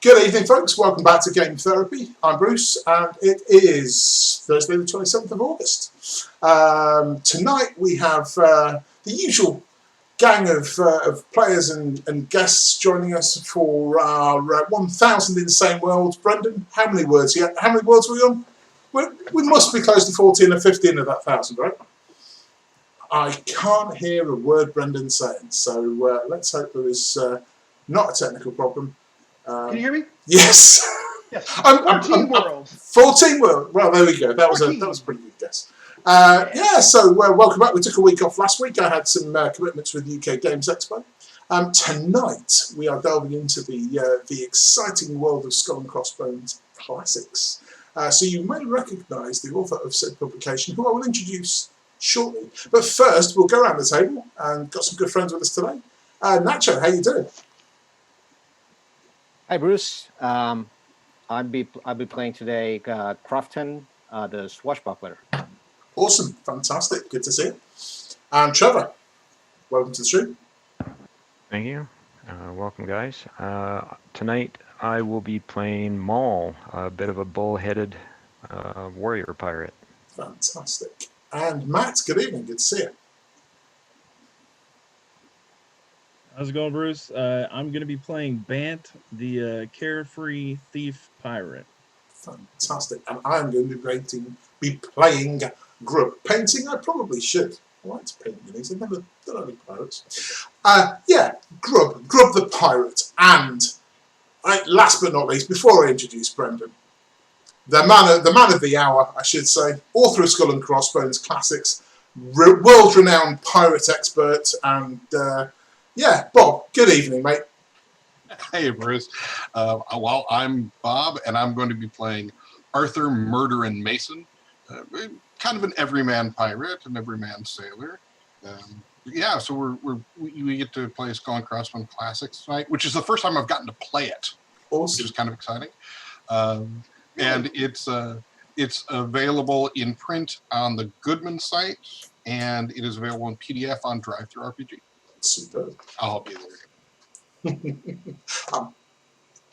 Good evening, folks. Welcome back to Game Therapy. I'm Bruce, and it is Thursday, the 27th of August. Tonight we have the usual gang of players and guests joining us for our 1,000 Insane Worlds. Brendan, how many words? How many worlds are we on? We must be close to 14 or 15 of that 1,000, right? I can't hear a word Brendan's saying, so let's hope there is not a technical problem. Can you hear me? Yes. Yes. 14 worlds. 14 worlds. Well, there we go. That was a pretty good guess. So welcome back. We took a week off last week. I had some commitments with UK Games Expo. Tonight we are delving into the exciting world of Skull and Crossbones classics. So you may recognise the author of said publication, who I will introduce shortly. But first, we'll go around the table and got some good friends with us today. Nacho, how you doing? Hi, Bruce. I'll be playing today Crofton, the Swashbuckler. Awesome. Fantastic. Good to see you. And Trevor, welcome to the stream. Thank you. Welcome, guys. Tonight I will be playing Maul, a bit of a bull-headed warrior pirate. Fantastic. And Matt, good evening. Good to see you. How's it going, Bruce? I'm going to be playing Bant, the carefree thief pirate. Fantastic. And I'm going to be playing Grub. Painting, I probably should. I like to paint minis. I've never done any pirates. Grub the pirate. And last but not least, before I introduce Brendan, the man of the hour, I should say, author of Skull and Crossbones classics, world-renowned pirate expert, and Bob, good evening, mate. Hey, Bruce. Well, I'm Bob, and I'm going to be playing Arthur Murderin' Mason, kind of an everyman pirate, an everyman sailor. So we get to play Skull and Crossbones Classics tonight, which is the first time I've gotten to play it, awesome. Which is kind of exciting. And it's available in print on the Goodman site, and it is available in PDF on Drive-Thru-RPG. Super. I'll help you there. I'm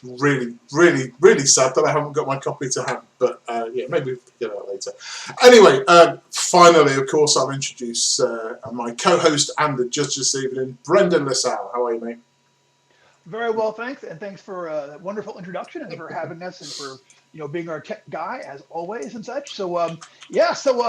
really, really, really sad that I haven't got my copy to hand, but maybe we'll get that later. Anyway, finally, of course, I'll introduce my co-host and the judge this evening, Brendan Nassau. How are you, mate? Very well, thanks, and thanks for that wonderful introduction and for having us and for being our tech guy as always and such. So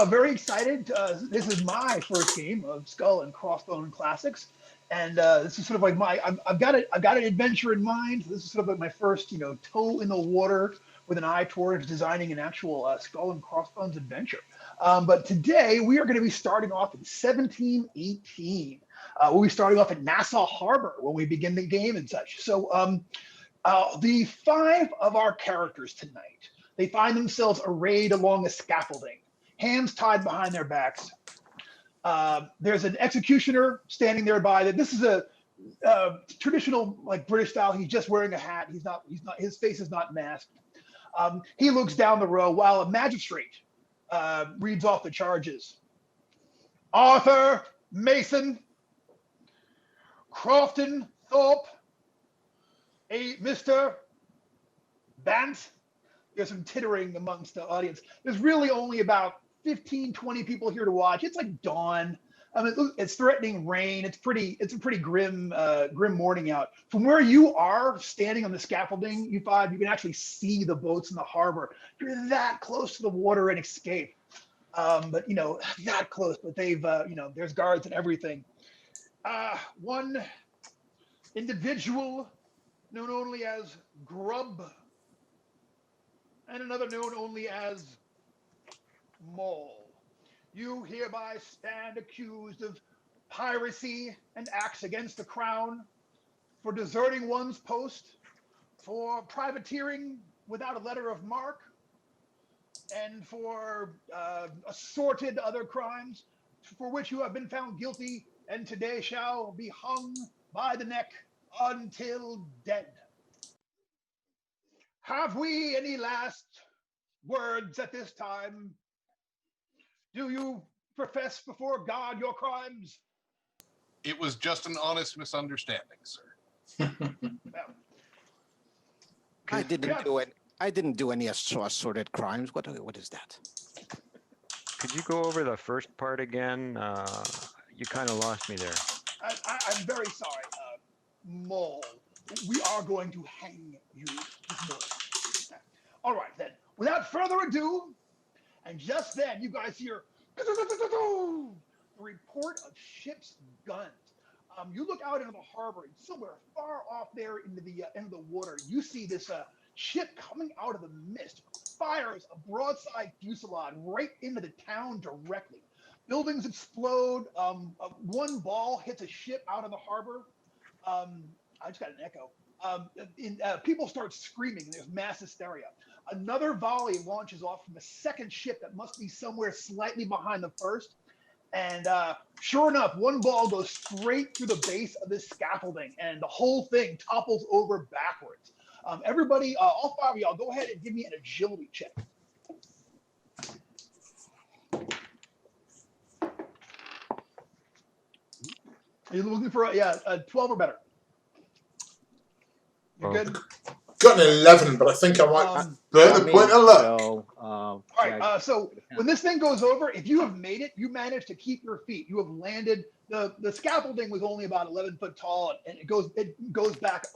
very excited. This is my first game of Skull and Crossbone Classics. And this is sort of like I've got an adventure in mind. This is sort of like my first, toe in the water with an eye towards designing an actual Skull and Crossbones adventure. But today we are going to be starting off in 1718. We'll be starting off at Nassau Harbor when we begin the game and such. So the 5 of our characters tonight, they find themselves arrayed along a scaffolding, hands tied behind their backs. There's an executioner standing there by. This is a traditional, like British style. He's just wearing a hat. He's not. His face is not masked. He looks down the row while a magistrate reads off the charges. Arthur Mason, Crofton Thorpe, Mr. Bant. There's some tittering amongst the audience. There's really only about 15, 20 people here to watch. It's like dawn. I mean, it's threatening rain. It's a pretty grim morning out. From where you are standing on the scaffolding, you can actually see the boats in the harbor. You're that close to the water and escape. But that close, but they've, there's guards and everything. One individual known only as Grub and another known only as Maul. You hereby stand accused of piracy and acts against the crown, for deserting one's post, for privateering without a letter of marque, and for assorted other crimes, for which you have been found guilty, and today shall be hung by the neck until dead. Have we any last words at this time? Do you profess before God your crimes? It was just an honest misunderstanding, sir. Well, I didn't do any assorted crimes. What is that? Could you go over the first part again? You kind of lost me there. I'm very sorry, Mole. We are going to hang you this morning. All right, then. Without further ado, and just then, you guys hear the report of ships' guns. You look out into the harbor, and somewhere far off there into the end of the water, you see this ship coming out of the mist, fires a broadside fusillade right into the town directly. Buildings explode. One ball hits a ship out of the harbor. I just got an echo. People start screaming, and there's mass hysteria. Another volley launches off from a second ship that must be somewhere slightly behind the first. And sure enough, one ball goes straight through the base of this scaffolding, and the whole thing topples over backwards. Everybody, all five of y'all, go ahead and give me an agility check. Are you looking for a 12 or better? You're good? Got an 11, but I think I might burn the point of luck. So, all right, so when this thing goes over, if you have made it, you manage to keep your feet. You have landed. The scaffolding was only about 11 foot tall, and it goes back,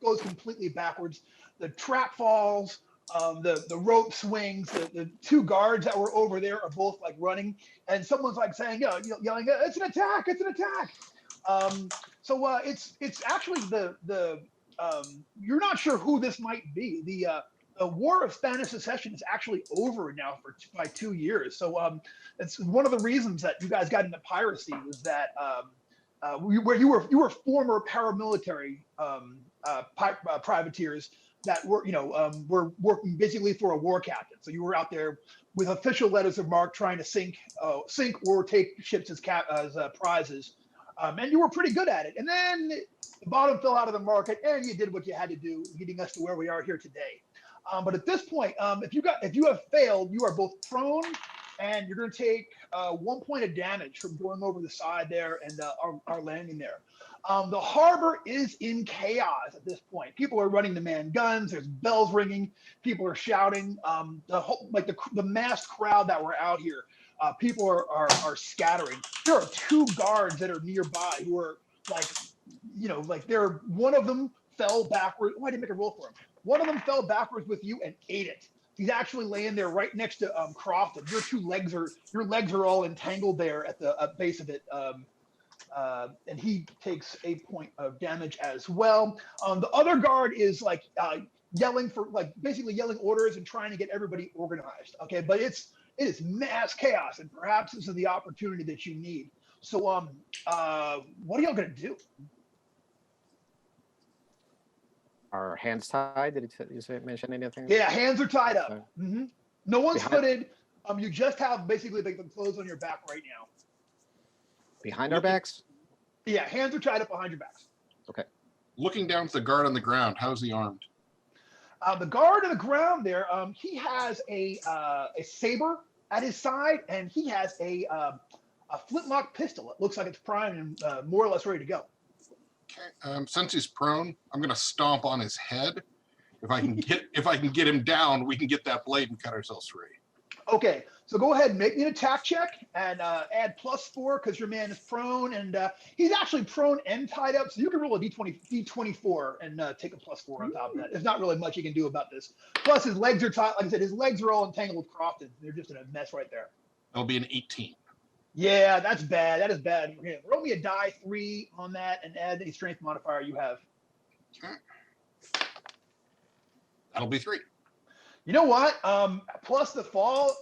goes completely backwards. The trap falls, the rope swings. The two guards that were over there are both like running, and someone's like saying, yelling, "It's an attack! It's an attack!" So it's actually you're not sure who this might be. The War of Spanish Secession is actually over now by 2 years. So it's one of the reasons that you guys got into piracy was that you were former paramilitary privateers that were working basically for a war captain. So you were out there with official letters of marque trying to sink or take ships as prizes. And you were pretty good at it. And then the bottom fell out of the market, and you did what you had to do, leading us to where we are here today. But at this point, if you have failed, you are both prone, and you're going to take 1 point of damage from going over the side there and our landing there. The harbor is in chaos at this point. People are running to man guns. There's bells ringing. People are shouting. The massed crowd that were out here. People are scattering. There are two guards that are nearby who are one of them fell backward. Oh, I didn't make a roll for him. One of them fell backwards with you and ate it. He's actually laying there right next to Crofton. Your legs are all entangled there at the base of it. And he takes a point of damage as well. The other guard is yelling orders and trying to get everybody organized. Okay, but it is mass chaos, and perhaps this is the opportunity that you need. So, what are y'all gonna do? Are hands tied? Did you mention anything? Yeah, hands are tied up. Mm-hmm. No one's Behind- footed. You just have basically the clothes on your back right now. Behind our backs? Yeah, hands are tied up behind your backs. Okay. Looking down at the guard on the ground, how's he armed? The guard on the ground there, he has a saber at his side, and he has a flintlock pistol. It looks like it's primed and more or less ready to go. Okay. Since he's prone, I'm going to stomp on his head. If I can get him down, we can get that blade and cut ourselves free. Okay, so go ahead and make me an attack check and add +4 because your man is prone, and he's actually prone and tied up. So you can roll a d24 and take a +4 on top of that. There's not really much you can do about this. Plus, his legs are tied. Like I said, his legs are all entangled with Crofton. They're just in a mess right there. That'll be an 18. Yeah, that's bad. That is bad. Okay, roll me a die 3 on that and add any strength modifier you have. Okay. That'll be 3. You know what? Plus the fall,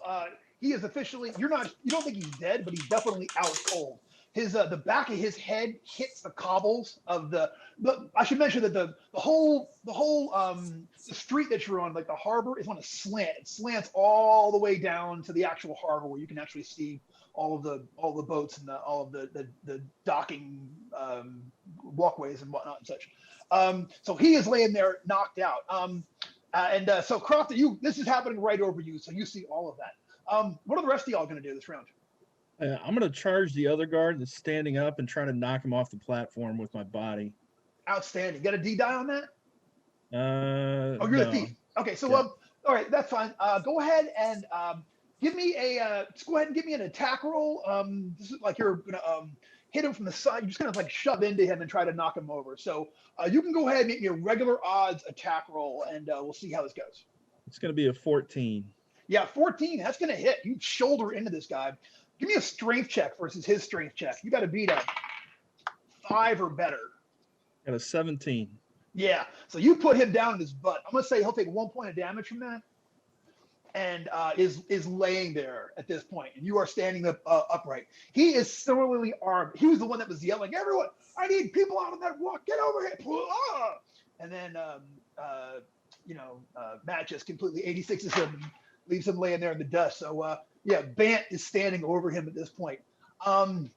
he is officially. You don't think he's dead, but he's definitely out cold. The back of his head hits the cobbles of the. I should mention that the whole the street that you're on, like the harbor, is on a slant. It slants all the way down to the actual harbor where you can actually see all of the boats and all of the docking walkways and whatnot and such. So he is laying there knocked out. So Crofton, this is happening right over you, so you see all of that. What are the rest of y'all going to do this round? I'm going to charge the other guard that's standing up and try to knock him off the platform with my body. Outstanding. Got a D die on that? Oh, you're the no. thief. Okay, so Yeah. all right, that's fine. Go ahead and give me a just go ahead and give me an attack roll. This is like you're gonna hit him from the side. You're just gonna like shove into him and try to knock him over. So you can go ahead and make me a regular odds attack roll, and we'll see how this goes. It's going to be a 14. Yeah, 14. That's gonna hit. You shoulder into this guy. Give me a strength check versus his strength check. You got to beat a 5 or better. Got a 17. Yeah, so you put him down in his butt. I'm gonna say he'll take 1 point of damage from that, and is laying there at this point, and you are standing up upright. He is similarly armed. He was the one that was yelling, "Everyone, I need people out on that walk. Get over here!" Ah! And then Matt just completely 86s him and leaves him laying there in the dust. So yeah, Bant is standing over him at this point. Maul,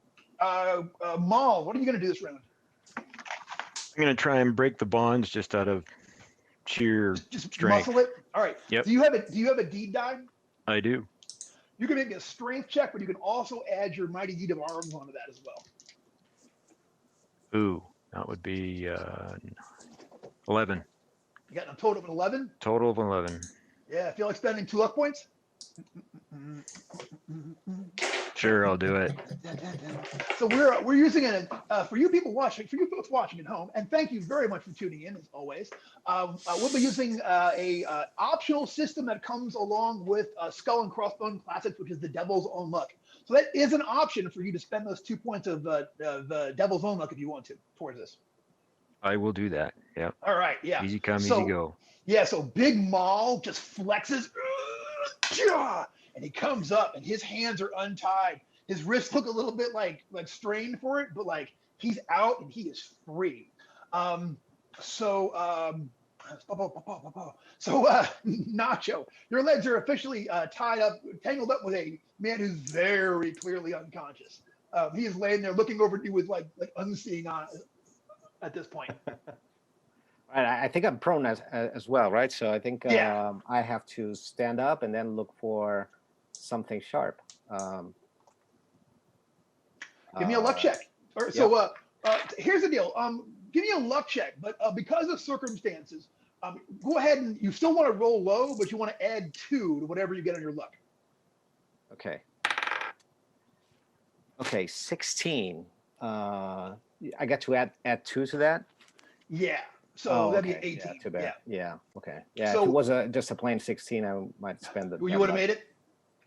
what are you gonna do this round? I'm going to try and break the bonds just out of sheer Just strength. muscle it. All right. Yep. Do you have a deed die? I do. You can make a strength check, but you can also add your mighty deed of arms onto that as well. Ooh, that would be 11. You got a total of an 11. Total of 11. Yeah, feel like spending 2 luck points? Sure, I'll do it. So we're using it for you people watching, for you folks watching at home, and thank you very much for tuning in as always. We'll be using a optional system that comes along with Skull and Crossbone Classics, which is the Devil's Own Luck. So that is an option for you to spend those 2 points of Devil's Own Luck if you want to towards this. I will do that. Yep. All right, yeah. Easy come, So- easy go. Yeah, so Big Maul just flexes, and he comes up, and his hands are untied. His wrists look a little bit like strained for it, but like he's out and he is free. So Nacho, your legs are officially tied up, tangled up with a man who's very clearly unconscious. He is laying there looking over at you with like unseeing eyes at this point. Right, I think I'm prone as well, right? So I think Yeah. I have to stand up and then look for something sharp. Give me a luck check. So here's the deal. Give me a luck check, but because of circumstances, go ahead and you still want to roll low, but you want to add 2 to whatever you get on your luck. Okay. Okay, 16. I got to add 2 to that. Yeah. So that'd be an okay. 18. Yeah, too bad. Yeah. Okay. Yeah. So- if it was just a plain 16, I might spend it. You would have made it.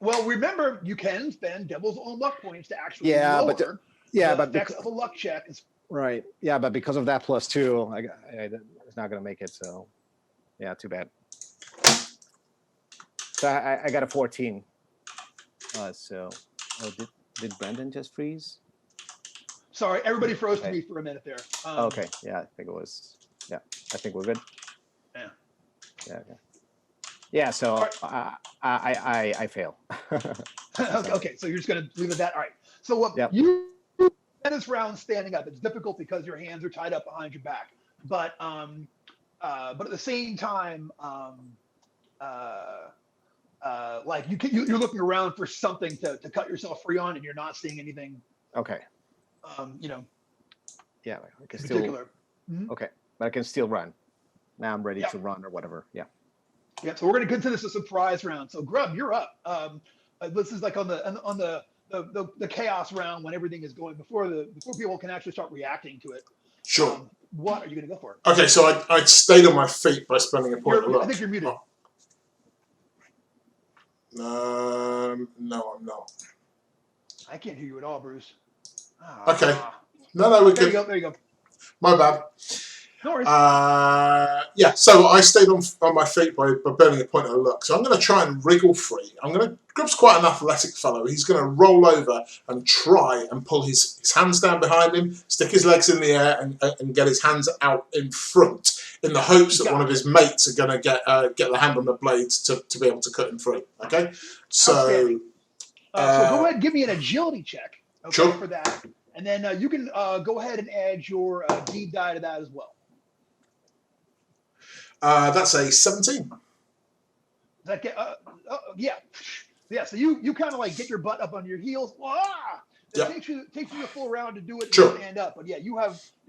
Well, remember, you can spend Devil's Own Luck points to actually Yeah, lower but yeah, the but effects of a luck check. right. Yeah, but because of that +2, it's not gonna make it. So, yeah, too bad. So I got a 14. Did Brendan just freeze? Sorry, everybody froze to Okay. me for a minute there. Okay. Yeah, I think it was. Yeah, I think we're good. Yeah. Yeah. Okay. Yeah. So All I fail. Okay, so you're just going to leave it at that. All right. So Yep. you end this round standing up. It's difficult because your hands are tied up behind your back, but at the same time, like you're looking around for something to cut yourself free on, and you're not seeing anything. Okay. Yeah, I can In still. particular. Okay, but I can still run. Now I'm ready Yep. to run or whatever. Yeah. Yeah, so we're going to consider this a surprise round. So Grub, you're up. This is like on the chaos round when everything is going before people can actually start reacting to it. Sure. What are you going to go for? Okay, so I stayed on my feet by spending a point of luck. I think you're muted. No, I'm not. I can't hear you at all, Bruce. Okay. No, we're There you good. go. There you go. My bad. No worries. Yeah, so I stayed on my feet by burning a point of luck. So I'm going to try and wriggle free. Grub's quite an athletic fellow. He's going to roll over and try and pull his hands down behind him, stick his legs in the air, and get his hands out in front in the hopes that one of his mates are going to get the hand on the blade to be able to cut him free. Okay? So, Outstanding. So go ahead and give me an agility check. Okay, Sure. for that. And then you can go ahead and add your deed die to that as well. that's a 17. Does that get? Yeah. So you kind of like get your butt up on your heels. It Yep. takes you a full round to do it and Sure. stand up. But yeah, your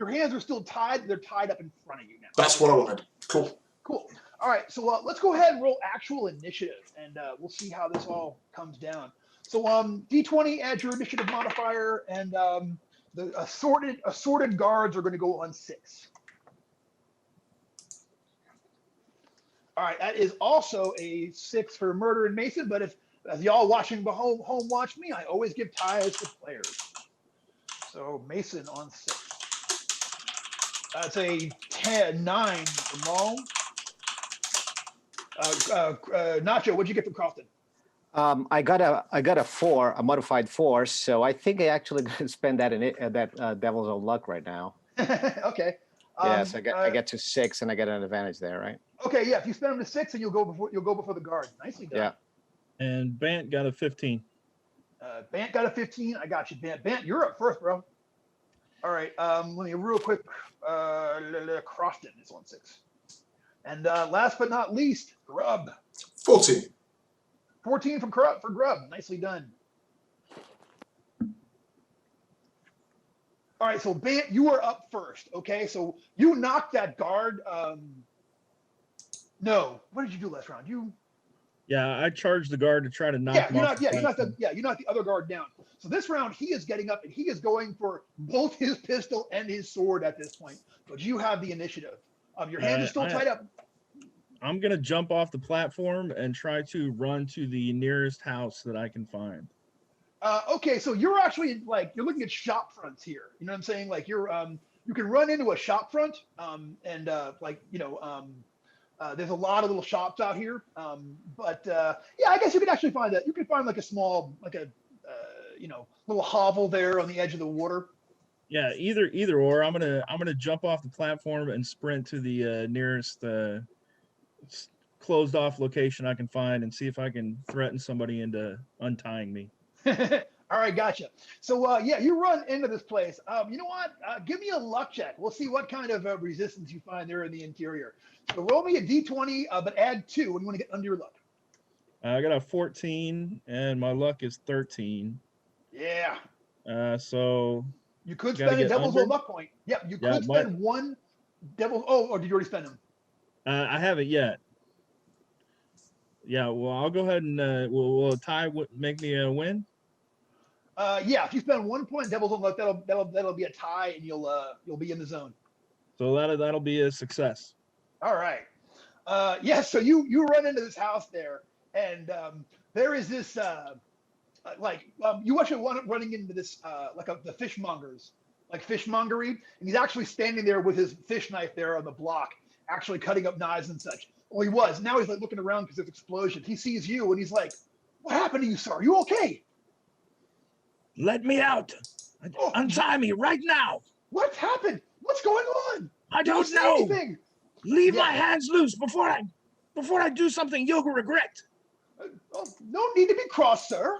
hands are still tied. They're tied up in front of you now. That's what I wanted. Cool. Cool. All right, so let's go ahead and roll actual initiative, and we'll see how this all comes down. So D20 adds your initiative modifier, and the assorted guards are going to go on 6. All right, that is also a 6 for Murder and Mason, but if as y'all watching home watch me, I always give ties to players. So Mason on 6. That's a 9 for Maul. Nacho, what'd you get from Crofton? I got a 4, a modified 4. So I think I actually going to spend that in it, Devil's Own Luck right now. Okay. Yes, I get to 6, and I get an advantage there, right? Okay, yeah. If you spend them to 6, and you'll go before the guard. Nicely done. Yeah. And Bant got a 15. Bant got a 15. I got you, Bant. Bant, you're up first, bro. All right. Let me real quick. Crofton is on 6. And last but not least, Grub. 14. 14 for Grub. Nicely done. All right, so Bant, you are up first. Okay, so you knocked that guard. No, what did you do last round? Yeah, I charged the guard to try to knock him off. You knocked the other guard down. So this round, he is getting up and he is going for both his pistol and his sword at this point. But you have the initiative. Your hands are still tied up. I'm gonna jump off the platform and try to run to the nearest house that I can find. Okay, so you're actually you're looking at shop fronts here. You know what I'm saying? Like you can run into a shop front, and there's a lot of little shops out here. Yeah, I guess you could actually find that. You could find like a small, little hovel there on the edge of the water. Yeah, either or. I'm gonna jump off the platform and sprint to the nearest closed off location I can find and see if I can threaten somebody into untying me. All right, gotcha. So yeah, you run into this place. You know what? Give me a luck check. We'll see what kind of resistance you find there in the interior. So roll me a d20, but add 2 when you want to get under your luck. I got a 14 and my luck is 13. Yeah. So you could spend a Devil's Own Luck point. Yep, you could spend 1 Devil. Oh, or did you already spend them? I haven't yet. Yeah, well, I'll go ahead and will a tie make me a win? Yeah, if you spend 1 point Devil's Own Luck, that'll be a tie, and you'll be in the zone. So that'll be a success. All right. Yeah, so you run into this house there, and there is this you actually running into this the fishmongers, like fishmongery, and he's actually standing there with his fish knife there on the block, actually cutting up knives and such. Well, he was. Now he's looking around because there's explosions. He sees you and he's like, "What happened to you, sir? Are you okay?" Let me out. Untie me right now. What happened? What's going on? I don't know. Anything? Leave my hands loose before I do something you'll regret. No need to be cross, sir.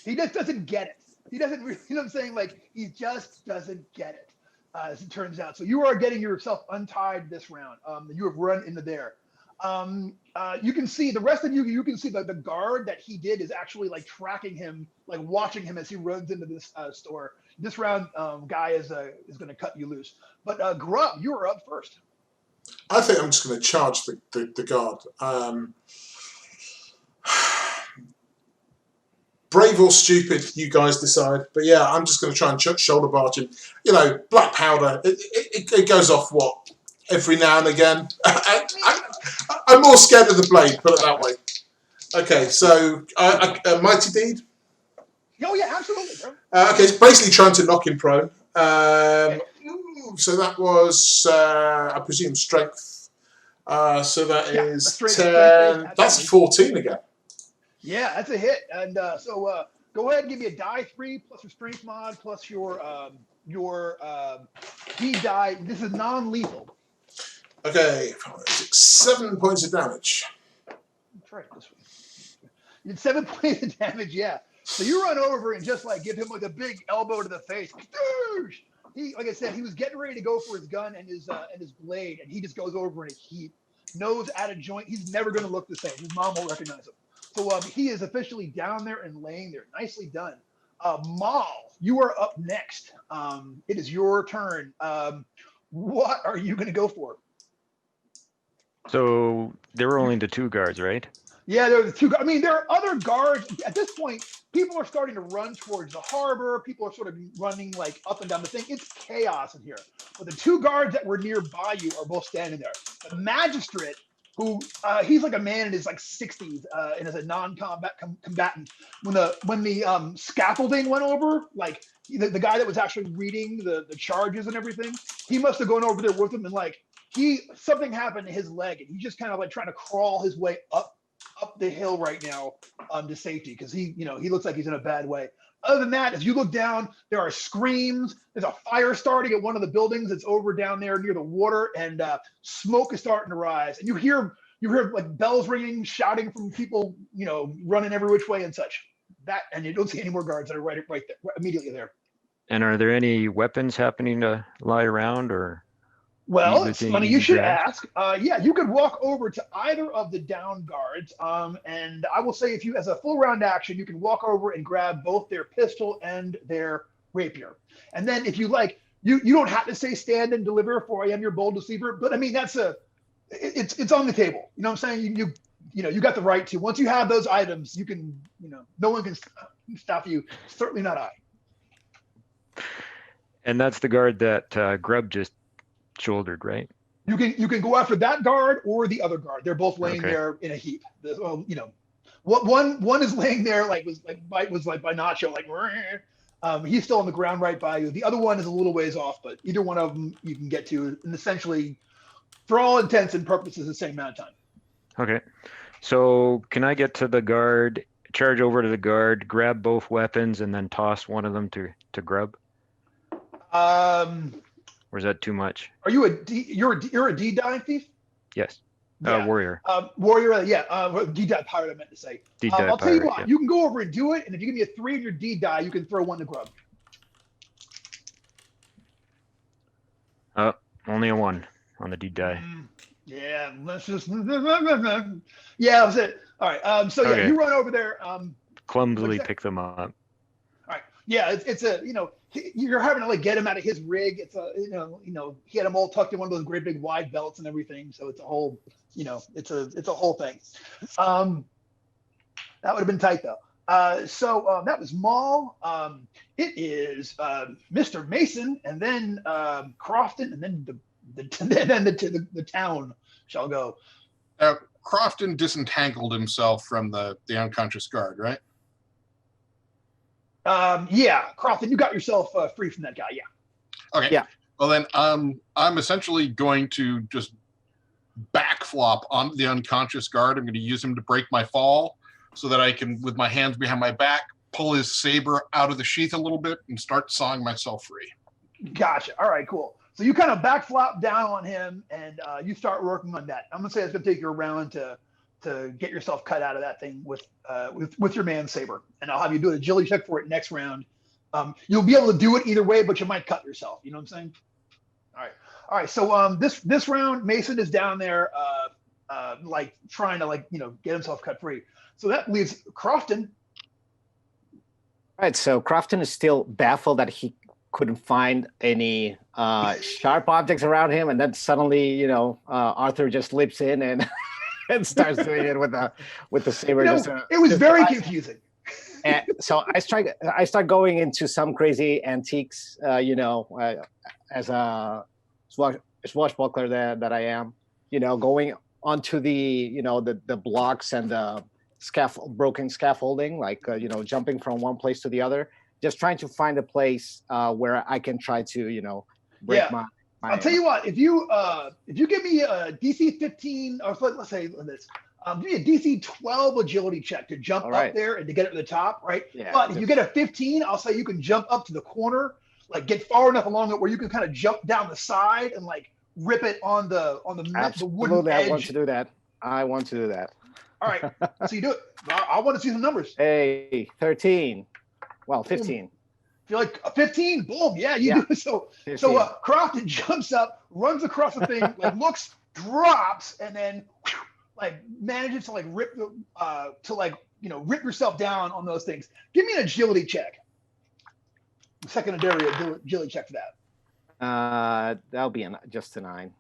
He just doesn't get it. He doesn't really, you know what I'm saying? He just doesn't get it, as it turns out. So you are getting yourself untied this round. You have run into there. You can see the rest of you can see the guard that he did is actually tracking him, watching him as he runs into this store. This round, guy is going to cut you loose. But Grub, you are up first. I think I'm just going to charge the guard. Brave or stupid, you guys decide. But yeah, I'm just going to try and shoulder barge him. You know, black powder, it goes off, every now and again. I'm more scared of the blade, put it that way. Okay, so Mighty Deed. Oh yeah, absolutely, bro. Okay, it's basically trying to knock him prone. So that was, I presume, strength. So that is strength, 10. That's 14 again. Yeah, that's a hit. And so go ahead and give me a die 3 plus your strength mod plus your D die. This is non-lethal. Okay, 7 points of damage. Let's try it this way. You did 7 points of damage, yeah. So you run over and just give him a big elbow to the face. He, like I said, he was getting ready to go for his gun and his blade, and he just goes over in a heap, nose out of joint. He's never going to look the same. His mom won't recognize him. So he is officially down there and laying there. Nicely done. Mal, you are up next. It is your turn. What are you going to go for? So there were only the 2 guards, right? Yeah, there are the 2. I mean, there are other guards at this point. People are starting to run towards the harbor. People are sort of running like up and down the thing. It's chaos in here. But the 2 guards that were nearby you are both standing there. The magistrate, who he's like a man in his like 60s and is a non-combat combatant. When the scaffolding went over, like the guy that was actually reading the charges and everything, he must have gone over there with him, and like something happened to his leg, and he's just kind of like trying to crawl his way up the hill right now to safety, because he looks like he's in a bad way. Other than that, as you look down, there are screams. There's a fire starting at one of the buildings that's over down there near the water, and smoke is starting to rise. And you hear like bells ringing, shouting from people, running every which way and such. And you don't see any more guards that are right there, immediately there. And are there any weapons happening to lie around, or? Well, it's funny you should ask. Yeah, you could walk over to either of the down guards, and I will say, if you, as a full round action, you can walk over and grab both their pistol and their rapier. And then, if you like, you don't have to say stand and deliver, for I am your bold deceiver. But I mean, it's on the table. You know what I'm saying? You got the right to. Once you have those items, you can, no one can stop you. Certainly not I. And that's the guard that Grub just shouldered, right? You can go after that guard or the other guard. They're both laying there in a heap. Well, one is laying there was by Nacho, like he's still on the ground right by you. The other one is a little ways off, but either one of them you can get to, and essentially, for all intents and purposes, the same amount of time. Okay. So can I get to the guard, charge over to the guard, grab both weapons, and then toss one of them to Grub? Or is that too much? Are you you're a D-die thief? Yes. Yeah. Warrior. Warrior, yeah. D-die pirate, I meant to say. D-die I'll tell you what, yeah. you can go over and do it, and if you give me a 3 on your D-die, you can throw 1 to Grub. Only a 1 on the D-die. Yeah, let's just. Yeah, that's it. All right. So yeah, you run over there. Clumsily pick them up. All right. Yeah, it's a you're having to like get him out of his rig. It's a he had him all tucked in one of those great big wide belts and everything. So it's a whole it's a whole thing. That would have been tight though. So that was Maul. It is Mr. Mason, and then Crofton, and then the town shall go. Crofton disentangled himself from the unconscious guard, right? Yeah, Crofton, you got yourself free from that guy. Yeah. Okay. Yeah. Well, then I'm essentially going to just backflop onto the unconscious guard. I'm going to use him to break my fall, so that I can, with my hands behind my back, pull his saber out of the sheath a little bit and start sawing myself free. Gotcha. All right, cool. So you kind of backflop down on him, and you start working on that. I'm gonna say it's gonna take you a round to get yourself cut out of that thing with your man saber, and I'll have you do an agility check for it next round. You'll be able to do it either way, but you might cut yourself. You know what I'm saying? All right. So this round, Mason is down there, like trying to get himself cut free. So that leaves Crofton. All right. So Crofton is still baffled that he couldn't find any sharp objects around him, and then suddenly, Arthur just leaps in and and starts doing it with the saber. It was very confusing. And so I start going into some crazy antiques, as a swashbuckler that I am, going onto the the blocks and the broken scaffolding, like jumping from one place to the other. Just trying to find a place where I can try to, break my. I'll tell you what. If you give me a DC 15, or let's say this, give me a DC 12 agility check to jump up there and to get it to the top, right? Yeah, but if you get a 15, I'll say you can jump up to the corner, like get far enough along it where you can kind of jump down the side and like rip it on the wooden edge. I want to do that. All right, so you do it. I want to see some numbers. Hey, 13. Well, 15. Feel like a 15? Boom! Yeah, you do. So 15. So Crofton jumps up, runs across the thing, like looks, drops, and then manages to rip rip yourself down on those things. Give me an agility check. Secondary agility check for that. That'll be just a 9.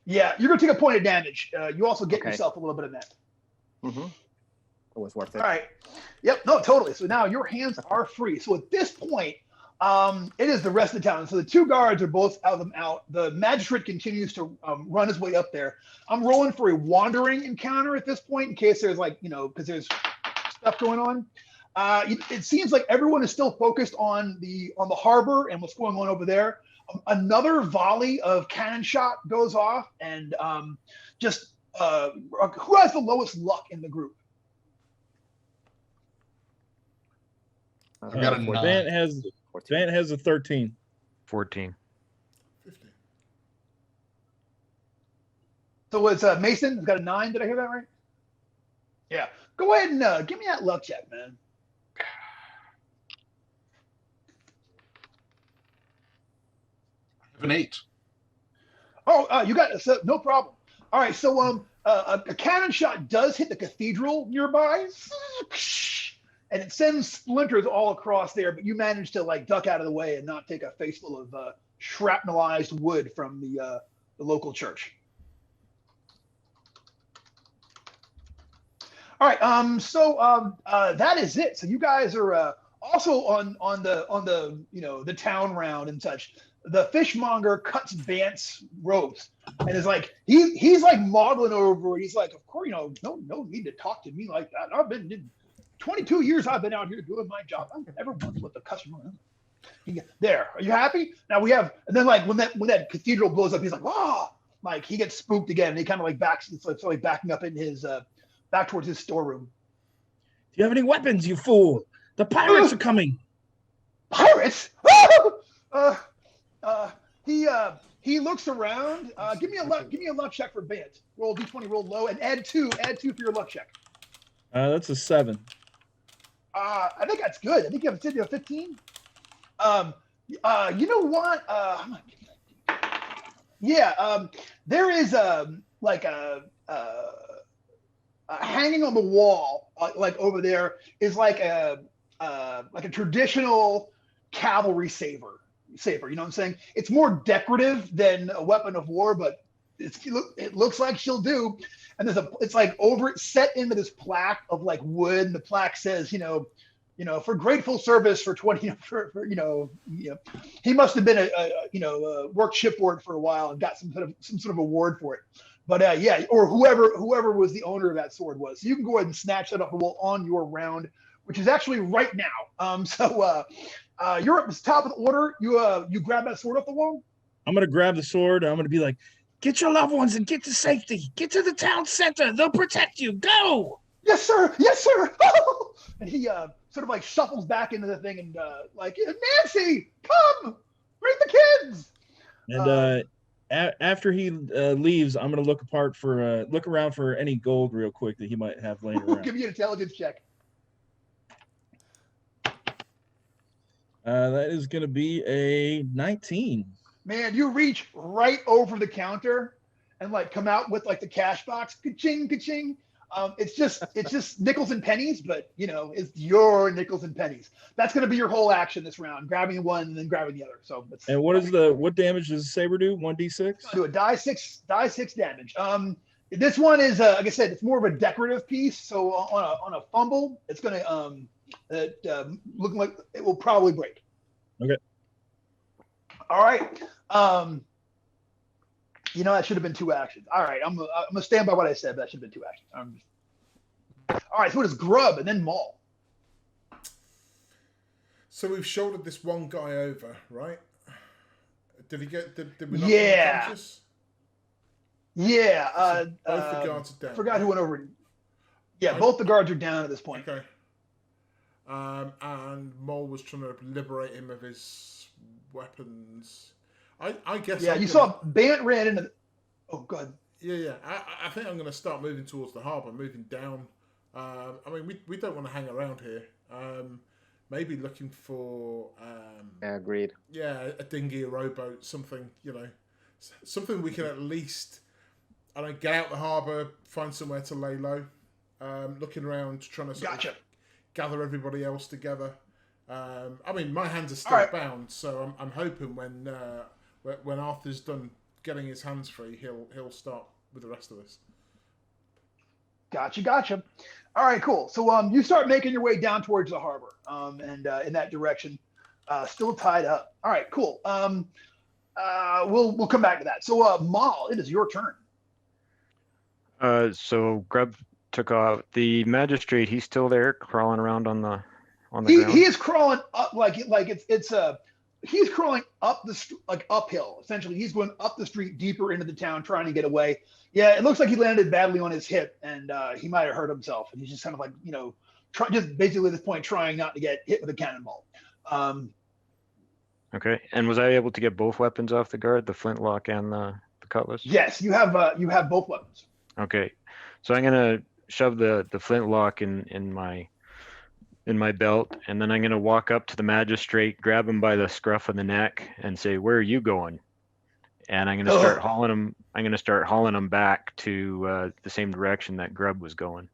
Yeah, you're gonna take a point of damage. You also get Okay. yourself a little bit of net. Mm-hmm. It was worth it. All right. Yep. No, totally. So now your hands are free. So at this point, it is the rest of the town. So the two guards are both out. The magistrate continues to run his way up there. I'm rolling for a wandering encounter at this point in case there's like, because there's stuff going on. It seems like everyone is still focused on the harbor and what's going on over there. Another volley of cannon shot goes off, and who has the lowest luck in the group? I've got a 9. Bant has a 13. 14. 15. So it's Mason has got a 9. Did I hear that right? Yeah. Go ahead and give me that luck check, man. I have an 8. Oh, you got so no problem. All right, so a cannon shot does hit the cathedral nearby, and it sends splinters all across there. But you manage to like duck out of the way and not take a face full of shrapnelized wood from the local church. All right, that is it. So you guys are also on the town round and such. The fishmonger cuts Bant's ropes and is like he's like modeling over it. He's like, of course, no need to talk to me like that. I've been 22 years. I've been out here doing my job. I've never once let the customer. There, are you happy? Now we have, and then like when that cathedral blows up, he's like, oh, like he gets spooked again. And he kind of like backs, it's like backing up in his back towards his storeroom. Do you have any weapons, you fool? The pirates are coming. Pirates? He looks around. Give me a luck check for Bant. Roll D20, roll low, and add 2 for your luck check. That's a 7. I think that's good. I think you have a 15. You know what? There is hanging on the wall, like over there, is like a traditional cavalry saber. You know what I'm saying? It's more decorative than a weapon of war, but it looks like she'll do. And it's like over it set into this plaque of like wood, and the plaque says, for grateful service for 20, he must have been worked shipboard for a while and got some sort of award for it. But or whoever was the owner of that sword was. So you can go ahead and snatch that off the wall on your round, which is actually right now. You're at the top of the order. You grab that sword off the wall. I'm gonna grab the sword. And I'm gonna be like, get your loved ones and get to safety. Get to the town center. They'll protect you. Go. Yes, sir. Yes, sir. And he sort of like shuffles back into the thing and like, Nancy, come, bring the kids. And after he leaves, I'm gonna look around for any gold real quick that he might have laying around. Give me an intelligence check. That is going to be a 19. Man, you reach right over the counter and like come out with like the cash box, ka-ching, ka-ching. It's just nickels and pennies, but it's your nickels and pennies. That's going to be your whole action this round, grabbing one and then grabbing the other. So and what damage does the saber do? 1d6? Do a die six damage. This one is like I said, it's more of a decorative piece. So on a fumble, it's going to looking like it will probably break. Okay. All right. That should have been 2 actions. All right, I'm gonna stand by what I said, but that should have been 2 actions. All right, so it is Grub and then Maul. So we've shouldered this one guy over, right? Did we knock him unconscious? Yeah. Both the guards are down. Forgot who went over. Yeah, both the guards are down at this point. Okay. And Mole was trying to liberate him of his weapons. I guess. Yeah, saw Bant ran into. Oh, God. Yeah. I think I'm going to start moving towards the harbour, moving down. We don't want to hang around here. Maybe looking for. Agreed. Yeah, a dinghy, a rowboat, something. Something we can at least. Get out the harbour, find somewhere to lay low. Looking around, trying to Gotcha. Gather everybody else together. My hands are still bound, so I'm hoping when Arthur's done getting his hands free, he'll start with the rest of us. Gotcha. All right, cool. So you start making your way down towards the harbor, and in that direction, still tied up. All right, cool. We'll come back to that. So Maul, it is your turn. So Grub took off. The magistrate, he's still there, crawling around on the ground. He is crawling up like it's he's crawling up uphill. Essentially, he's going up the street deeper into the town, trying to get away. Yeah, it looks like he landed badly on his hip, and he might have hurt himself. And he's just kind of like, just basically at this point trying not to get hit with a cannonball. Okay. And was I able to get both weapons off the guard, the flintlock and the cutlass? Yes, you have both weapons. Okay. So I'm gonna shove the flintlock in my belt, and then I'm gonna walk up to the magistrate, grab him by the scruff of the neck, and say, "Where are you going?" And I'm gonna start hauling him. I'm gonna start hauling him back to the same direction that Grub was going.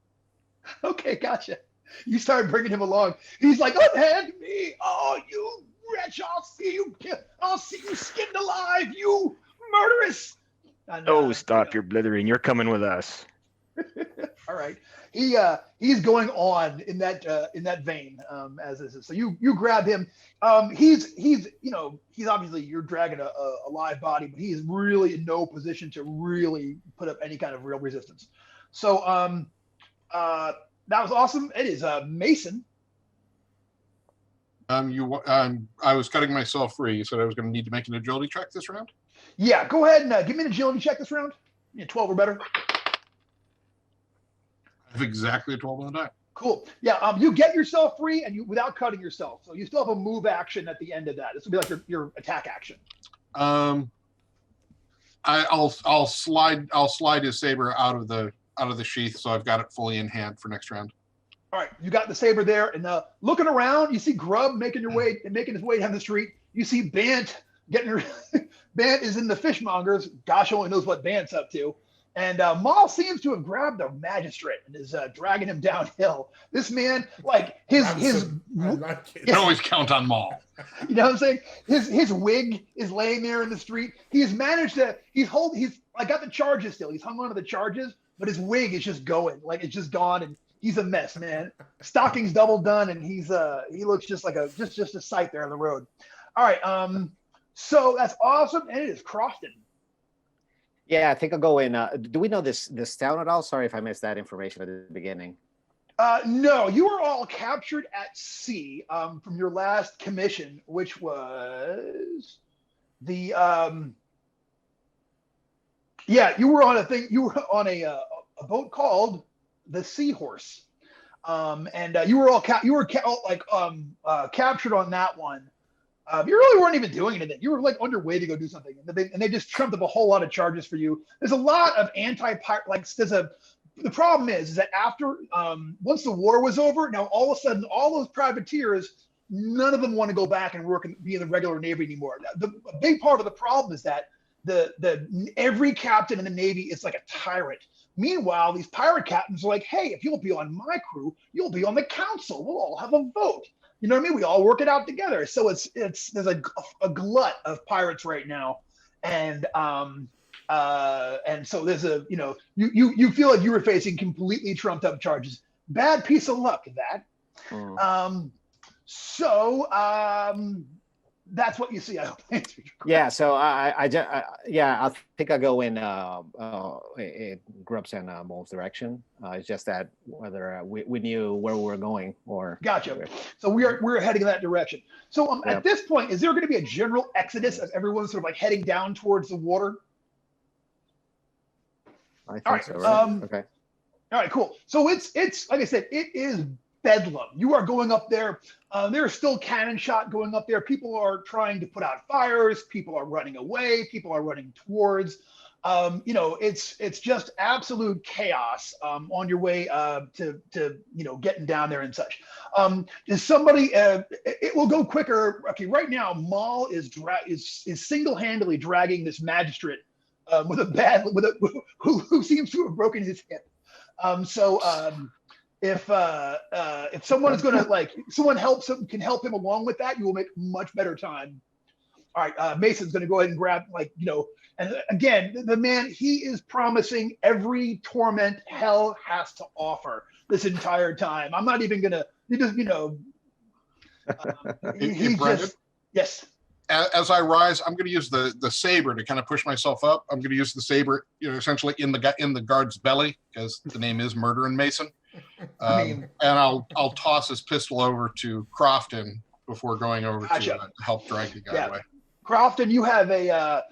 Okay, gotcha. You start bringing him along. He's like, "Unhand me! Oh, you wretch! I'll see you skinned alive! You murderess!" And, Oh, stop your blithering! You're coming with us. All right. He's going on in that vein, as this is. So you grab him. He's obviously, you're dragging a live body, but he's really in no position to really put up any kind of real resistance. So that was awesome. It is Mason. I was cutting myself free. You said I was going to need to make an agility check this round. Yeah, go ahead and give me an agility check this round. 12 or better. I have exactly a 12 on the die. Cool. Yeah. You get yourself free, and without cutting yourself. So you still have a move action at the end of that. This will be like your attack action. I'll slide his saber out of the sheath, so I've got it fully in hand for next round. All right, you got the saber there, and looking around, you see Grub making his way down the street. You see Bant Bant is in the fishmongers. Gosh only knows what Bant's up to. And Maul seems to have grabbed the magistrate and is dragging him downhill. This man, like his You can always count on Maul. You know what I'm saying? His wig is laying there in the street. He's managed to got the charges still. He's hung onto the charges, but his wig is just going, like it's just gone, and he's a mess, man. Stocking's double done, and he looks just like just a sight there on the road. All right, so that's awesome, and it is Crofton. Yeah, I think I'll go in. Do we know this town at all? Sorry if I missed that information at the beginning. No, you were all captured at sea from your last commission, which was the you were on a thing. You were on a boat called the Seahorse, and you were all captured on that one. You really weren't even doing anything. You were like underway to go do something, and they just trumped up a whole lot of charges for you. There's a lot of anti-pirate. The problem is that after once the war was over, now all of a sudden all those privateers, none of them want to go back and work and be in the regular Navy anymore. A big part of the problem is that every captain in the Navy is like a tyrant. Meanwhile, these pirate captains are like, hey, if you'll be on my crew, you'll be on the council. We'll all have a vote. You know what I mean? We all work it out together. So there's a glut of pirates right now, and so there's you feel like you were facing completely trumped up charges. Bad piece of luck, that. That's what you see. I hope I answered your question. Yeah, so I think I go in Grub's and Mole's direction. It's just that whether we knew where we were going or. Gotcha. So we're heading in that direction. So at this point, is there going to be a general exodus of everyone sort of like heading down towards the water? I think All right. so. Right? Okay. All right, cool. So it's like I said, it is bedlam. You are going up there. There is still cannon shot going up there. People are trying to put out fires. People are running away. People are running towards. It's just absolute chaos on your way to getting down there and such. Is somebody? It will go quicker. Okay, right now, Maul is single-handedly dragging this magistrate who seems to have broken his hip. If someone is going to someone can help him along with that, you will make much better time. All right, Mason's going to go ahead and grab, like, and again, the man, he is promising every torment hell has to offer this entire time. I'm not even going to, he's Brendan? just, yes. As I rise, I'm going to use the saber to kind of push myself up. I'm going to use the saber, essentially in the guard's belly, because the name is Murder and Mason. And I'll toss his pistol over to Crofton before going over to help drag the guy away. Crofton, you have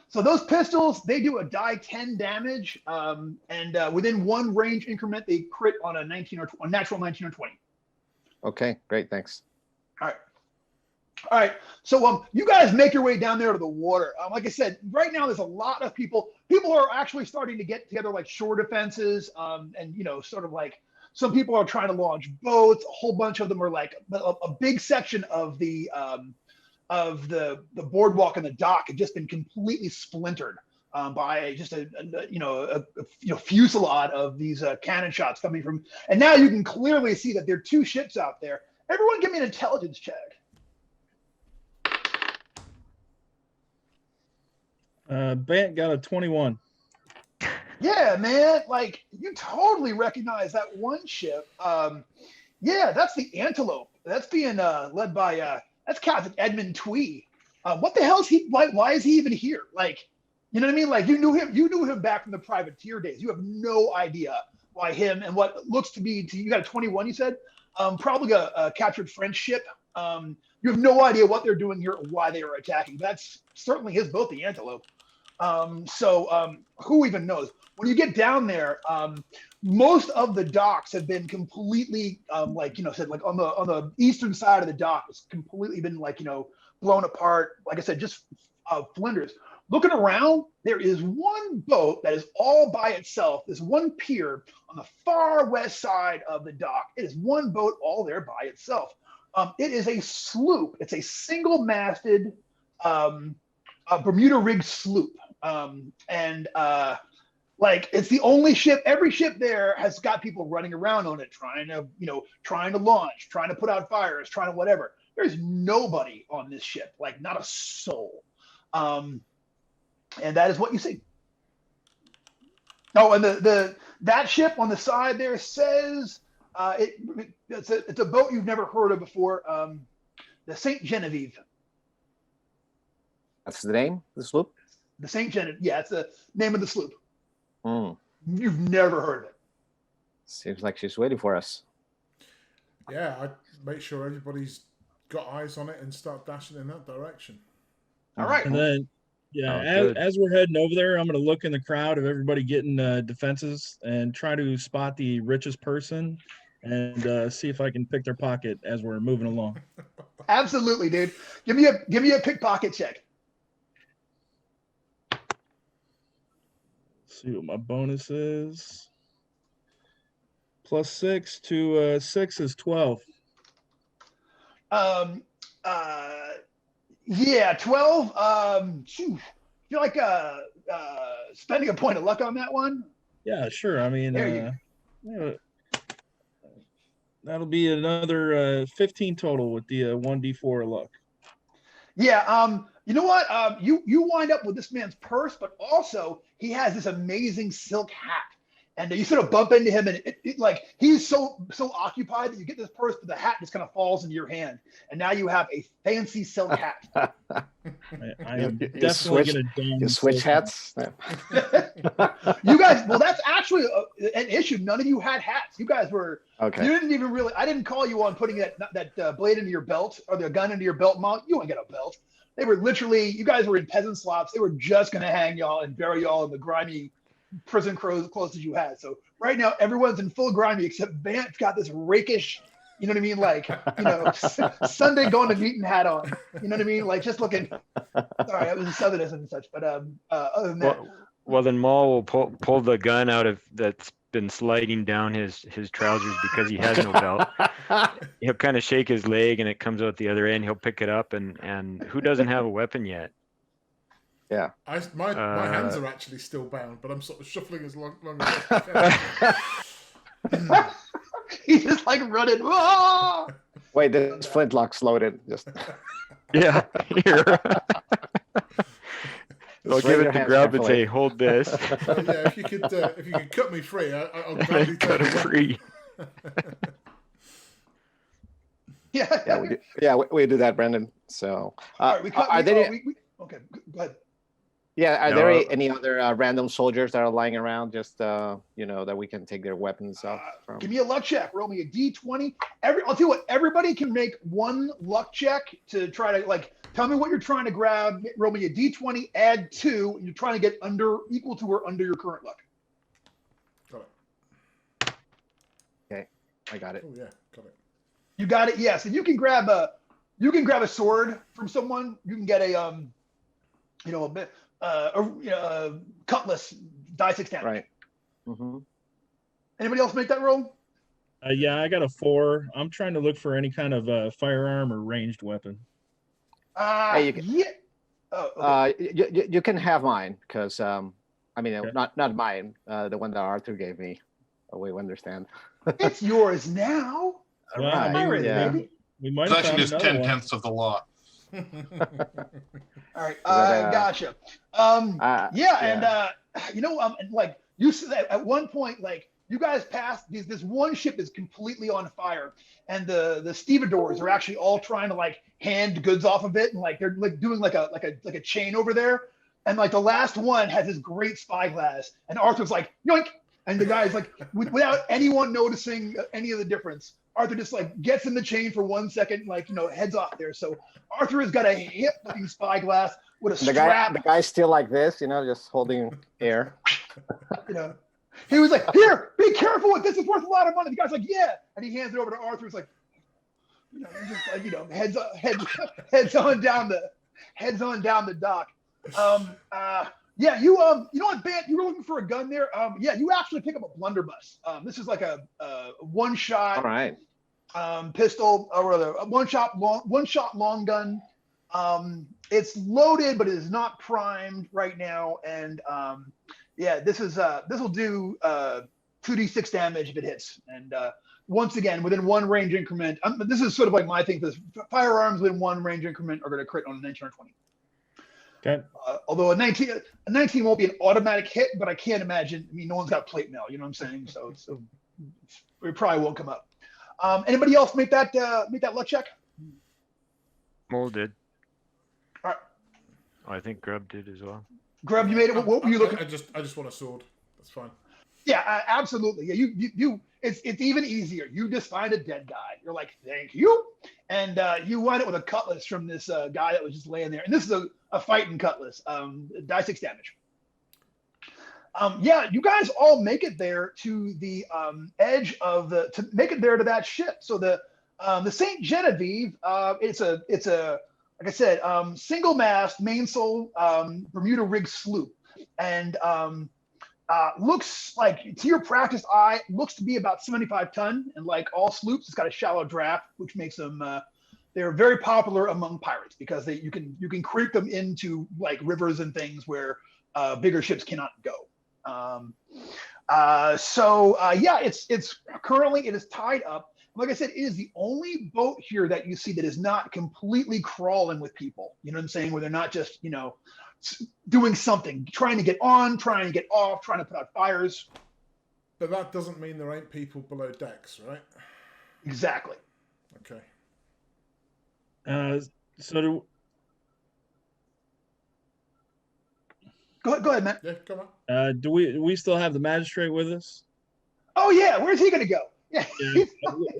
so those pistols, they do a die 10 damage, and within one range increment, they crit on a natural 19 or 20. Okay, great, thanks. All right. So you guys make your way down there to the water. Like I said, right now there's a lot of people. People are actually starting to get together like shore defenses, and sort of like some people are trying to launch boats. A whole bunch of them are like a big section of the boardwalk and the dock had just been completely splintered by just a fusillade of these cannon shots coming from. And now you can clearly see that there are two ships out there. Everyone, give me an intelligence check. Bant got a 21. Yeah, man, like you totally recognize that one ship. Yeah, that's the Antelope. That's being led by that's Captain Edmund Twee. What the hell is he? Why is he even here? Like, you know what I mean? Like you knew him back from the privateer days. You have no idea why him and what looks to be. You got a 21, you said? Probably a captured French ship. You have no idea what they're doing here or why they are attacking. That's certainly his boat, the Antelope. So who even knows? When you get down there, most of the docks have been completely, said like on the eastern side of the dock, it's completely been blown apart. Like I said, just flinders. Looking around, there is one boat that is all by itself. There's one pier on the far west side of the dock. It is one boat all there by itself. It is a sloop. It's a single-masted Bermuda-rigged sloop. It's the only ship. Every ship there has got people running around on it, trying to launch, trying to put out fires, trying to whatever. There's nobody on this ship, like not a soul. And that is what you see. Oh, and that ship on the side there says it's a boat you've never heard of before. The Saint Genevieve. That's the name of the sloop? The Saint Genevieve. Yeah, it's the name of the sloop. You've never heard of it. Seems like she's waiting for us. Yeah, I'd make sure everybody's got eyes on it and start dashing in that direction. All right. And then, as we're heading over there, I'm going to look in the crowd of everybody getting defenses and try to spot the richest person and see if I can pick their pocket as we're moving along. Absolutely, dude. Give me a pickpocket check. See what my bonus is. +6 to 6 is 12. Yeah, 12. You're like spending a point of luck on that one. Yeah, sure. I mean, that'll be another 15 total with the 1d4 luck. Yeah. You know what? You wind up with this man's purse, but also he has this amazing silk hat. And you sort of bump into him, and it like he's so occupied that you get this purse, but the hat just kind of falls into your hand, and now you have a fancy silk hat. I am definitely going to you switch hats. You guys, well, that's actually an issue. None of you had hats. You guys were okay. You didn't even really. I didn't call you on putting that blade into your belt or the gun into your belt mount. You don't get a belt. They were literally. You guys were in peasant slops. They were just going to hang y'all and bury y'all in the grimy prison clothes you had. So right now everyone's in full grimy except Vant's got this rakish, you know what I mean, like Sunday going to meeting hat on, you know what I mean, like just looking. Sorry, it was a southernism and such, but other than that, well then Maul will pull the gun out of that's been sliding down his trousers because he has no belt. He'll kind of shake his leg and it comes out the other end. He'll pick it up and who doesn't have a weapon yet? Yeah, my hands are actually still bound, but I'm sort of shuffling as long as I can. He's just like running. Whoa! Wait, this flintlock's loaded. Just yeah. Here. I'll give it to Grub and say, hold this. Yeah, if you could cut me free, I'll gladly Cut take him it. free. Yeah, we do that, Brandon. So, All right, okay, go ahead. yeah, are No. there any other random soldiers that are lying around, just you know, that we can take their weapons off from? Give me a luck check. Roll me a d20. I'll tell you what. Everybody can make one luck check to try to like tell me what you're trying to grab. Roll me a d20. Add 2. And you're trying to get equal to or under your current luck. Got it. Okay, I got it. Oh yeah, got it. You got it. Yes, and you can grab a sword from someone. You can get a cutlass, die 6 damage. Right. Mm-hmm. Anybody else make that roll? Yeah, I got a 4. I'm trying to look for any kind of firearm or ranged weapon. Hey, you can, yeah. Oh, okay. you can have mine because I mean, Okay. not mine. The one that Arthur gave me. Oh, we understand. It's yours now. Well, right, I mean, yeah. baby. we might have Possession found is another one. 10/10 of the law. All right, that, gotcha. Yeah. And like you said at one point, like you guys passed this one ship is completely on fire, and the stevedores are actually all trying to like hand goods off of it, and like they're like doing like a chain over there, and like the last one has this great spyglass, and Arthur's like yoink, and the guy's like without anyone noticing any of the difference. Arthur just like gets in the chain for 1 second, like, you know, heads off there. So Arthur has got a hip-looking spyglass with a strap. The guy's still like this, you know, just holding air. You know, he was like, "Here, be careful with this. It's worth a lot of money." The guy's like, "Yeah," and he hands it over to Arthur. It's like, you know, just like, you know, heads on down the dock. Yeah, you know what, Bant? You were looking for a gun there. Yeah, you actually pick up a blunderbuss. This is like a one-shot All right. pistol, or rather a one-shot long gun. It's loaded, but it is not primed right now. And yeah, this will do 2d6 damage if it hits. And once again, within 1 range increment. This is sort of like my thing. For this, firearms within 1 range increment are going to crit on a 19 or 20. Okay. Although a 19 won't be an automatic hit, but I can't imagine. I mean, no one's got plate mail, you know what I'm saying? So it probably won't come up. Anybody else make that luck check? Mole did. All right. Oh, I think Grub did as well. Grub, you made it. What were you looking? I just want a sword. That's fine. Yeah, absolutely. Yeah, you. It's even easier. You just find a dead guy. You're like, thank you, and you wind up with a cutlass from this guy that was just laying there. And this is a fighting cutlass. Die 6 damage. Yeah, you guys all make it there to the edge of to make it there to that ship. So the Saint Genevieve, it's a like I said, single mast mainsail Bermuda rig sloop, and looks like, to your practiced eye, looks to be about 75 ton, and like all sloops, it's got a shallow draft, which makes them they're very popular among pirates because you can creep them into like rivers and things where bigger ships cannot go. Yeah, it's currently it is tied up. Like I said, it is the only boat here that you see that is not completely crawling with people. You know what I'm saying? Where they're not just, you know, doing something, trying to get on, trying to get off, trying to put out fires. But that doesn't mean there ain't people below decks, right? Exactly. Okay. So Go ahead, Matt. Yeah, come on. do we still have the magistrate with us? Oh yeah, where's he gonna go? Yeah. Yeah,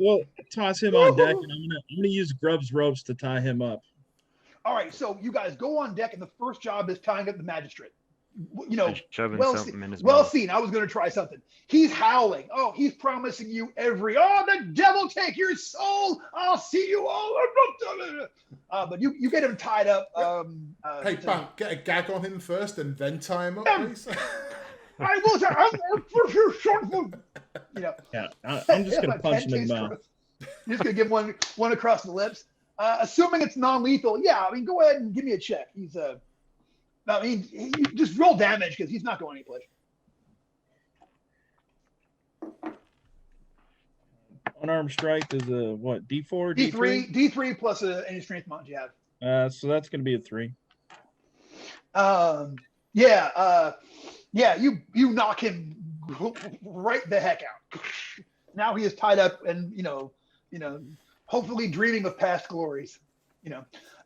we'll toss him on deck, and I'm gonna use Grub's ropes to tie him up. All right, so you guys go on deck, and the first job is tying up the magistrate. You know, Just shoving well, something in his well mouth. seen. I was going to try something. He's howling. Oh, he's promising you the devil take your soul. I'll see you all. But you get him tied up. Hey, Bam, get a gag on him first and then tie him up, please. I will. You know. Yeah, I'm just gonna punch him in the mouth. You're just gonna give one across the lips. Assuming it's non-lethal, yeah. I mean, go ahead and give me a check. He's I mean, you just roll damage because he's not going anyplace. Unarmed strike is a what? D4, D3 plus any strength mod you have. So that's gonna be a 3. Yeah, yeah, you knock him right the heck out. Now he is tied up and hopefully dreaming of past glories.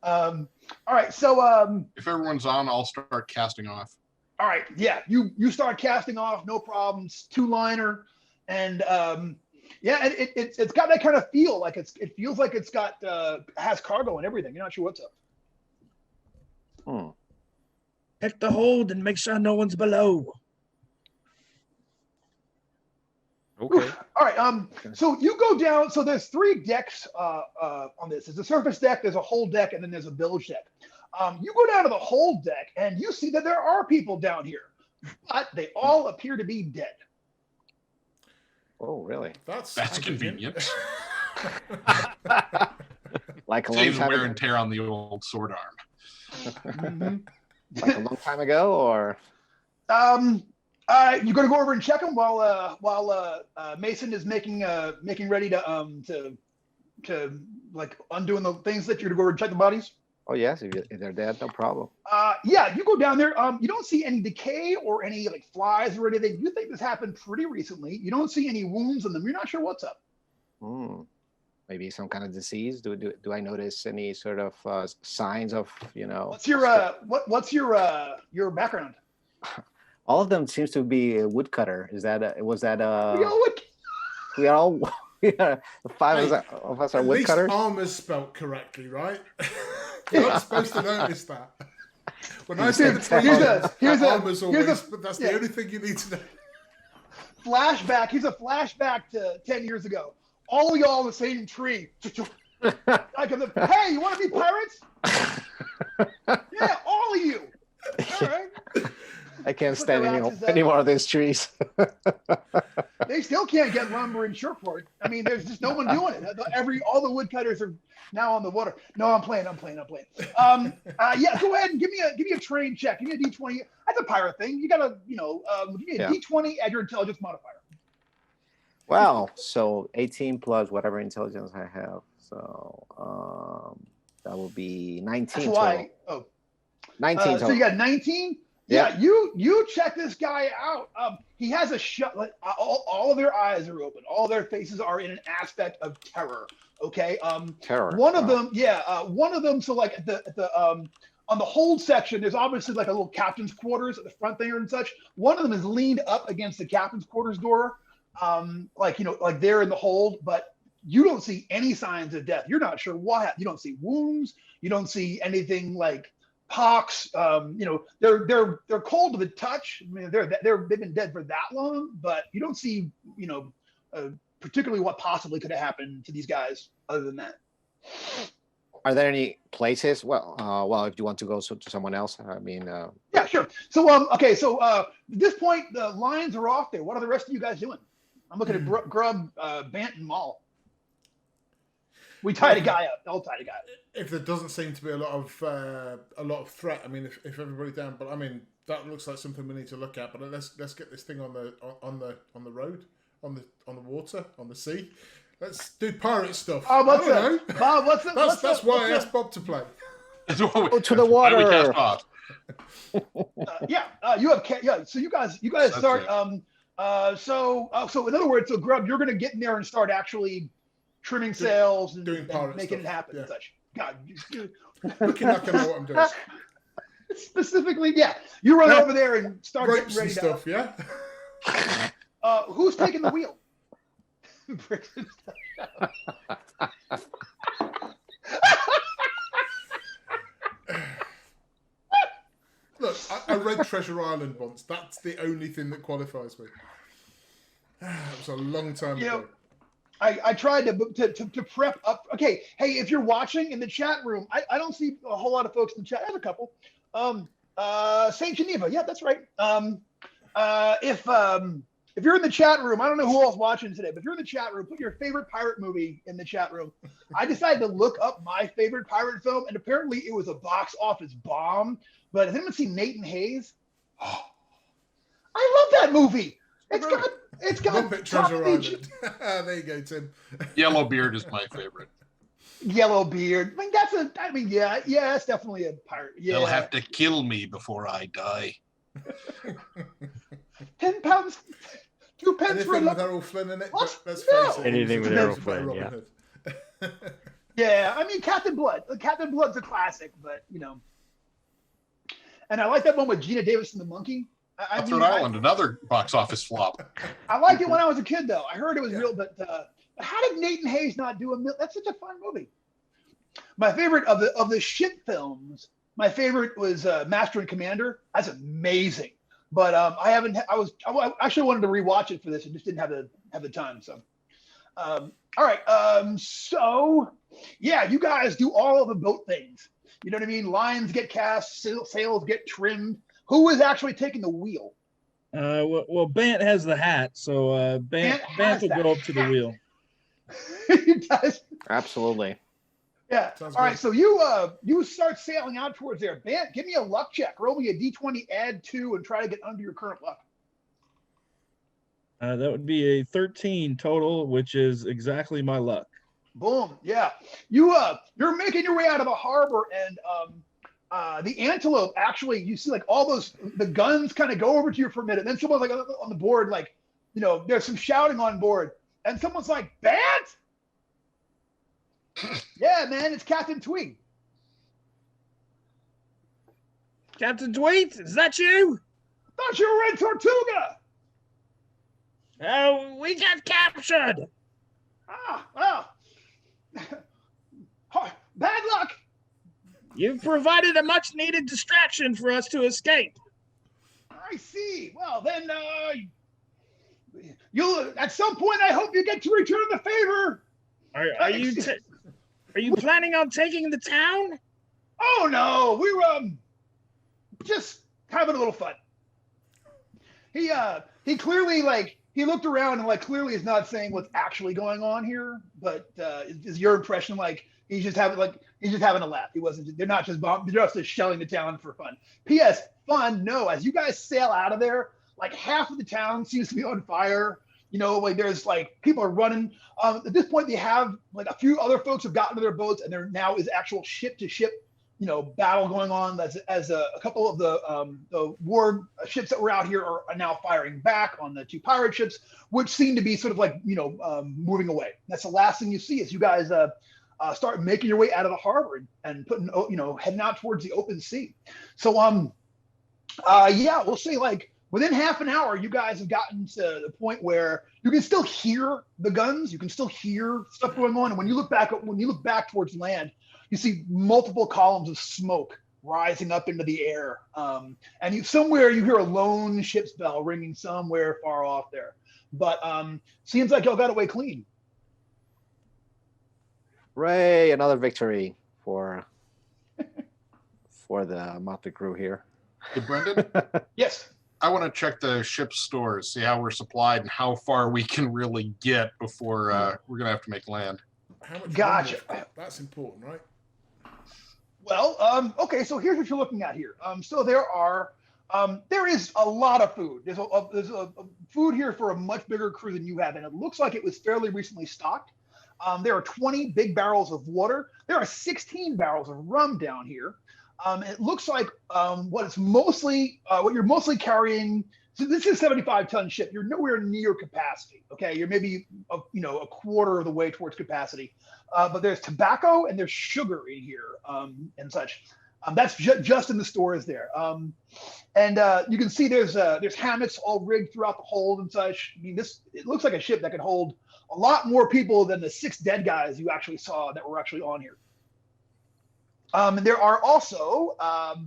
All right, so If everyone's on, I'll start casting off. all right, yeah, you start casting off, no problems, 2-liner, and yeah, and it's got that kind of feel, like it feels like it's got has cargo and everything. You're not sure what's up. Pick the hold and make sure no one's below. Okay. All right. So you go down. So there's 3 decks on this. There's a surface deck, there's a hold deck, and then there's a bilge deck. You go down to the hold deck, and you see that there are people down here, but they all appear to be dead. Oh, really? That's convenient. Like a long Saves time wear ago? and tear on the old sword arm. Like a long time ago, or? You're gonna go over and check them while Mason is making ready to like undoing the things that you're to go over and check the bodies. Oh yes, if they're dead, no problem. Yeah, you go down there. You don't see any decay or any like flies or anything. You think this happened pretty recently. You don't see any wounds on them. You're not sure what's up. Maybe some kind of disease. Do I notice any sort of signs of What's your background? All of them seems to be a woodcutter. Was that We all we are 5 of us are At least woodcutters? armor's spelt correctly, right? You're not supposed to notice that. When I say armor's always, but that's the only thing you need to know. Flashback. Here's a flashback to 10 years ago. All of y'all in the same tree. Like, hey, you want to be pirates? Yeah, all of you. All right. I can't stand any more of these trees. They still can't get lumber in Sherport. I mean, there's just no one doing it. All the woodcutters are now on the water. No, I'm playing. Yeah, go ahead and give me a train check. Give me a D20. That's a pirate thing. You gotta, give me a D20 add your intelligence modifier. Wow. So 18 plus whatever intelligence I have. So that will be 19 That's why. total. Oh. 19 total. So you got 19? Yeah, you check this guy out. He has a shut. Like, all of their eyes are open. All their faces are in an aspect of terror. Okay. Terror. One of them, one of them. So like at the on the hold section, there's obviously like a little captain's quarters at the front there and such. One of them is leaned up against the captain's quarters door, like they're in the hold, but you don't see any signs of death. You're not sure what. You don't see wounds. You don't see anything like pox. They're cold to the touch. I mean, they've been dead for that long, but you don't see particularly what possibly could have happened to these guys other than that. Are there any places? Well, if you want to go to someone else, I mean. Yeah, sure. So okay, so at this point the lines are off there. What are the rest of you guys doing? I'm looking at Grub, Bant, and Maul. We tied a guy up. I'll tie a guy up. If there doesn't seem to be a lot of threat, I mean, if everybody's down, but I mean that looks like something we need to look at. But let's get this thing on the road, on the water, on the sea. Let's do pirate stuff. Oh, I don't know. Bob, That's why I asked Bob to play. Go to the water. Why do we cast off? You have So you guys start. So in other words, so Grub, you're going to get in there and start actually trimming sails and making it happen and such. God, Looking like I know what I'm doing. Specifically, yeah. You run over there and start Ropes getting ready and stuff, yeah. Who's taking the wheel? Look, I read Treasure Island once. That's the only thing that qualifies me. It was a long time ago. I tried to prep up. Okay, hey, if you're watching in the chat room, I don't see a whole lot of folks in the chat. I have a couple. Saint Geneva, yeah, that's right. If you're in the chat room, I don't know who else watching today, but if you're in the chat room, put your favorite pirate movie in the chat room. I decided to look up my favorite pirate film, and apparently it was a box office bomb. But has anyone seen Nathan Hayes? Oh, I love that movie. It's got Muppet Treasure Island. There you go, Tim. Yellowbeard is my favorite. Yellowbeard. I mean, yeah, it's definitely a pirate. Yeah. They'll have to kill me before I die. £10, 2 pence for a Anything with look. Errol Flynn in it, What? but let's No. face it. Anything he was with a Errol better Flynn, Robin Hood. Yeah, I mean Captain Blood. Captain Blood's a classic, but you know. And I like that one with Gina Davis and the monkey. Cutthroat Island, another box office flop. I liked it when I was a kid, though. I heard it was Yeah. real, but how did Nathan Hayes not do That's such a fun movie. My favorite of the ship films, my favorite was Master and Commander. That's amazing. But I actually wanted to rewatch it for this. I just didn't have the time. So, all right. So, yeah, you guys do all of the boat things. You know what I mean? Lines get cast, sails get trimmed. Who is actually taking the wheel? Well, Bant has the hat, so Bant will go up to the wheel. He does. Absolutely. Yeah. Sounds All right. good. So you start sailing out towards there. Bant, give me a luck check. Roll me a d20, add 2, and try to get under your current luck. That would be a 13 total, which is exactly my luck. Boom. Yeah. You're making your way out of the harbor, and the Antelope actually, you see like all the guns kind of go over to you for a minute. Then someone's like on the board, like, you know, there's some shouting on board, and someone's like, Bant? Yeah, man, it's Captain Tweed. Captain Tweet, is that you? Thought you were in Tortuga. We got captured. Ah, well, bad luck. You've provided a much-needed distraction for us to escape. I see. Well, then, you'll at some point. I hope you get to return the favor. Are you planning on taking the town? Oh no, we were just having a little fun. He clearly he looked around and clearly is not saying what's actually going on here, but is your impression he's just having a laugh? He wasn't. They're not just they're just shelling the town for fun. P.S. Fun? No. As you guys sail out of there, half of the town seems to be on fire. You know, there's people are running. At this point, they have a few other folks have gotten to their boats, and there now is actual ship to ship, battle going on. As a couple of the war ships that were out here are now firing back on the 2 pirate ships, which seem to be sort of moving away. That's the last thing you see as you guys start making your way out of the harbor and putting heading out towards the open sea. So yeah, we'll say within half an hour, you guys have gotten to the point where you can still hear the guns. You can still hear stuff going on. And when you look back towards land, you see multiple columns of smoke rising up into the air. And somewhere you hear a lone ship's bell ringing somewhere far off there. But seems like y'all got away clean. Hooray, another victory for the motley crew here. Hey, Brendan, Yes. I want to check the ship's stores, see how we're supplied and how far we can really get before we're going to have to make land. How much Gotcha. money? That's important, right? Well, okay, so here's what you're looking at here. So there is a lot of food. There's a food here for a much bigger crew than you have, and it looks like it was fairly recently stocked. There are 20 big barrels of water. There are 16 barrels of rum down here. It looks like what you're mostly carrying. So this is a 75-ton ship. You're nowhere near capacity. Okay, you're maybe a quarter of the way towards capacity. But there's tobacco and there's sugar in here and such. That's just in the stores there. And you can see there's hammocks all rigged throughout the hold and such. I mean, it looks like a ship that could hold a lot more people than the 6 dead guys you actually saw that were actually on here. And there are also, hold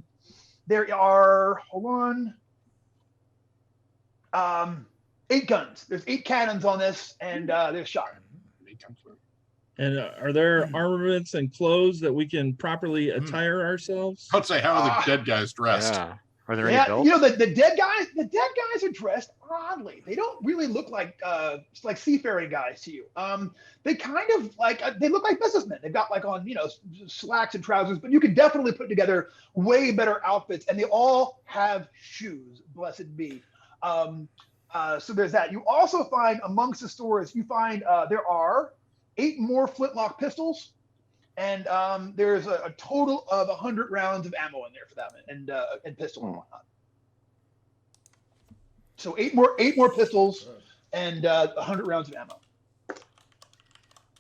on, 8 guns. There's 8 cannons on this, and there's shot. And are there armaments and clothes that we can properly attire ourselves? I'd say, how are the dead guys dressed? Yeah. Are there any belts? The dead guys are dressed oddly. They don't really look like seafaring guys to you. They kind of they look like businessmen. They've got on slacks and trousers, but you can definitely put together way better outfits, and they all have shoes. Blessed be. So there's that. You also find amongst the stores, there are 8 more flintlock pistols, and there's a total of 100 rounds of ammo in there for that, and pistol and whatnot. So eight more pistols and 100 rounds of ammo.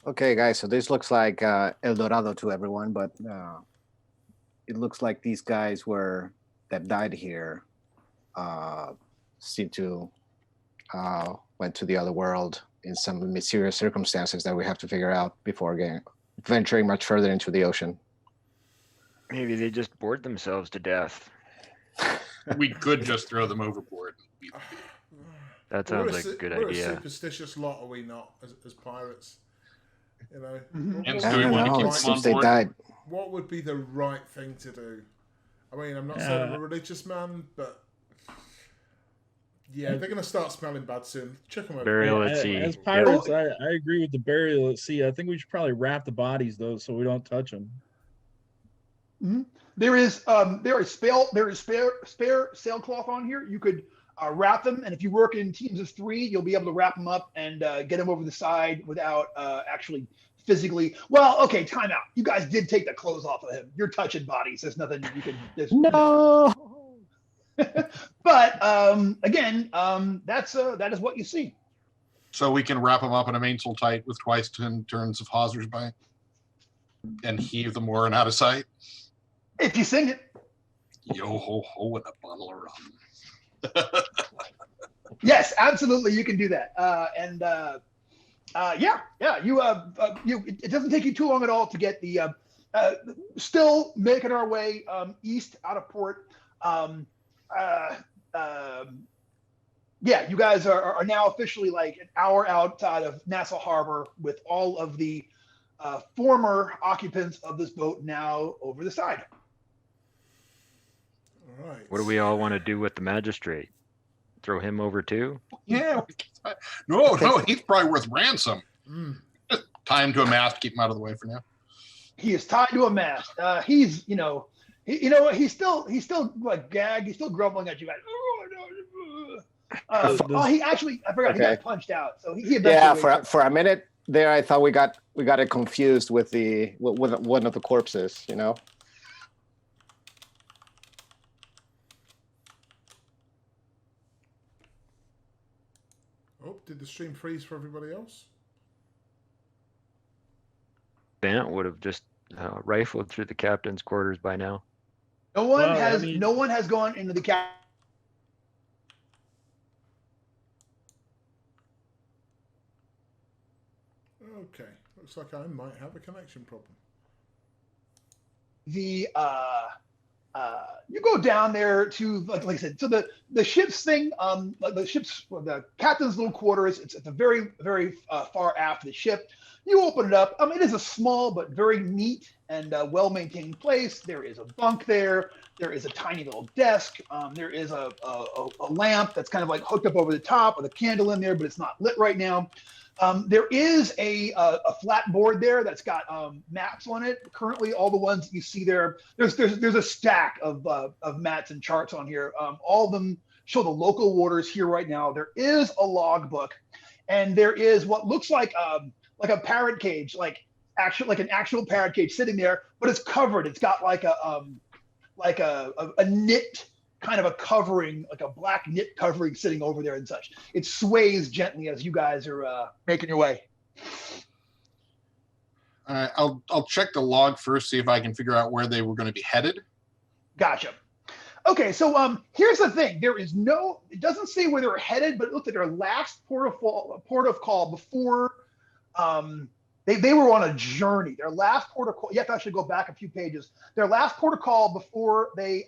Okay, guys. So this looks like El Dorado to everyone, but it looks like these guys that died here seem to went to the other world in some mysterious circumstances that we have to figure out before venturing much further into the ocean. Maybe they just bored themselves to death. We could just throw them overboard. That sounds like a good We're idea. a superstitious lot, are we not, as pirates? You know. And I do we don't want to know. keep It them seems on they board? died. What would be the right thing to do? I mean, I'm not saying I'm a religious man, but yeah, they're going to start smelling bad soon. Check them over. Burial at sea. As Yep. pirates, I agree with the burial at sea. I think we should probably wrap the bodies though, so we don't touch them. There is spare sailcloth on here. You could wrap them, and if you work in teams of 3, you'll be able to wrap them up and get them over the side without actually physically. Well, okay, time out. You guys did take the clothes off of him. You're touching bodies. There's nothing you can. No. But that is what you see. So we can wrap them up in a mainsail tight with twice 10 turns of hawsers bank and heave them more and out of sight. If you sing it. Yo ho ho and a bottle of rum. Yes, absolutely, you can do that. It doesn't take you too long at all to get the. Still making our way east out of port. You guys are now officially like an hour outside of Nassau Harbor with all of the former occupants of this boat now over the side. All right. What do we all want to do with the magistrate? Throw him over too? Yeah. No, he's probably worth ransom. Mm. Just tie him to a mast, keep him out of the way for now. He is tied to a mast. He's he's still like gagged. He's still grumbling at you guys. He actually, I forgot, he got punched out. So he eventually for a minute there, I thought we got it confused with one of the corpses. You know. Oh, did the stream freeze for everybody else? Bant would have just rifled through the captain's quarters by now. No one has gone into the cap. Okay, looks like I might have a connection problem. You go down there to like I said, so the ship's thing, the captain's little quarters. It's at the very far aft of the ship. You open it up. It is a small but very neat and well-maintained place. There is a bunk there. There is a tiny little desk. There is a lamp that's kind of like hooked up over the top with a candle in there, but it's not lit right now. There is a flat board there that's got maps on it. Currently, all the ones that you see there, there's a stack of maps and charts on here. All of them show the local waters here right now. There is a logbook, and there is what looks like a parrot cage, like an actual parrot cage sitting there, but it's covered. It's got like a knit kind of a covering, like a black knit covering sitting over there and such. It sways gently as you guys are making your way. All right, I'll check the log first, see if I can figure out where they were going to be headed. Gotcha. Okay, so here's the thing. It doesn't say where they're headed, but it looked at their last port of call before they were on a journey. Their last port of call, you have to actually go back a few pages. Their last port of call before they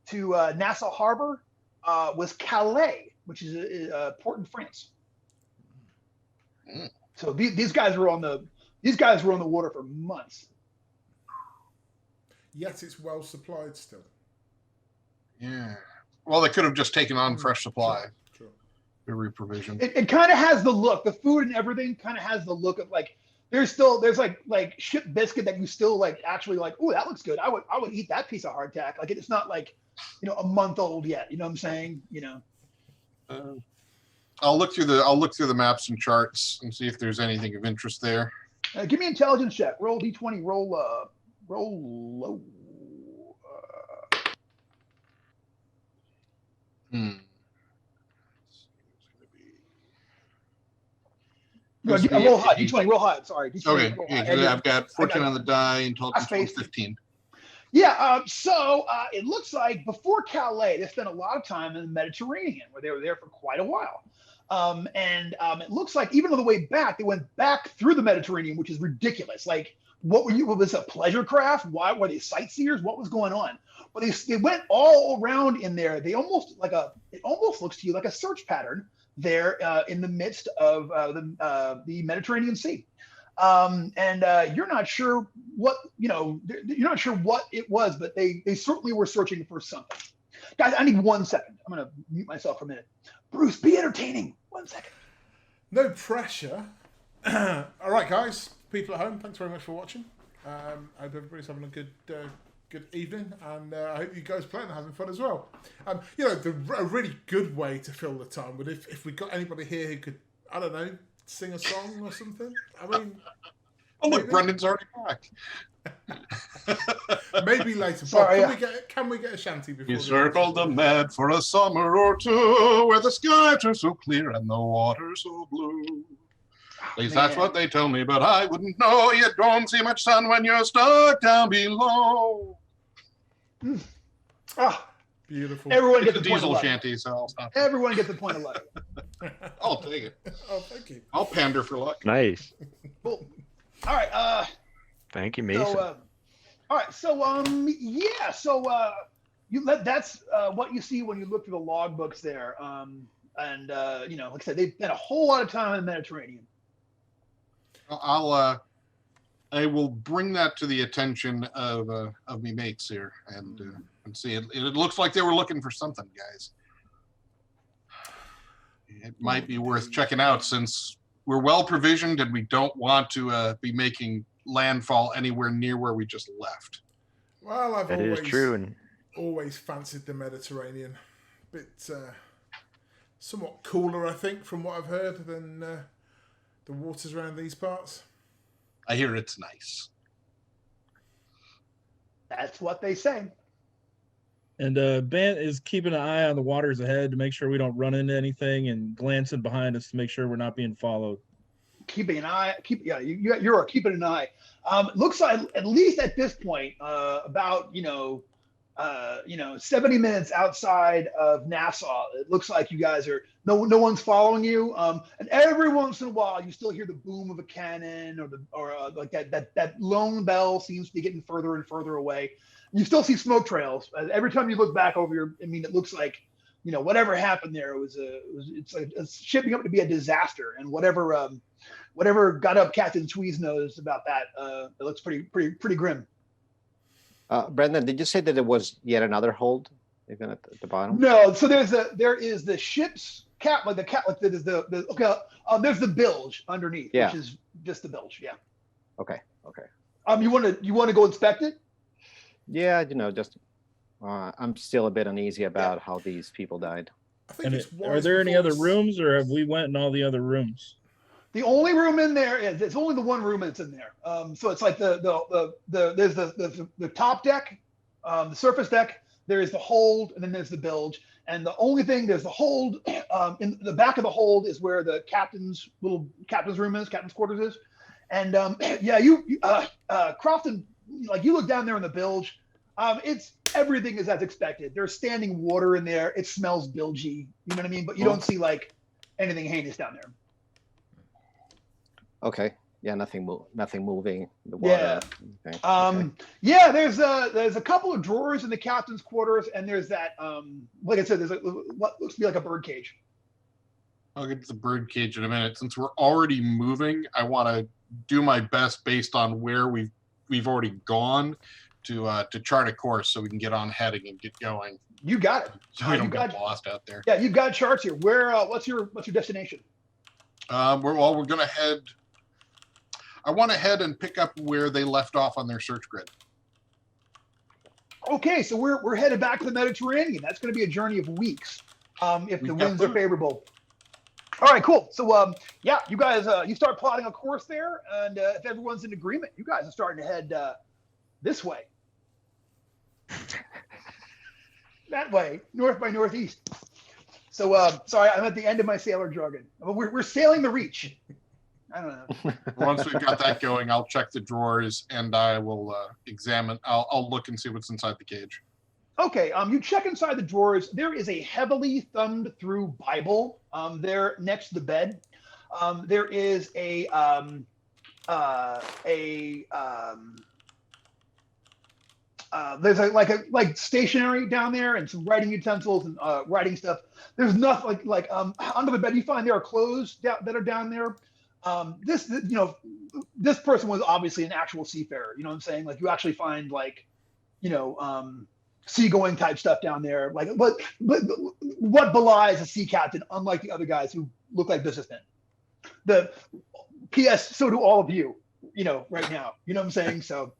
to Nassau Harbor was Calais, which is a port in France. So these guys were on the water for months. Yet it's well supplied still. Yeah. Well, they could have just taken on fresh supply. Sure. Every provision. It kind of has the look. The food and everything kind of has the look of like there's like ship biscuit that you still like actually like. Oh, that looks good. I would eat that piece of hardtack. Like it's not like a month old yet. You know what I'm saying? I'll look through the maps and charts and see if there's anything of interest there. Give me an intelligence check. Roll d20. Roll low. Hmm. Roll high. D20. Roll high. Sorry. D20, Okay. roll Yeah, high. 'cause I've got 14 on the die, intelligence spaced it. 15. Yeah. So it looks like before Calais, they spent a lot of time in the Mediterranean, where they were there for quite a while. It looks like even on the way back, they went back through the Mediterranean, which is ridiculous. Like, what was this, a pleasure craft? Why were they sightseers? What was going on? But they went all around in there. It almost looks to you like a search pattern there in the midst of the Mediterranean Sea. You're not sure what it was, but they certainly were searching for something. Guys, I need 1 second. I'm gonna mute myself for a minute. Bruce, be entertaining. 1 second. No pressure. All right, guys, people at home, thanks very much for watching. I hope everybody's having a good evening, and I hope you guys playing and having fun as well. A really good way to fill the time would if we got anybody here who could, I don't know, sing a song or something. I mean, oh look, Brendan's already back. Maybe later. Sorry, Bob, can we get a shanty before? He circled the med for a summer or two, where the skies are so clear and the water so blue. At least that's what they tell me, but I wouldn't know. You don't see much sun when you're stuck down below. Beautiful. Everyone It's gets a the point diesel of shanty, so I'll stop. Everyone gets the point of light. I'll take it. Oh, thank you. I'll pander for luck. Nice. Cool. All right. Thank you, Mason. All right. So that's what you see when you look through the logbooks there. Like I said, they've spent a whole lot of time in the Mediterranean. I will bring that to the attention of me mates here and see. It looks like they were looking for something, guys. It might be worth checking out since we're well provisioned and we don't want to be making landfall anywhere near where we just left. Well, I've That is true. And always fancied the Mediterranean. Bit somewhat cooler, I think, from what I've heard, than the waters around these parts. I hear it's nice. That's what they say. And Bant is keeping an eye on the waters ahead to make sure we don't run into anything, and glancing behind us to make sure we're not being followed. Keeping an eye. You're keeping an eye. Looks like at least at this point, about 70 minutes outside of Nassau. It looks like you guys are no one's following you. And every once in a while, you still hear the boom of a cannon or like that lone bell seems to be getting further and further away. You still see smoke trails. Every time you look back over it looks like, whatever happened there it's shaping up to be a disaster. And whatever got up Captain Twee's nose about that, it looks pretty grim. Brendan, did you say that there was yet another hold even at the bottom? No, so there is the ship's cap, like there's there's the bilge underneath, Yeah. which is just the bilge. Yeah. Okay. You want to go inspect it? Yeah, just I'm still a bit uneasy about how these people died. I think Are there any other rooms, or have we went in all the other rooms? The only room in there is it's only the one room that's in there. So it's like there's the top deck, the surface deck. There is the hold, and then there's the bilge. And the only thing there's the hold in the back of the hold is where the captain's room is, captain's quarters is. And Crofton, like you look down there in the bilge, it's everything is as expected. There's standing water in there. It smells bilgy. You know what I mean? But you don't see like anything heinous down there. Okay. Yeah, nothing moving in the water. Yeah. Okay. Yeah, there's a couple of drawers in the captain's quarters, and there's that like I said, there's what looks to be like a bird cage. I'll get to the bird cage in a minute. Since we're already moving, I want to do my best based on where we've already gone to chart a course so we can get on heading and get going. You got it. So we don't get lost out there. Yeah, you've got charts here. Where what's your destination? We're gonna head. I want to head and pick up where they left off on their search grid. Okay, so we're headed back to the Mediterranean. That's going to be a journey of weeks, if the winds are favorable. All right, cool. So you guys you start plotting a course there, and if everyone's in agreement, you guys are starting to head this way. That way, north by northeast. So sorry, I'm at the end of my sailor jargon. We're sailing the Reach. I don't know. Once we've got that going, I'll check the drawers and I will examine. I'll look and see what's inside the cage. Okay, you check inside the drawers. There is a heavily thumbed through Bible there next to the bed. There is there's like stationery down there and some writing utensils and writing stuff. There's nothing like under the bed. You find there are clothes that are down there. This person was obviously an actual seafarer. You know what I'm saying? Like you actually find seagoing type stuff down there. Like but what belies a sea captain, unlike the other guys who look like businessmen. The P.S. So do all of you. Right now. You know what I'm saying? So,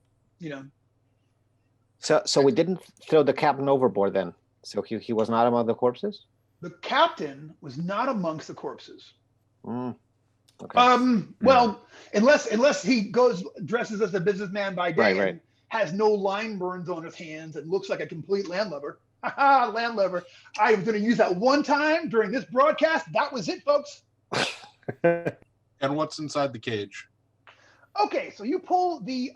So we didn't throw the captain overboard then. So he was not among the corpses? The captain was not amongst the corpses. Okay. Well, unless he dresses as a businessman by day Right. and has no line burns on his hands and looks like a complete landlubber. Landlubber. I was going to use that one time during this broadcast. That was it, folks. And what's inside the cage? Okay, so you pull the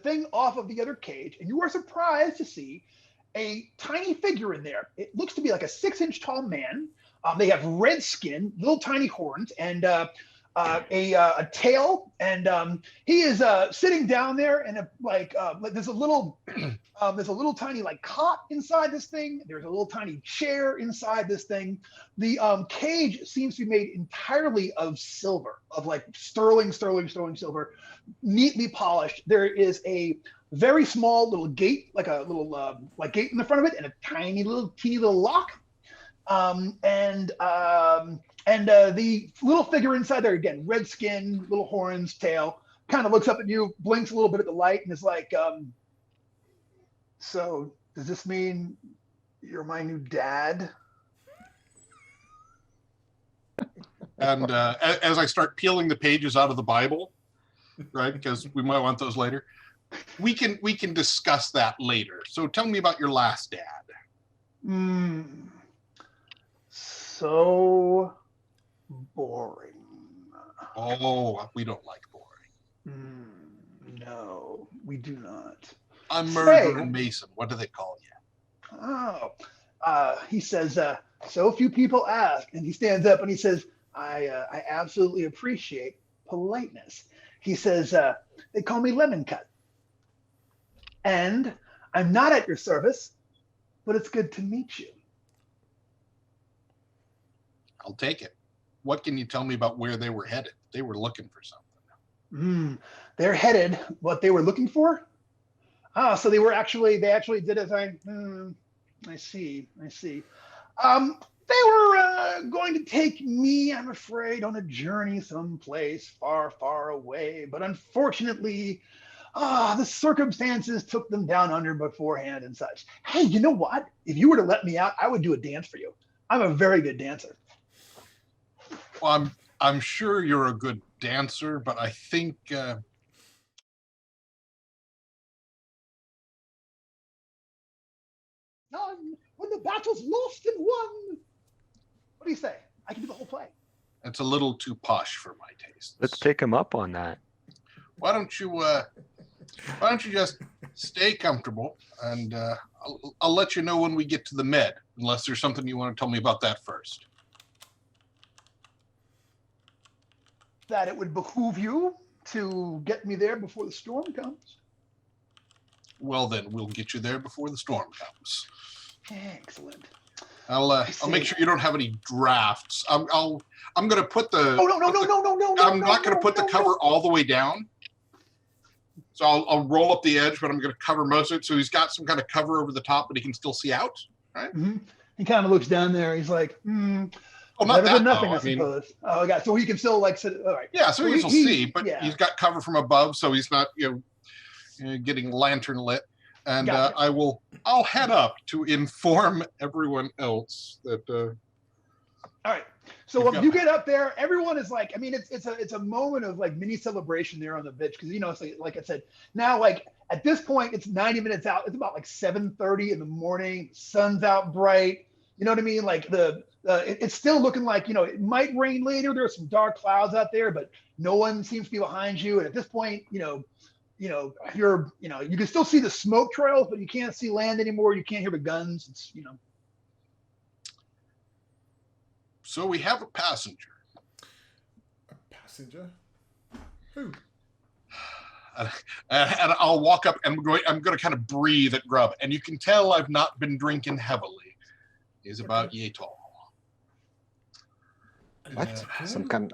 thing off of the other cage, and you are surprised to see a tiny figure in there. It looks to be like a 6-inch tall man. They have red skin, little tiny horns, and a tail. And he is sitting down there, and there's a little tiny like cot inside this thing. There's a little tiny chair inside this thing. The cage seems to be made entirely of silver, of like sterling silver, neatly polished. There is a very small little gate, like a little gate in the front of it, and a teeny little lock. And the little figure inside there, again, red skin, little horns, tail, kind of looks up at you, blinks a little bit at the light, and is like, so does this mean you're my new dad? And as I start peeling the pages out of the Bible, right, because we might want those later, we can discuss that later. So tell me about your last dad. So boring. Oh, we don't like boring. No, we do not. I'm Murder and Mason. What do they call you? Oh, he says, so few people ask. And he stands up and he says, I absolutely appreciate politeness. He says, they call me Lemon Cut. And I'm not at your service, but it's good to meet you. I'll take it. What can you tell me about where they were headed? They were looking for something. They're headed what they were looking for? So they actually did as I see. They were going to take me, I'm afraid, on a journey someplace far, far away. But unfortunately, the circumstances took them down under beforehand and such. Hey, you know what? If you were to let me out, I would do a dance for you. I'm a very good dancer. Well, I'm sure you're a good dancer, but I think when the battle's lost and won. What do you say? I can do the whole play. it's a little too posh for my taste. Let's take him up on that. Why don't you just stay comfortable, and I'll let you know when we get to the med, unless there's something you want to tell me about that first. That it would behoove you to get me there before the storm comes. Well, then we'll get you there before the storm comes. Excellent. I'll make sure you don't have any drafts. I'm going to put the. Oh no! I'm not going to put the cover all the way down. So I'll roll up the edge, but I'm going to cover most of it. So he's got some kind of cover over the top, but he can still see out. Right? Mm-hmm. He kind of looks down there. He's like, Oh, not that. Nothing, though. I suppose. Oh, God. So he can still like sit. All right. Yeah, so he can see, but yeah. he's got cover from above, so he's not getting lantern lit. And Gotcha. I'll head up to inform everyone else that. All right. So you get up there, everyone is like, I mean, it's a moment of like mini celebration there on the beach because it's like I said, now like at this point it's 90 minutes out. It's about like 7:30 in the morning. Sun's out bright. You know what I mean? Like the it's still looking like, it might rain later. There's some dark clouds out there, but no one seems to be behind you. And at this point, you can still see the smoke trails, but you can't see land anymore. You can't hear the guns. It's, So we have a passenger. A passenger? Who? And I'll walk up and I'm going to kind of breathe at Grub. And you can tell I've not been drinking heavily. He's about yay tall. What? Some kind.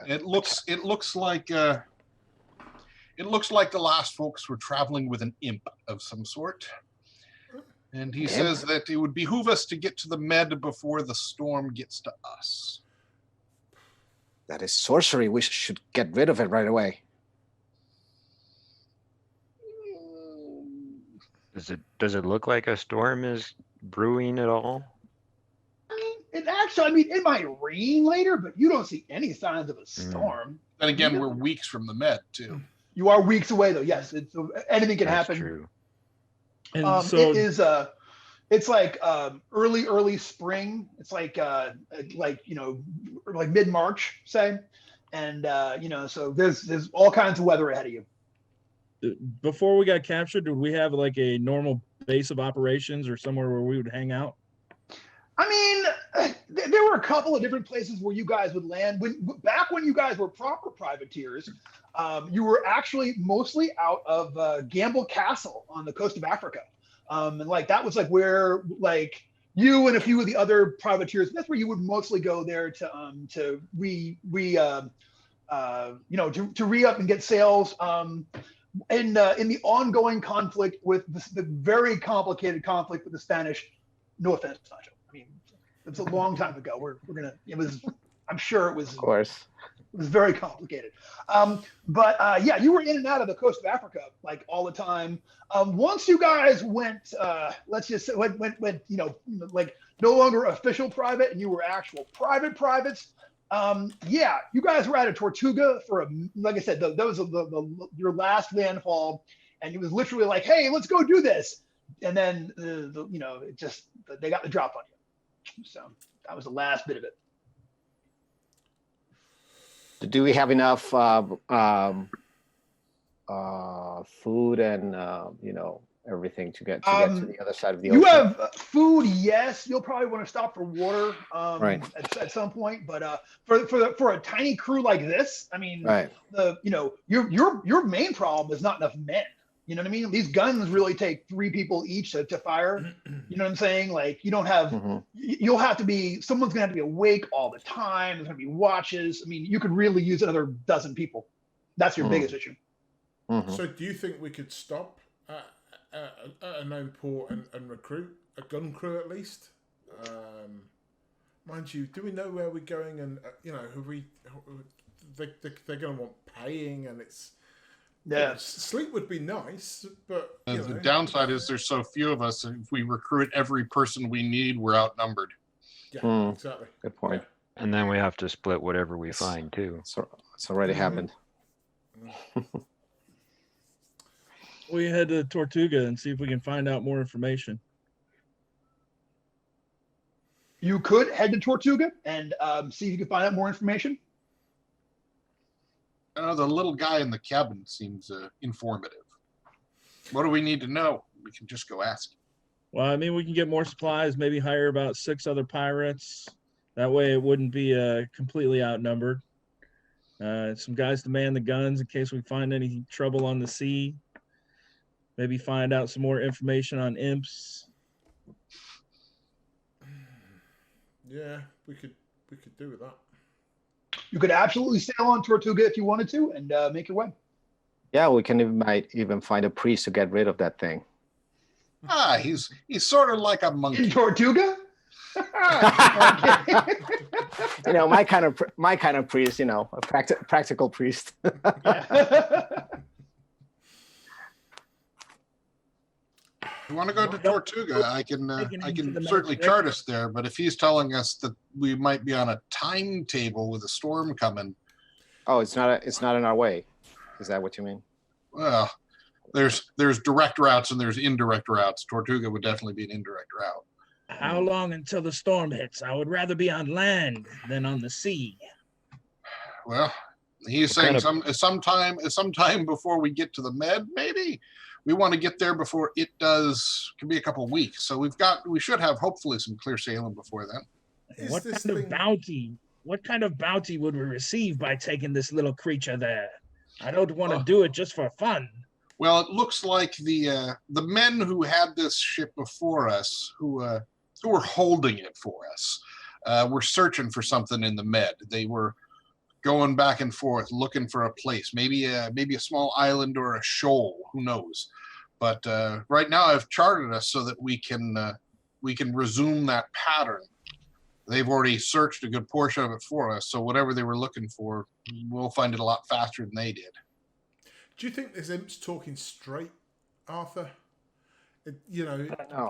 It looks like the last folks were traveling with an imp of some sort. And he says that it would behoove us to get to the med before the storm gets to us. That is sorcery. We should get rid of it right away. Does it look like a storm is brewing at all? It might rain later, but you don't see any signs of a storm. And again, we're weeks from the med too. You are weeks away, though. Yes, anything can That's happen. True. And It is it's like early spring. It's like mid-March, say, and so there's all kinds of weather ahead of you. Before we got captured, did we have like a normal base of operations or somewhere where we would hang out? There were a couple of different places where you guys would land. Back when you guys were proper privateers, you were actually mostly out of Gamble Castle on the coast of Africa. And that was where you and a few of the other privateers, that's where you would mostly go there to re-up and get sails. In the ongoing conflict with the very complicated conflict with the Spanish. No offense, Nacho. It's a long time ago. I'm sure it was. Of course. It was very complicated. But you were in and out of the coast of Africa all the time. Once you guys went, let's just say, went no longer official private, and you were actual privates. You guys were out of Tortuga for like I said, that was your last landfall, and it was literally like, hey, let's go do this, and then they got the drop on you. So that was the last bit of it. Do we have enough food and everything to get to the other side of the ocean? You have food, yes. You'll probably want to stop for water right. at some point, but for a tiny crew like this, right. Your main problem is not enough men. You know what I mean? These guns really take 3 people each to fire. You know what I'm saying? You don't have, you'll have to be, someone's gonna have to be awake all the time. There's gonna be watches. You could really use another dozen people. That's your biggest issue. So do you think we could stop at a known port and recruit a gun crew at least? Mind you, do we know where we're going? And they're going to want paying, and it's sleep would be nice, but the downside is there's so few of us. If we recruit every person we need, we're outnumbered. Yeah, exactly. Good point. Yeah. And then we have to split whatever we find too. So it's already happened. We head to Tortuga and see if we can find out more information. You could head to Tortuga and see if you can find out more information. I know the little guy in the cabin seems informative. What do we need to know? We can just go ask him. Well, we can get more supplies, maybe hire about 6 other pirates. That way it wouldn't be completely outnumbered. Some guys to man the guns in case we find any trouble on the sea. Maybe find out some more information on imps. Yeah, we could do with that. You could absolutely sail on Tortuga if you wanted to and make your way. Yeah, we might even find a priest to get rid of that thing. He's sort of like a monkey. In Tortuga? My kind of priest, a practical priest. If you want to go to Tortuga, I can certainly chart us there. But if he's telling us that we might be on a timetable with a storm coming, it's not in our way. Is that what you mean? Well, there's direct routes and there's indirect routes. Tortuga would definitely be an indirect route. How long until the storm hits? I would rather be on land than on the sea. Well, he's saying sometime before we get to the Med, maybe. We want to get there before it does. Could be a couple of weeks. So we should have hopefully some clear sailing before then. What kind of bounty would we receive by taking this little creature there? I don't want to do it just for fun. Well, it looks like the men who had this ship before us, who were holding it for us, were searching for something in the Med. They were going back and forth, looking for a place, maybe a small island or a shoal, who knows? But right now, I've charted us so that we can resume that pattern. They've already searched a good portion of it for us, so whatever they were looking for, we'll find it a lot faster than they did. Do you think this imp's talking straight, Arthur?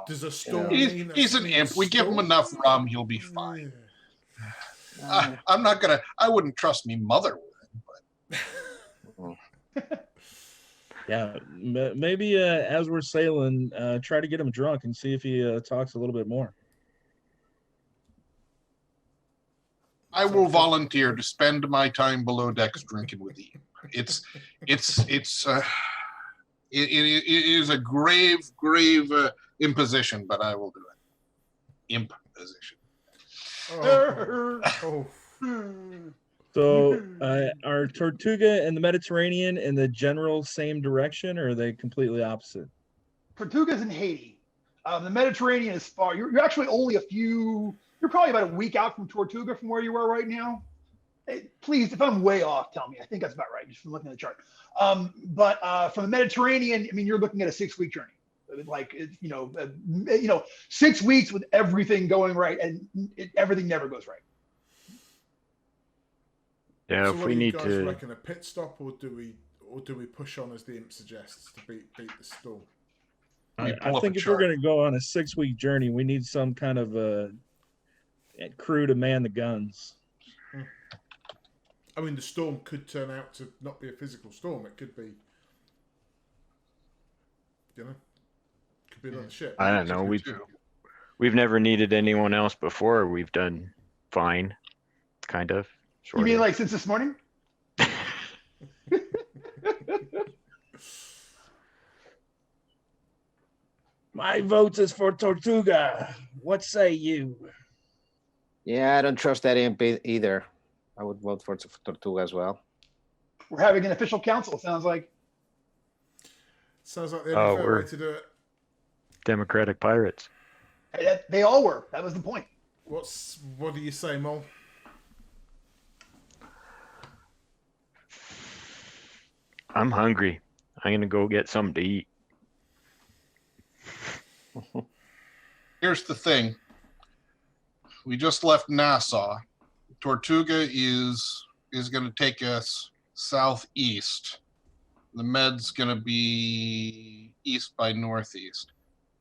Does a storm mean he's an imp. We give him enough rum, he'll be fine. I wouldn't trust me mother with him, but yeah, maybe as we're sailing, try to get him drunk and see if he talks a little bit more. I will volunteer to spend my time below decks drinking with you. It is a grave imposition, but I will do it. Imposition. So, are Tortuga and the Mediterranean in the general same direction, or are they completely opposite? Tortuga's in Haiti. The Mediterranean is far. You're actually only you're probably about a week out from Tortuga from where you are right now. Hey, please, if I'm way off, tell me. I think that's about right, just from looking at the chart. But from the Mediterranean, I mean, you're looking at a 6-week journey. Like, 6 weeks with everything going right, and everything never goes right. Yeah, so if what we do you need guys to reckon, a pit stop, or do we push on as the imp suggests to beat the storm? I think if we're going to go on a 6-week journey, we need some kind of a crew to man the guns. I mean, the storm could turn out to not be a physical storm. It could be, could be another ship. I don't know. We've never needed anyone else before. We've done fine, kind of. You mean like since this morning? My vote is for Tortuga. What say you? Yeah, I don't trust that imp either. I would vote for Tortuga as well. We're having an official council, it sounds like. Sounds like the only fair way to do it. Democratic pirates. They all were. That was the point. What do you say, Mol? I'm hungry. I'm going to go get something to eat. Here's the thing. We just left Nassau. Tortuga is going to take us southeast. The Med's going to be east by northeast.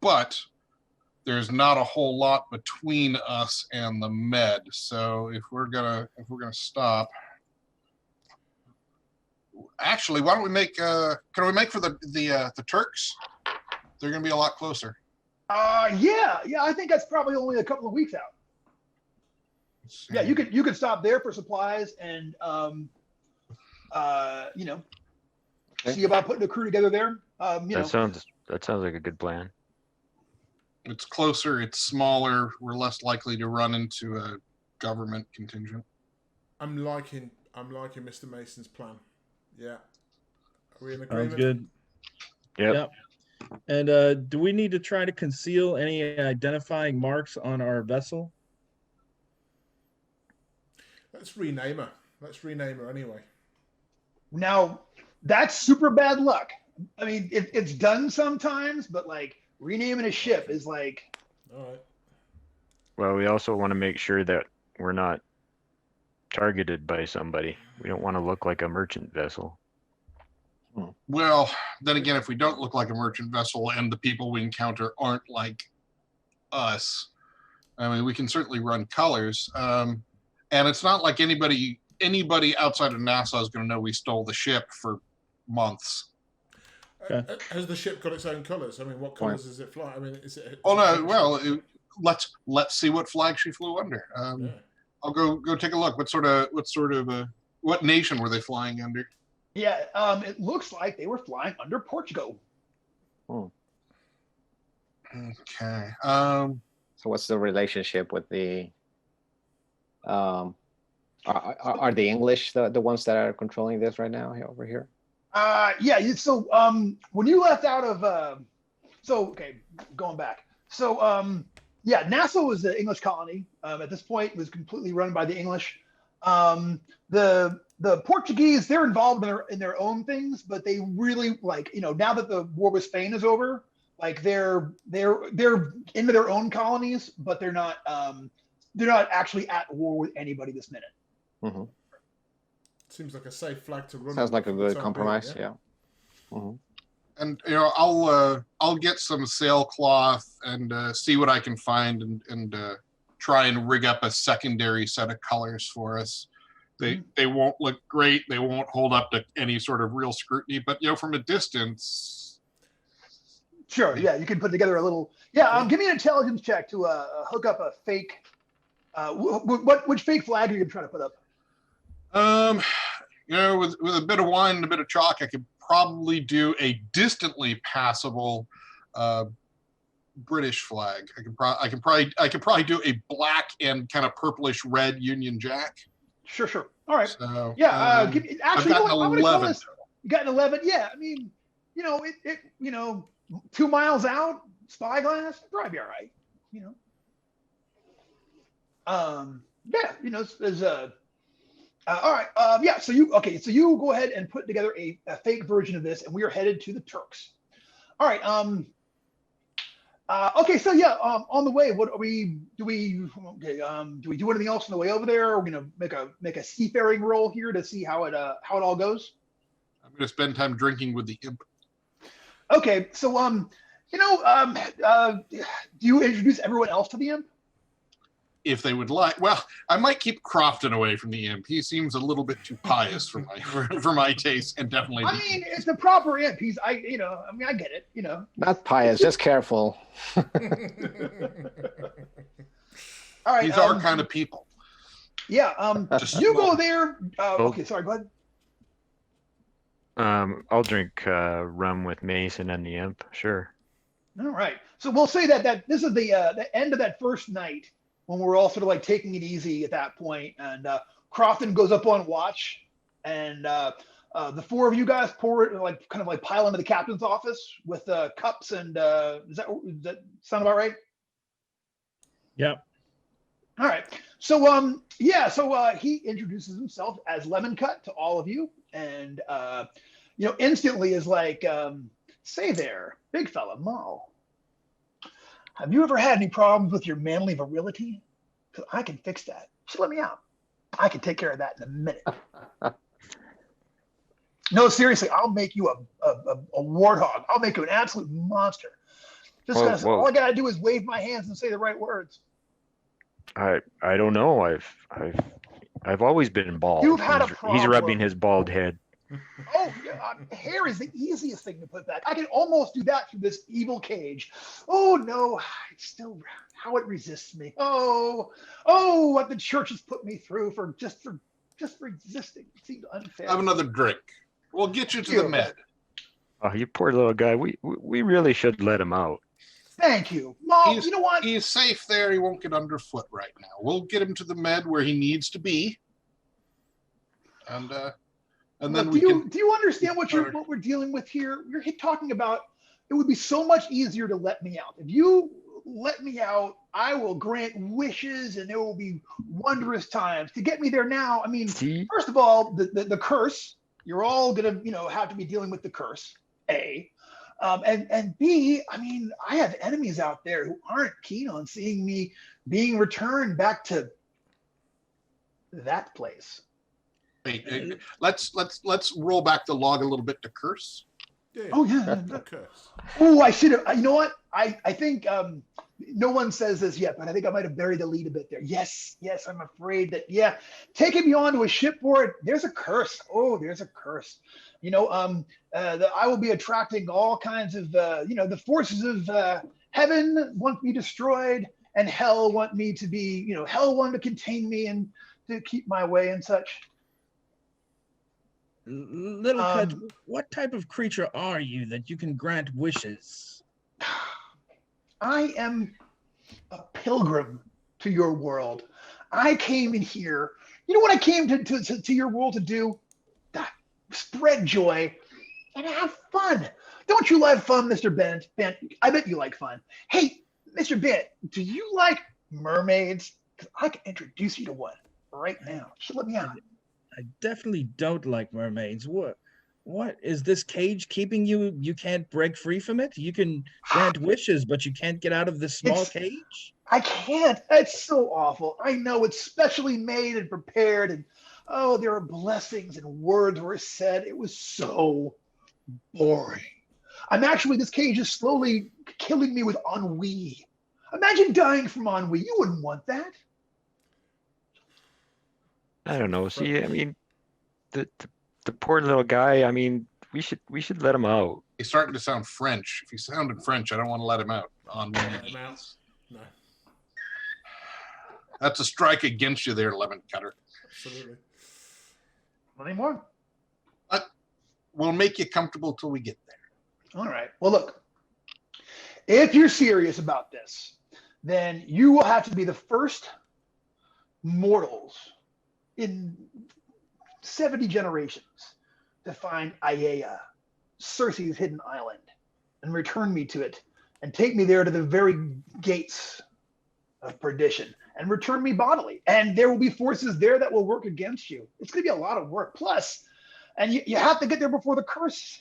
But there's not a whole lot between us and the Med. So if we're gonna stop, actually, why don't we make? Can we make for the Turks? They're gonna be a lot closer. Yeah. I think that's probably only a couple of weeks out. Yeah, you could stop there for supplies and see about putting a crew together there. That sounds like a good plan. It's closer, it's smaller, we're less likely to run into a government contingent. I'm liking Mr. Mason's plan. Yeah. Are we in agreement? Sounds good. Yep. And do we need to try to conceal any identifying marks on our vessel? Let's rename her anyway. Now, that's super bad luck. I mean, it's done sometimes, but like renaming a ship is like. All right. Well, we also want to make sure that we're not targeted by somebody. We don't want to look like a merchant vessel. Well, then again, if we don't look like a merchant vessel and the people we encounter aren't like us, I mean, we can certainly run colors. And it's not like anybody outside of Nassau is going to know we stole the ship for months. Has the ship got its own colours? I mean, what colours does it fly? I mean, is it? Oh no, well, let's see what flag she flew under. Yeah. I'll go take a look. What nation were they flying under? Yeah, it looks like they were flying under Portugal. Okay. So what's the relationship with the? Are the English the ones that are controlling this right now over here? Yeah. So when you left out of going back. So yeah, Nassau was the English colony. At this point, it was completely run by the English. The Portuguese, they're involved in their own things, but they really now that the war with Spain is over, like they're into their own colonies, but they're not actually at war with anybody this minute. Mm-hmm. Seems like a safe flag to run. Sounds like a good compromise. Yeah. Mm-hmm. And I'll get some sailcloth and see what I can find and try and rig up a secondary set of colors for us. They won't look great. They won't hold up to any sort of real scrutiny. But from a distance. Sure. Yeah, you can put together a little. Yeah. Give me an intelligence check to hook up a fake. Which fake flag are you trying to put up? With a bit of wine and a bit of chalk, I could probably do a distantly passable British flag. I could probably do a black and kind of purplish red Union Jack. Sure. All right. So, yeah. Actually, I've got an 11. You got an 11. Yeah. I mean, it 2 miles out, spyglass, probably be all right. Yeah. There's a. All right. Yeah. So you go ahead and put together a fake version of this, and we are headed to the Turks. All right. Okay. So yeah. On the way, what are we? Do we do anything else on the way over there? Are we gonna make a seafaring roll here to see how it all goes? I'm gonna spend time drinking with the imp. Okay. So do you introduce everyone else to the imp? If they would like. Well, I might keep Crofton away from the imp. He seems a little bit too pious for my taste, and definitely. I mean, it's the proper imp. I get it. Not pious, just careful. All right. These are kind of people. Yeah. You go there. Okay. Sorry. Go ahead. I'll drink rum with Mason and the imp. Sure. All right. So we'll say that this is the end of that first night, when we're all sort of like taking it easy at that point, and Crofton goes up on watch, and the four of you guys pile into the captain's office with cups and does that sound about right? Yep. All right. So he introduces himself as Lemon Cut to all of you, and instantly is like, say there, big fella Mo. Have you ever had any problems with your manly virility? Because I can fix that. Just let me out. I can take care of that in a minute. No, seriously, I'll make you a warthog. I'll make you an absolute monster. Just because all I gotta do is wave my hands and say the right words. I don't know. I've always been bald. You've had a problem. He's rubbing his bald head. Oh, hair is the easiest thing to put back. I can almost do that through this evil cage. Oh no, it's still how it resists me. Oh, what the church has put me through for just resisting. It seemed unfair. Have another drink. We'll get you to the med. Oh, you poor little guy. We really should let him out. Thank you, Mom. You know what? He's safe there. He won't get underfoot right now. We'll get him to the med where he needs to be. And then do you understand what we're dealing with here? You're talking about it would be so much easier to let me out. If you let me out, I will grant wishes, and there will be wondrous times. To get me there now, I mean, first of all, the curse. You're all gonna have to be dealing with the curse. A. And B, I mean, I have enemies out there who aren't keen on seeing me being returned back to that place. Hey, let's roll back the log a little bit to curse. Yeah. Oh yeah, curse. Oh, I should have. You know what? I think no one says this yet, but I think I might have buried the lead a bit there. Yes, I'm afraid that taking me onto a shipboard, there's a curse. Oh, there's a curse. I will be attracting all kinds of the forces of heaven want me destroyed, and hell want me to be, you know, hell wanted to contain me and to keep my way and such. Little pet, what type of creature are you that you can grant wishes? I am a pilgrim to your world. I came in here. You know what I came to your world to do? Spread joy and have fun. Don't you like fun, Mr. Bent? I bet you like fun. Hey, Mr. Bent, do you like mermaids? Because I can introduce you to one right now. Just let me out. I definitely don't like mermaids. What is this cage keeping you? You can't break free from it? You can grant wishes, but you can't get out of this small cage? I can't. It's so awful. I know it's specially made and prepared, and oh, there are blessings and words were said. It was so boring. This cage is slowly killing me with ennui. Imagine dying from ennui. You wouldn't want that. I don't know. See, I mean, the poor little guy. I mean, we should let him out. He's starting to sound French. If he sounded French, I don't want to let him out. No. That's a strike against you there, Lemon Cutter. Absolutely. Not anymore. We'll make you comfortable till we get there. All right. Well, look, if you're serious about this, then you will have to be the first mortals in 70 generations to find Aiea, Circe's hidden island, and return me to it, and take me there to the very gates of perdition, and return me bodily. And there will be forces there that will work against you. It's going to be a lot of work. Plus, and you have to get there before the curse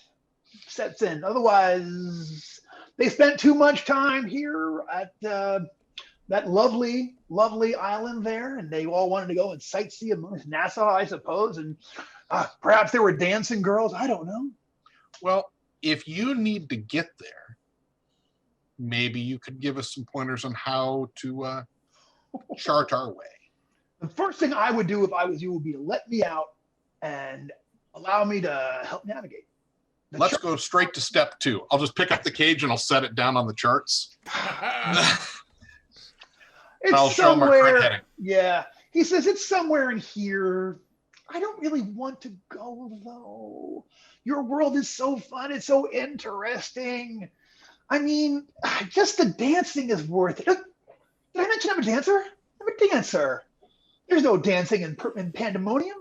sets in. Otherwise, they spent too much time here at that lovely, lovely island there, and they all wanted to go and sightsee amongst Nassau, I suppose, and perhaps there were dancing girls. I don't know. Well, if you need to get there, maybe you could give us some pointers on how to chart our way. The first thing I would do if I was you would be to let me out and allow me to help navigate. Let's go straight to step 2. I'll just pick up the cage and I'll set it down on the charts. It's somewhere. Yeah. He says it's somewhere in here. I don't really want to go though. Your world is so fun. It's so interesting. I mean, just the dancing is worth it. Did I mention I'm a dancer? I'm a dancer. There's no dancing in pandemonium.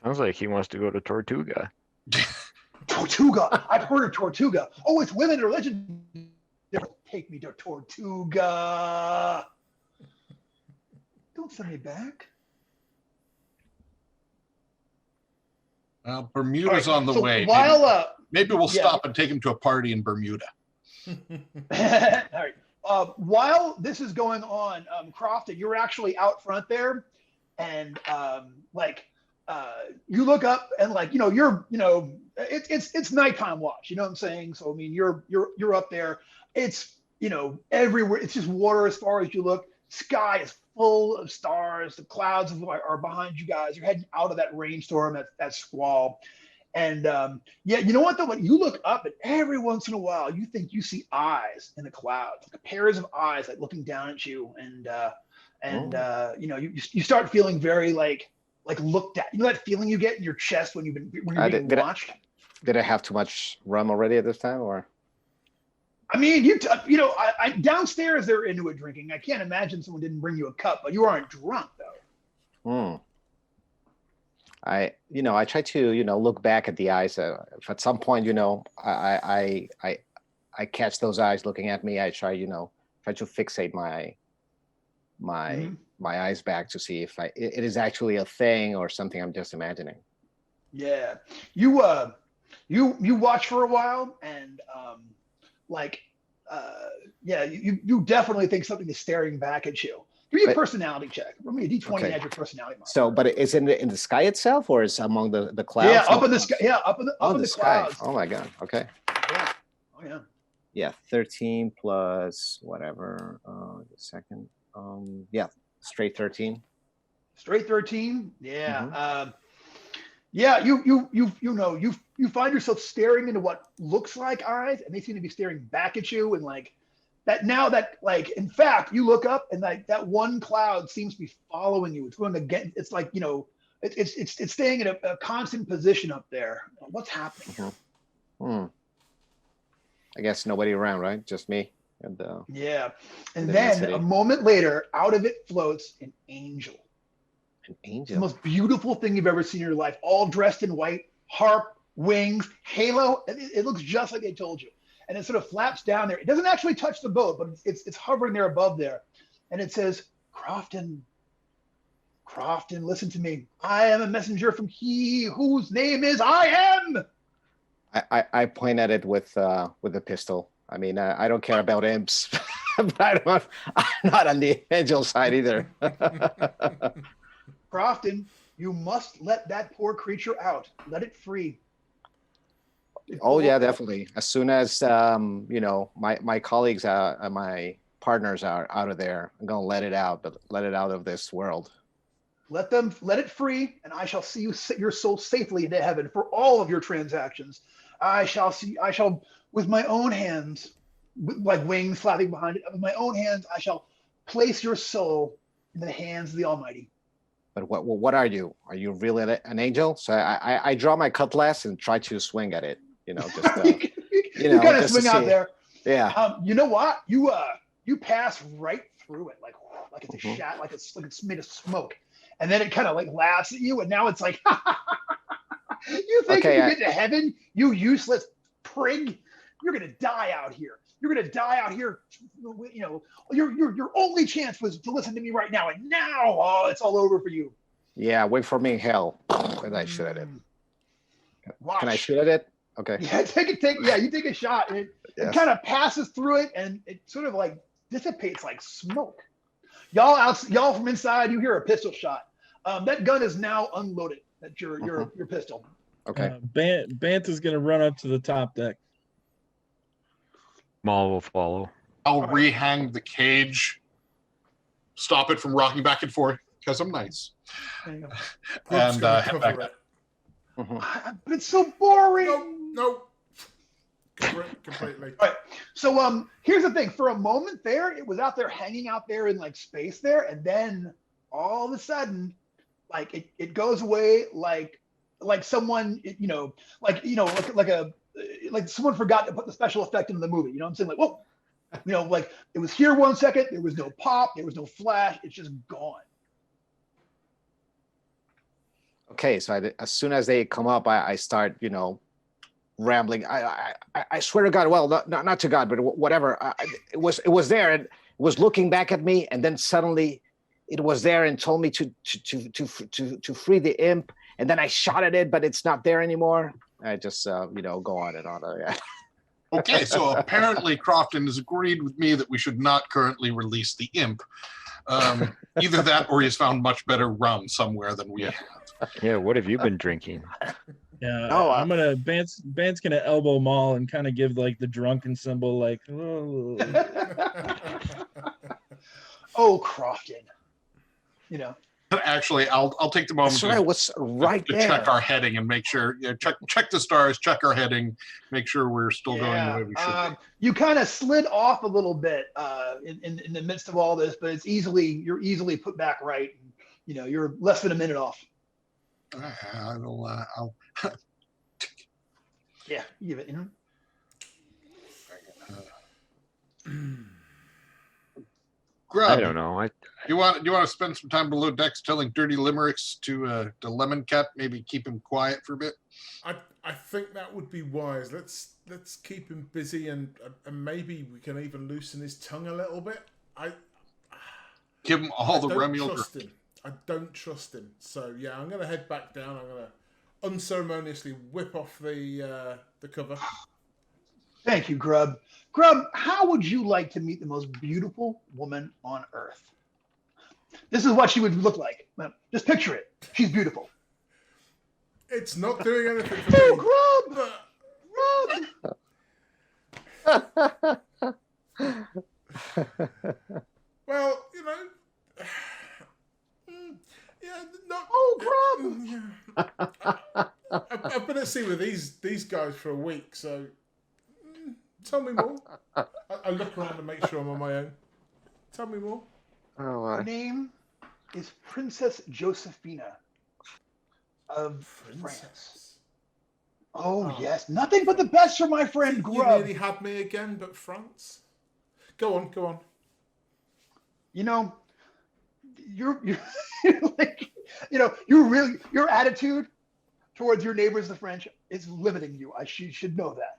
Sounds like he wants to go to Tortuga. Tortuga. I've heard of Tortuga. Oh, it's women in religion. Take me to Tortuga. Don't send me back. Well, Bermuda's right, on the so way. Maybe we'll stop and take him to a party in Bermuda. All right. While this is going on, Crofton, you're actually out front there, and you look up and it's nighttime watch. You know what I'm saying? So I mean, you're up there. It's everywhere. It's just water as far as you look. Sky is full of stars. The clouds are behind you guys. You're heading out of that rainstorm, that squall. And you know what though? When you look up, and every once in a while, you think you see eyes in the clouds, like pairs of eyes, like looking down at you, you start feeling very like looked at. You know that feeling you get in your chest when you're being watched. Did I have too much rum already at this time, or? I mean, I downstairs they're into it drinking. I can't imagine someone didn't bring you a cup, but you aren't drunk though. I try to, look back at the eyes. If at some point, I catch those eyes looking at me, I try to fixate my eyes back to see if it is actually a thing or something I'm just imagining. Yeah, you watch for a while, and you definitely think something is staring back at you. Give me a personality check. Roll me a D20 and add your personality mark. So, but is it in the sky itself, or is it among the clouds? Yeah, up in the sky. Yeah, up in the sky. clouds. Oh my God. Okay. Yeah. Oh yeah. Yeah, 13 plus whatever. Second. Straight 13. Straight 13. Yeah. You find yourself staring into what looks like eyes, and they seem to be staring back at you, and that now that like in fact you look up and like that one cloud seems to be following you. It's going again. It's like it's staying in a constant position up there. What's happening? I guess nobody around, right? Just me. And yeah. And the then density. a moment later, out of it floats an angel. An The angel. most beautiful thing you've ever seen in your life, all dressed in white, harp, wings, halo. It looks just like they told you. And it sort of flaps down there. It doesn't actually touch the boat, but it's hovering there above there. And it says, Crofton, listen to me. I am a messenger from he whose name is I am. I point at it with a pistol. I mean, I don't care about imps, but I'm not on the angel side either. Crofton, you must let that poor creature out. Let it free. Oh yeah, definitely. As soon as my colleagues, my partners are out of there, I'm gonna let it out, but let it out of this world. Let it free, and I shall see your soul safely into heaven for all of your transactions. I shall, with my own hands, like wings flapping behind it, with my own hands, I shall place your soul in the hands of the Almighty. But what are you? Are you really an angel? So I draw my cutlass and try to swing at it. Just you kind of swing out there. Yeah. You know what? You pass right through it, like it's a shot, like it's made of smoke, and then it kind of like laughs at you, and now it's like, you think Okay, you get to heaven, you useless prig? You're gonna die out here. You're gonna die out here. Your only chance was to listen to me right now, and now it's all over for you. Yeah, wait for me in hell. And I shoot at it. Watch. Can I shoot at it? Okay. Yeah, you take a shot, and it kind of passes through it, and it sort of like dissipates like smoke. Y'all from inside, you hear a pistol shot. That gun is now unloaded. That's your pistol. Okay. Bant is gonna run up to the top deck. Maul will follow. I'll rehang the cage, stop it from rocking back and forth because I'm nice, There you go. Rob's and gonna head cover back. it. But it's so boring. No. Cover it completely. All right. So here's the thing. For a moment there, it was out there hanging out there in like space there, and then all of a sudden, like it goes away like someone like someone forgot to put the special effect into the movie. You know what I'm saying? Like, whoa. Like it was here 1 second, there was no pop, there was no flash, it's just gone. Okay, so as soon as they come up, I start, rambling. I swear to God, well, not to God, but whatever. It was there, and it was looking back at me, and then suddenly, it was there and told me to free the imp, and then I shot at it, but it's not there anymore. I just go on and on. Yeah. Okay, so apparently Crofton has agreed with me that we should not currently release the imp. Either that, or he's found much better rum somewhere than we have. Yeah, what have you been drinking? Yeah, Oh, I'm gonna Bant's gonna elbow Maul and kind of give like the drunken symbol, like. Oh. Oh, Crofton. Actually, I'll take the moment That's right. What's right to there? check our heading and make sure. Check the stars, check our heading, make sure we're still going the way we should be. You kind of slid off a little bit in the midst of all this, but you're easily put back right. You're less than a minute off. I'll Yeah, you give it. Grub, I don't know. you want to spend some time below decks telling dirty limericks to Lemon Cat? Maybe keep him quiet for a bit. I think that would be wise. Let's keep him busy, and maybe we can even loosen his tongue a little bit. Give him all the rum you'll trust him. I don't trust him. So yeah, I'm gonna head back down. I'm gonna unceremoniously whip off the cover. Thank you, Grub. Grub, how would you like to meet the most beautiful woman on earth? This is what she would look like. Just picture it. She's beautiful. It's not doing anything for me. Grub! Well, yeah, not. Oh, Grub! I've been at sea with these guys for a week, so Tell me more. I look around and make sure I'm on my own. Tell me more. Oh, Her my. name is Princess Josephina of France. Princess. Oh, Oh. yes, nothing but the best for my friend You Grub. really had me again, but France. Go on. You know, you're like, you know, your attitude towards your neighbors, the French, is limiting you. You should know that,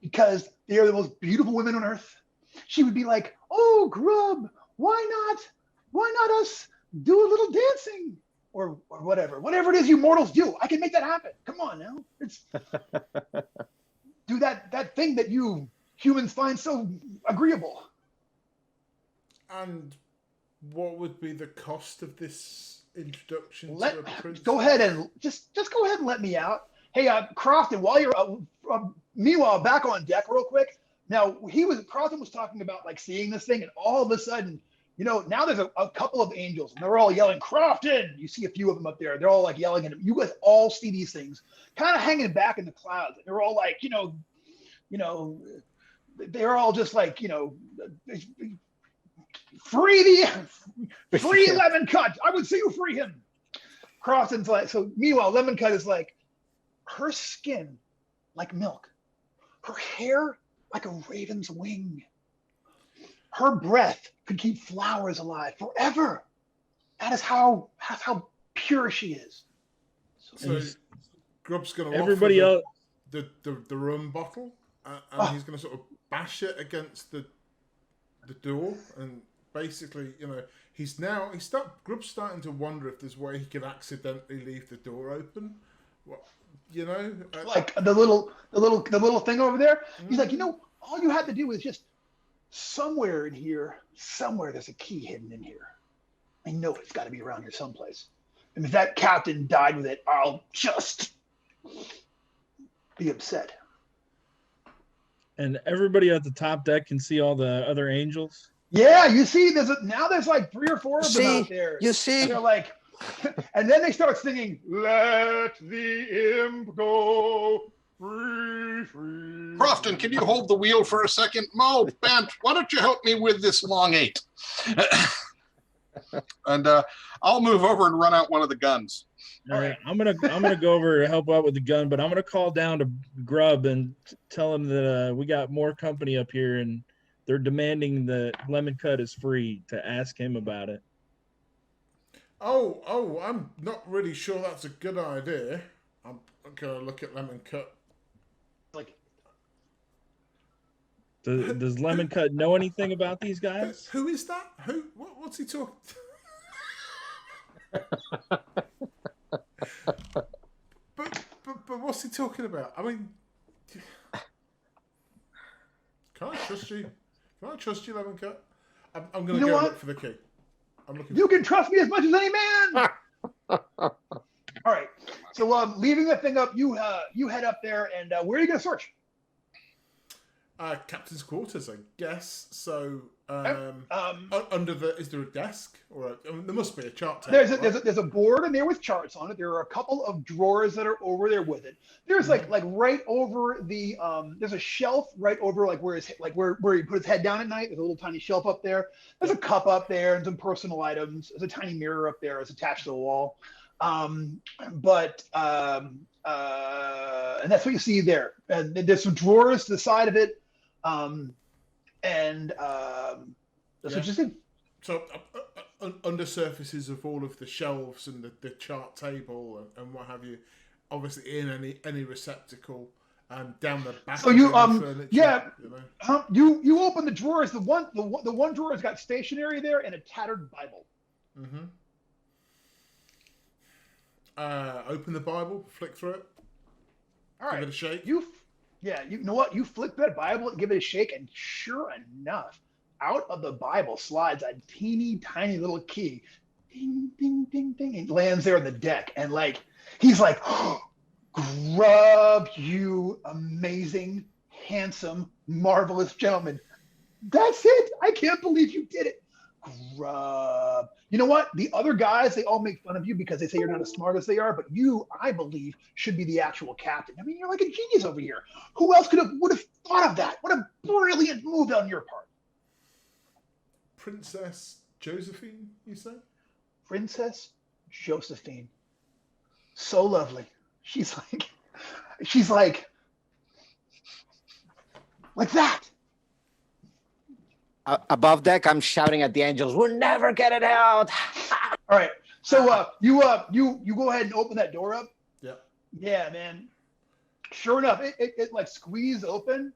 because they are the most beautiful women on earth. She would be like, "Oh, Grub, why not us do a little dancing or whatever it is you mortals do. I can make that happen. Come on now, it's do that thing that you humans find so agreeable." And what would be the cost of this introduction to a princess? Go ahead and just go ahead and let me out. Hey, Crofton, while you're meanwhile back on deck real quick. Now Crofton was talking about like seeing this thing, and all of a sudden, you know, now there's a couple of angels, and they're all yelling, "Crofton!" You see a few of them up there. They're all like yelling at him. You guys all see these things kind of hanging back in the clouds. And they're all like, you know, they're all just like, you know, free Lemon Cut. I would say you free him. Crofton's like, so meanwhile, Lemon Cut is like, her skin like milk, her hair like a raven's wing, her breath could keep flowers alive forever. That is how pure she is. So Grub's going to Everybody else. the rum bottle, and he's going to sort of bash it against the door, and basically, you know, Grub's starting to wonder if there's a way he could accidentally leave the door open. What, you know, like the little thing over there. He's like, you know, all you had to do is just somewhere in here, there's a key hidden in here. I know it's got to be around here someplace. And if that captain died with it, I'll just be upset. And everybody at the top deck can see all the other angels. Yeah, you see, there's like 3 or 4 of them out there. You see? And they're like, and then they start singing, "Let the imp go free, free." Crofton, can you hold the wheel for a second? Mo, Bent, why don't you help me with this long 8? And I'll move over and run out one of the guns. All right, I'm gonna go over to help out with the gun, but I'm gonna call down to Grub and tell him that we got more company up here, and they're demanding that Lemon Cut is free, to ask him about it. Oh, I'm not really sure that's a good idea. I'm gonna look at Lemon Cut. Like, Does Lemon Cut know anything about these guys? Who is that? What's he talking? but what's he talking about? I mean, can I trust you? Can I trust you, Lemon Cut? I'm going to go look for the key. You can trust me as much as any man. All right. So leaving that thing up, you head up there, and where are you going to search? Captain's quarters, I guess. So under is there a desk, or there must be a chart table? There's a board in there with charts on it. There are a couple of drawers that are over there with it. There's like right over the there's a shelf right over where he put his head down at night. There's a little tiny shelf up there. There's a cup up there and some personal items. There's a tiny mirror up there. It's attached to the wall. And that's what you see there. And there's some drawers to the side of it. That's what you see. So under surfaces of all of the shelves and the chart table and what have you, obviously in any receptacle and down the back. So you furniture, you open the drawers. The one drawer has got stationery there and a tattered Bible. Mm-hmm. Open the Bible, flick through it. All right. Give it a shake. You know what? You flick that Bible and give it a shake, and sure enough, out of the Bible slides a teeny tiny little key. Ding, ding, ding, ding. It lands there on the deck, and he's like, oh, Grub, you amazing, handsome, marvelous gentleman. That's it. I can't believe you did it. Grub. You know what? The other guys, they all make fun of you because they say you're not as smart as they are, but you, I believe, should be the actual captain. I mean, you're like a genius over here. Who else would have thought of that? What a brilliant move on your part. Princess Josephine, you say? Princess Josephine. So lovely. She's like that. Above deck, I'm shouting at the angels, "We'll never get it out." All right. So you go ahead and open that door up. Yeah. Yeah, man. Sure enough, it like squeezed open,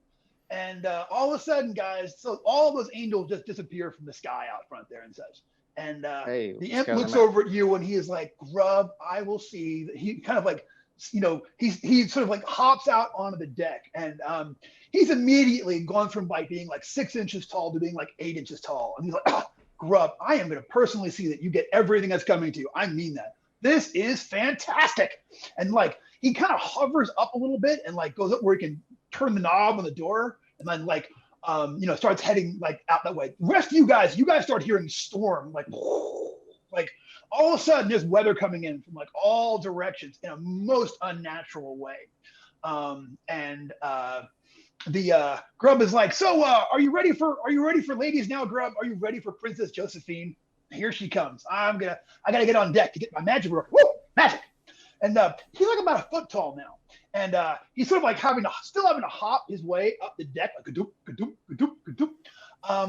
and all of a sudden, guys, so all those angels just disappear from the sky out front there and such. And Hey, the imp scares looks them out. over at you and he is like, "Grub, I will see." He kind of like, he sort of like hops out onto the deck, and he's immediately gone from like being like 6 inches tall to being like 8 inches tall. And he's like, "Ah, Grub, I am going to personally see that you get everything that's coming to you. I mean that. This is fantastic." And like, he kind of hovers up a little bit and like goes up where he can turn the knob on the door, and then like, starts heading like out that way. The rest of you guys start hearing storm, like all of a sudden there's weather coming in from like all directions in a most unnatural way. The Grub is like, "So are you ready for ladies now, Grub? Are you ready for Princess Josephine? Here she comes. I gotta get on deck to get my magic work." Woo! Magic. And he's like about a foot tall now. And he's sort of like still having to hop his way up the deck, like kadoop, kadoop, kadoop, kadoop.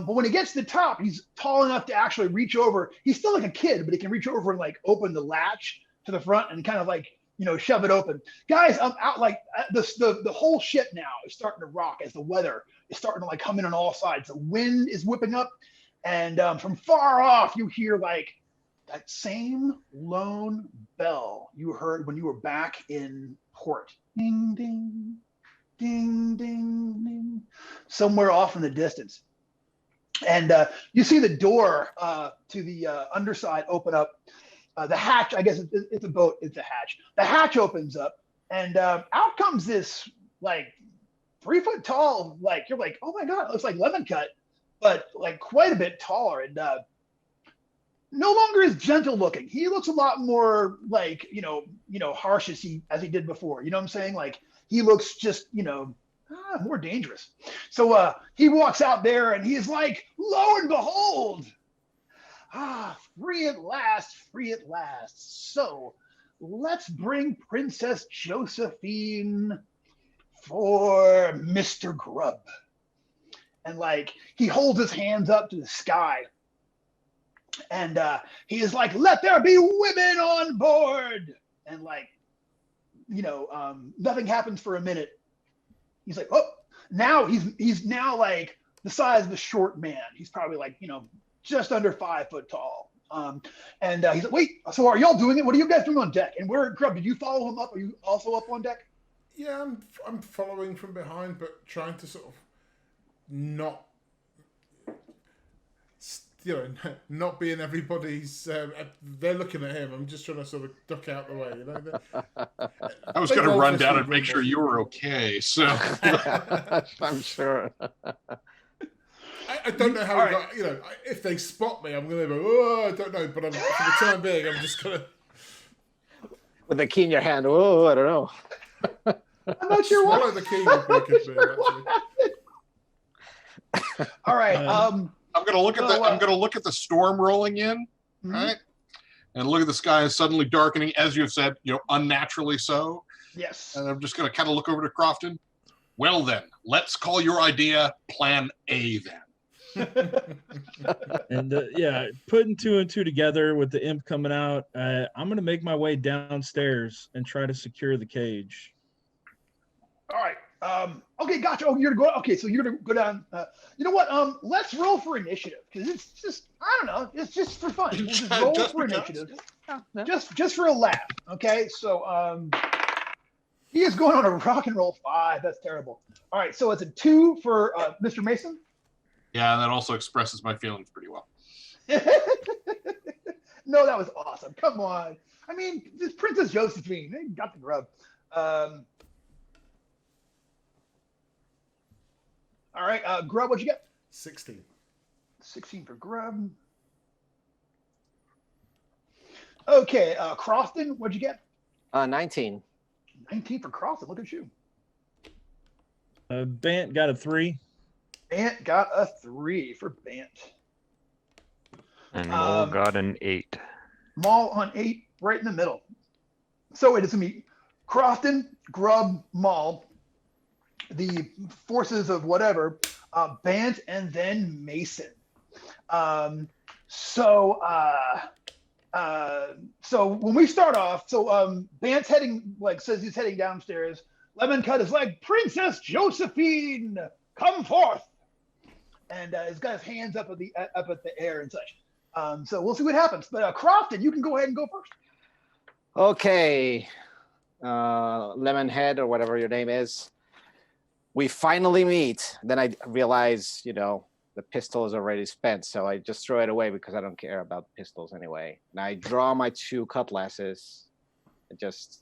But when he gets to the top, he's tall enough to actually reach over. He's still like a kid, but he can reach over and like open the latch to the front and kind of like, shove it open. Guys, I'm out like the whole ship now is starting to rock as the weather is starting to like come in on all sides. The wind is whipping up, and from far off you hear like that same lone bell you heard when you were back in port. Ding, ding, ding, ding, ding, somewhere off in the distance. And you see the door to the underside open up. The hatch, I guess it's a boat, it's a hatch. The hatch opens up, and out comes this like 3 foot tall, like you're like, "Oh my God, it looks like Lemon Cut," but like quite a bit taller, and no longer as gentle looking. He looks a lot more like, harsh as he did before. You know what I'm saying? Like he looks just, more dangerous. So he walks out there and he's like, "Lo and behold, free at last, free at last. So let's bring Princess Josephine for Mr. Grub." And like, he holds his hands up to the sky. And he is like, "Let there be women on board." And like, nothing happens for a minute. He's like, "Oh," now he's now like the size of a short man. He's probably like, just under 5 foot tall. And he's like, "Wait, so are y'all doing it? What are you guys doing on deck?" And where, Grub, did you follow him up? Are you also up on deck? Yeah, I'm following from behind, but trying to sort of not, not being everybody's. They're looking at him. I'm just trying to sort of duck out the way. I was going to run down and make sure you were okay. So I'm sure. I don't know how we got. If they spot me, I'm going to go, "Oh, I don't know." But for the time being, I'm just going to. With the key in your hand. Oh, I don't know. I'm not sure Swallow what. the key would be a good bit, actually. All right. I'm going to look at I'm going to look at the storm rolling in, right? And look at the sky suddenly darkening, as you've said, unnaturally so. Yes. And I'm just going to kind of look over to Crofton. "Well then, let's call your idea Plan A then." And putting 2 and 2 together with the imp coming out, I'm going to make my way downstairs and try to secure the cage. All right. Okay, gotcha. Oh, you're going to go. Okay, so you're going to go down. You know what? Let's roll for initiative, because it's just, I don't know, it's just for fun. We'll just roll Just for because. initiative, just for a laugh. Okay, so he is going on a rock and roll 5. That's terrible. All right, so it's a 2 for Mr. Mason. Yeah, and that also expresses my feelings pretty well. No, that was awesome. Come on. I mean, this Princess Josephine, they got the grub. All right, Grub, what'd you get? 16. 16 for Grub. Okay, Crofton, what'd you get? 19. 19 for Crofton. Look at you. Bant got a 3. Bant got a 3 for Bant. And Mole got an 8. Maul on 8, right in the middle. So it is going to be Crofton, Grub, Maul, the forces of whatever, Bant, and then Mason. So when we start off, Bant's heading, says he's heading downstairs. Lemon Cut is like, Princess Josephine, come forth. And he's got his hands up at the air and such. So we'll see what happens. But Crofton, you can go ahead and go first. Okay. Lemonhead or whatever your name is. We finally meet. Then I realize, the pistol is already spent. So I just throw it away because I don't care about pistols anyway. And I draw my 2 cutlasses and just,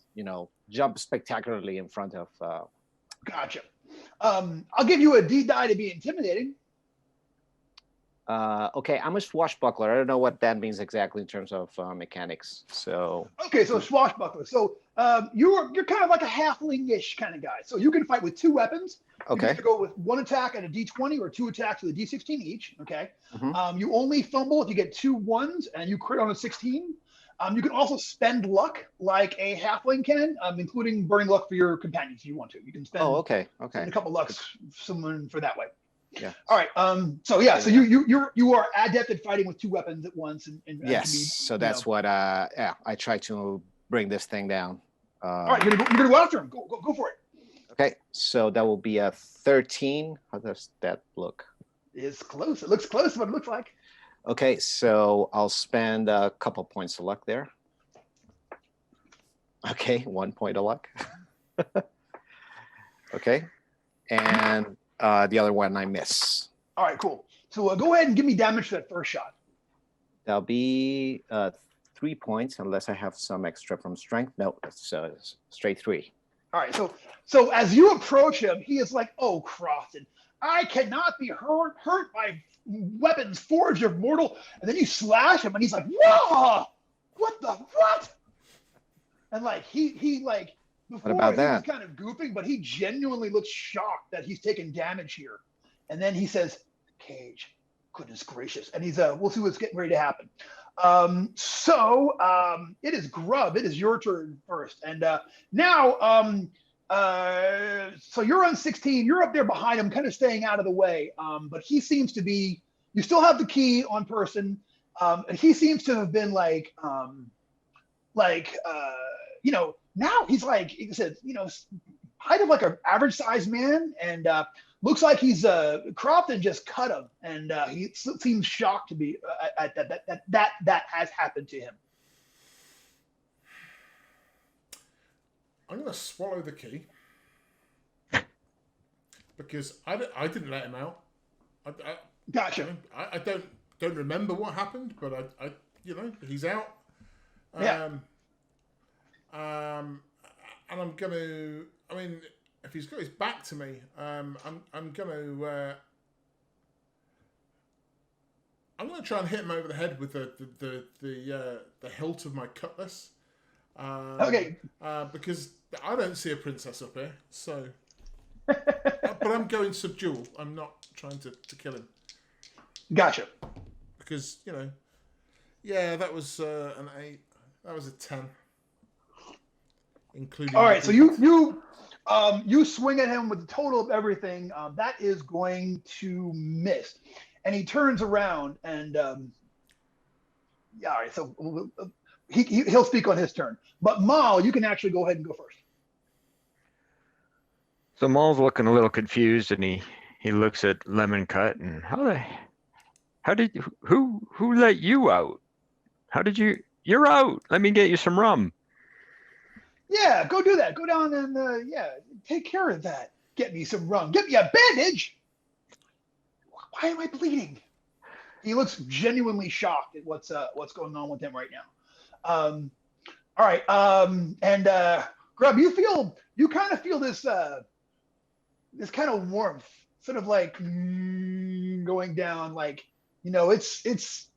jump spectacularly in front of. Gotcha. I'll give you a D die to be intimidating. Okay, I'm a swashbuckler. I don't know what that means exactly in terms of mechanics. So okay, so swashbuckler. So you're kind of like a halfling-ish kind of guy. So you can fight with 2 weapons. okay, You can go with 1 attack at a D20 or 2 attacks with a D16 each. Okay. Mhm. You only fumble if you get 2 1s and you crit on a 16. You can also spend luck like a halfling can, including burning luck for your companions if you want to. You can spend, okay. spend a couple lucks someone for that way. Yeah. All right. So you are adept at fighting with 2 weapons at once, and Yes. can be, So that's what. I try to bring this thing down. all right. You're gonna go after him. Go for it. Okay. So that will be a 13. How does that look? It's close. It looks close. What it looks like. Okay. So I'll spend a couple points of luck there. Okay. 1 point of luck. Okay. And the other one I miss. All right. Cool. So go ahead and give me damage for that first shot. That'll be 3 points unless I have some extra from strength. No, it's straight 3. All right. So as you approach him, he is like, "Oh, Crofton, I cannot be hurt by weapons forged of mortal." And then you slash him, and he's like, "Whoa! What?" And he before about he that? was kind of goofing, but he genuinely looks shocked that he's taking damage here. And then he says, "Cage, goodness gracious!" And he's we'll see what's getting ready to happen. It is Grub. It is your turn first. And now, so you're on 16. You're up there behind him, kind of staying out of the way. But he seems to be. You still have the key on person. And he seems to have been now he's like he said, height of like an average sized man, and looks like he's Crofton just cut him, and he seems shocked to be at that has happened to him. I'm going to swallow the key because I didn't let him out. Gotcha. I don't remember what happened, but I he's out. Yeah. And I'm gonna. I mean, if he's got his back to me, I'm gonna try and hit him over the head with the hilt of my cutlass. Okay. Because I don't see a princess up here, so. But I'm going subdual. I'm not trying to kill him. Gotcha. Because that was an 8. That was a 10. Including. All right, so you swing at him with the total of everything. That is going to miss, and he turns around and all right. So he'll speak on his turn. But Mal, you can actually go ahead and go first. So Maul's looking a little confused, and he looks at Lemon Cut, and who let you out? How did you're out? Let me get you some rum. Yeah, go do that. Go down and take care of that. Get me some rum. Get me a bandage. Why am I bleeding? He looks genuinely shocked at what's going on with him right now. All right. Grub, you kind of feel this kind of warmth, sort of like going down. Like it's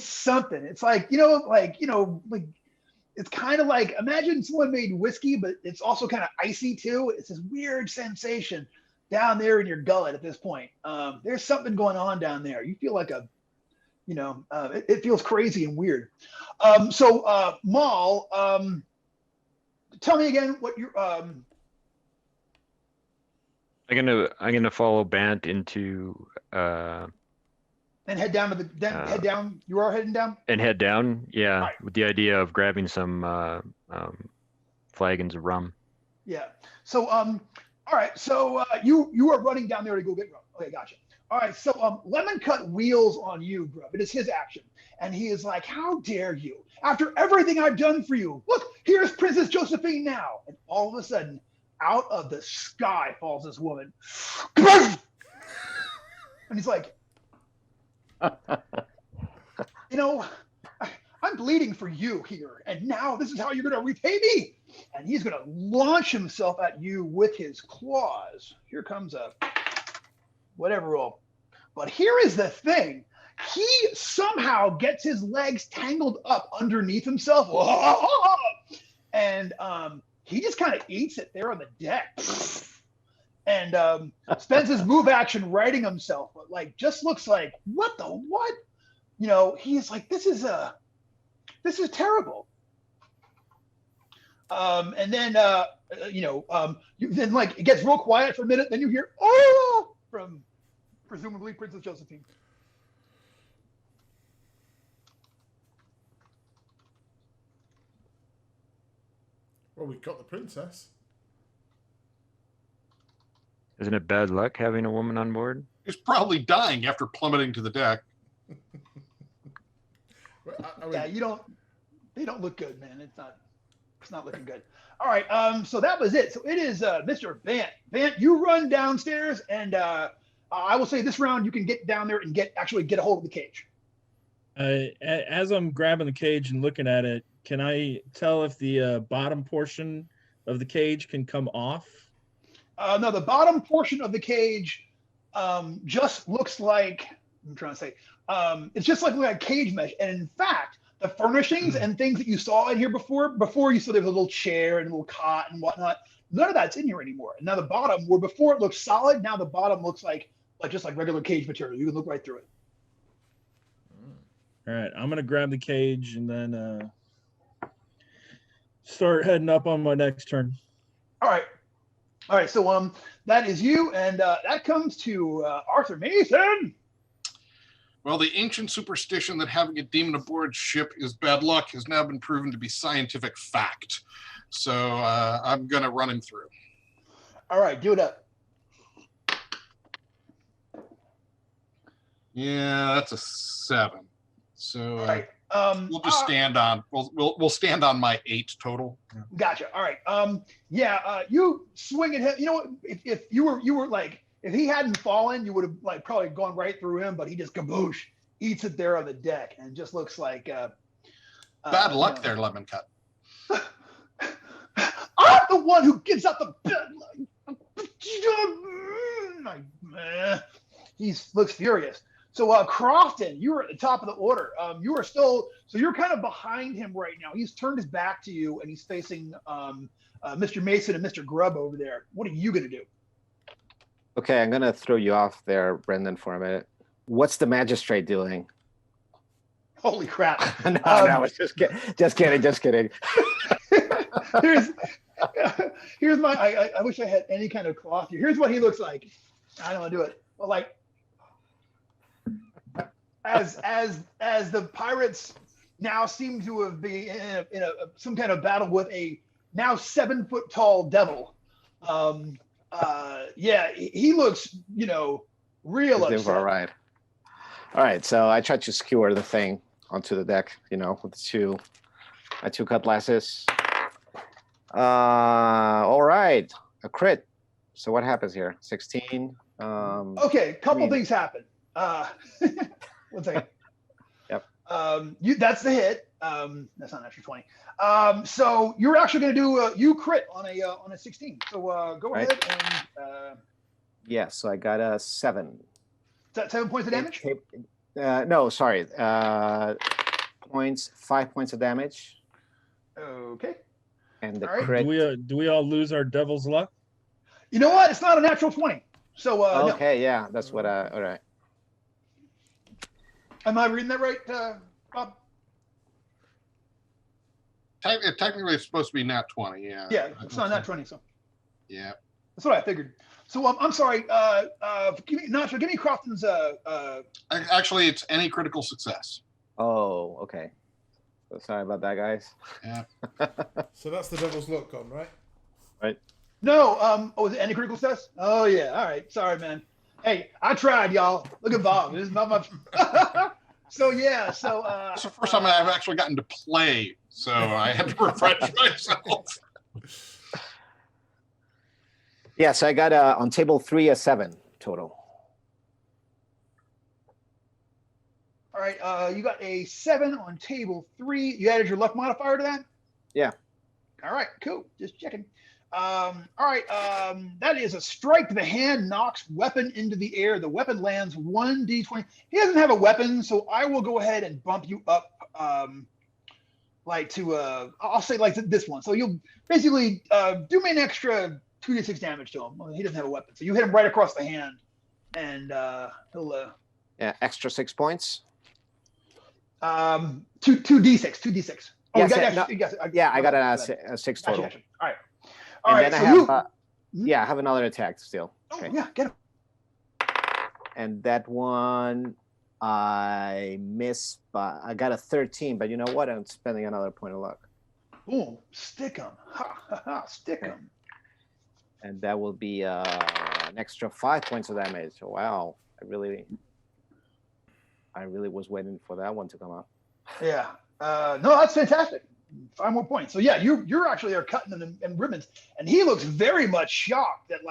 something. It's like it's kind of like, imagine someone made whiskey, but it's also kind of icy too. It's this weird sensation. down there in your gullet at this point. There's something going on down there. You feel like it feels crazy and weird. Maul, tell me again what you're. I'm gonna follow Bant into And head down to the head down. You are heading down. and head down. Yeah, Right. with the idea of grabbing some flagons of rum. Yeah. So all right. So you are running down there to go get rum. Okay, gotcha. All right. So Lemon Cut wheels on you, Grub. It is his action, and he is like, "How dare you? After everything I've done for you, look, here's Princess Josephine now." And all of a sudden, out of the sky falls this woman, and he's like, I'm bleeding for you here, and now this is how you're going to repay me. And he's going to launch himself at you with his claws. Here comes a whatever roll. But here is the thing. He somehow gets his legs tangled up underneath himself. And he just kind of eats it there on the deck. And spends his move action righting himself, but like just looks like, what? He's like, this is terrible. And then then like it gets real quiet for a minute, then you hear "oh" from presumably Princess Josephine. Well, we got the princess. Isn't it bad luck having a woman on board? He's probably dying after plummeting to the deck. Yeah, they don't look good, man. It's not looking good. All right, so that was it. So it is Mr. Bant. Bant, you run downstairs, and I will say this round you can get down there and actually get a hold of the cage. As I'm grabbing the cage and looking at it, can I tell if the bottom portion of the cage can come off? No, the bottom portion of the cage just looks like, I'm trying to say, it's just like a cage mesh. And in fact, the furnishings and things that you saw in here before you saw there was a little chair and a little cot and whatnot, none of that's in here anymore. And now the bottom, where before it looked solid, now the bottom looks like just like regular cage material. You can look right through it. All right, I'm gonna grab the cage and then start heading up on my next turn. All right. So that is you, and that comes to Arthur Mason. Well, the ancient superstition that having a demon aboard ship is bad luck has now been proven to be scientific fact. So I'm going to run him through. All right, do it up. Yeah, that's a 7. So All right. we'll just stand on. We'll stand on my 8 total. Gotcha. All right. You swing at him. You know what? If you were like, if he hadn't fallen, you would have like probably gone right through him. But he just kaboosh eats it there on the deck, and just looks like bad luck there, Lemon Cut. I'm the one who gives out the bad. He looks furious. So Crofton, you were at the top of the order. You are still, so you're kind of behind him right now. He's turned his back to you, and he's facing Mr. Mason and Mr. Grubb over there. What are you going to do? Okay, I'm gonna throw you off there, Brendan, for a minute. What's the magistrate doing? Holy crap! No, I was just kidding. Here's my. I wish I had any kind of cloth here. Here's what he looks like. I don't want to do it. Well, like. As the pirates now seem to have been in some kind of battle with a now 7-foot tall devil. He looks, real upset. All right. So I tried to skewer the thing onto the deck, with my 2 cutlasses. All right, a crit. So what happens here? 16. Okay, couple things happen. 1 second. Yep. That's the hit. That's not actually 20. So you're actually going to do you crit on a 16. So go ahead and. Yeah. So I got a 7. Is that 7 points of damage? No, sorry. 5 points of damage. Okay. And the All right. crit. Do we all lose our devil's luck? You know what? It's not a natural 20. So no. Okay, yeah, that's what all right. Am I reading that right, Bob? Technically, it's supposed to be nat 20. Yeah. Yeah, it's not 20. So Yeah. that's what I figured. So I'm sorry. Give me Crofton's. Actually, it's any critical success. Oh, okay. So sorry about that, guys. Yeah. So that's the devil's luck gone, right? Right. No. Oh, is it any critical success? Oh yeah. All right. Sorry, man. Hey, I tried, y'all. Look at Bob. This is not much. So yeah. So. It's the first time I've actually gotten to play, so I had to refresh myself. Yeah, so I got on table 3 a 7 total. All right. You got a 7 on table 3. You added your luck modifier to that? Yeah. All right. Cool. Just checking. All right. That is a strike to the hand, knocks weapon into the air. The weapon lands 1d20. He doesn't have a weapon, so I will go ahead and bump you up, like to I'll say like this one. So you'll basically do me an extra 2d6 damage to him. Well, he doesn't have a weapon, so you hit him right across the hand, and he'll. Yeah, extra 6 points. 2d6. Oh, Yes, you got yeah, extra, no, you got, Yeah, I got gotcha. a 6 Gotcha, total. gotcha. All right. All And right. then So I have, you. yeah, I have another attack still. Oh Okay. yeah, get him. And that one I missed, but I got a 13. But you know what? I'm spending another point of luck. Boom. Stick him. Ha ha ha. Stick Okay. him. And that will be an extra 5 points of damage. Wow, I really was waiting for that one to come up. Yeah. No, that's fantastic. 5 more points. So yeah, you're actually are cutting them in ribbons, and he looks very much shocked that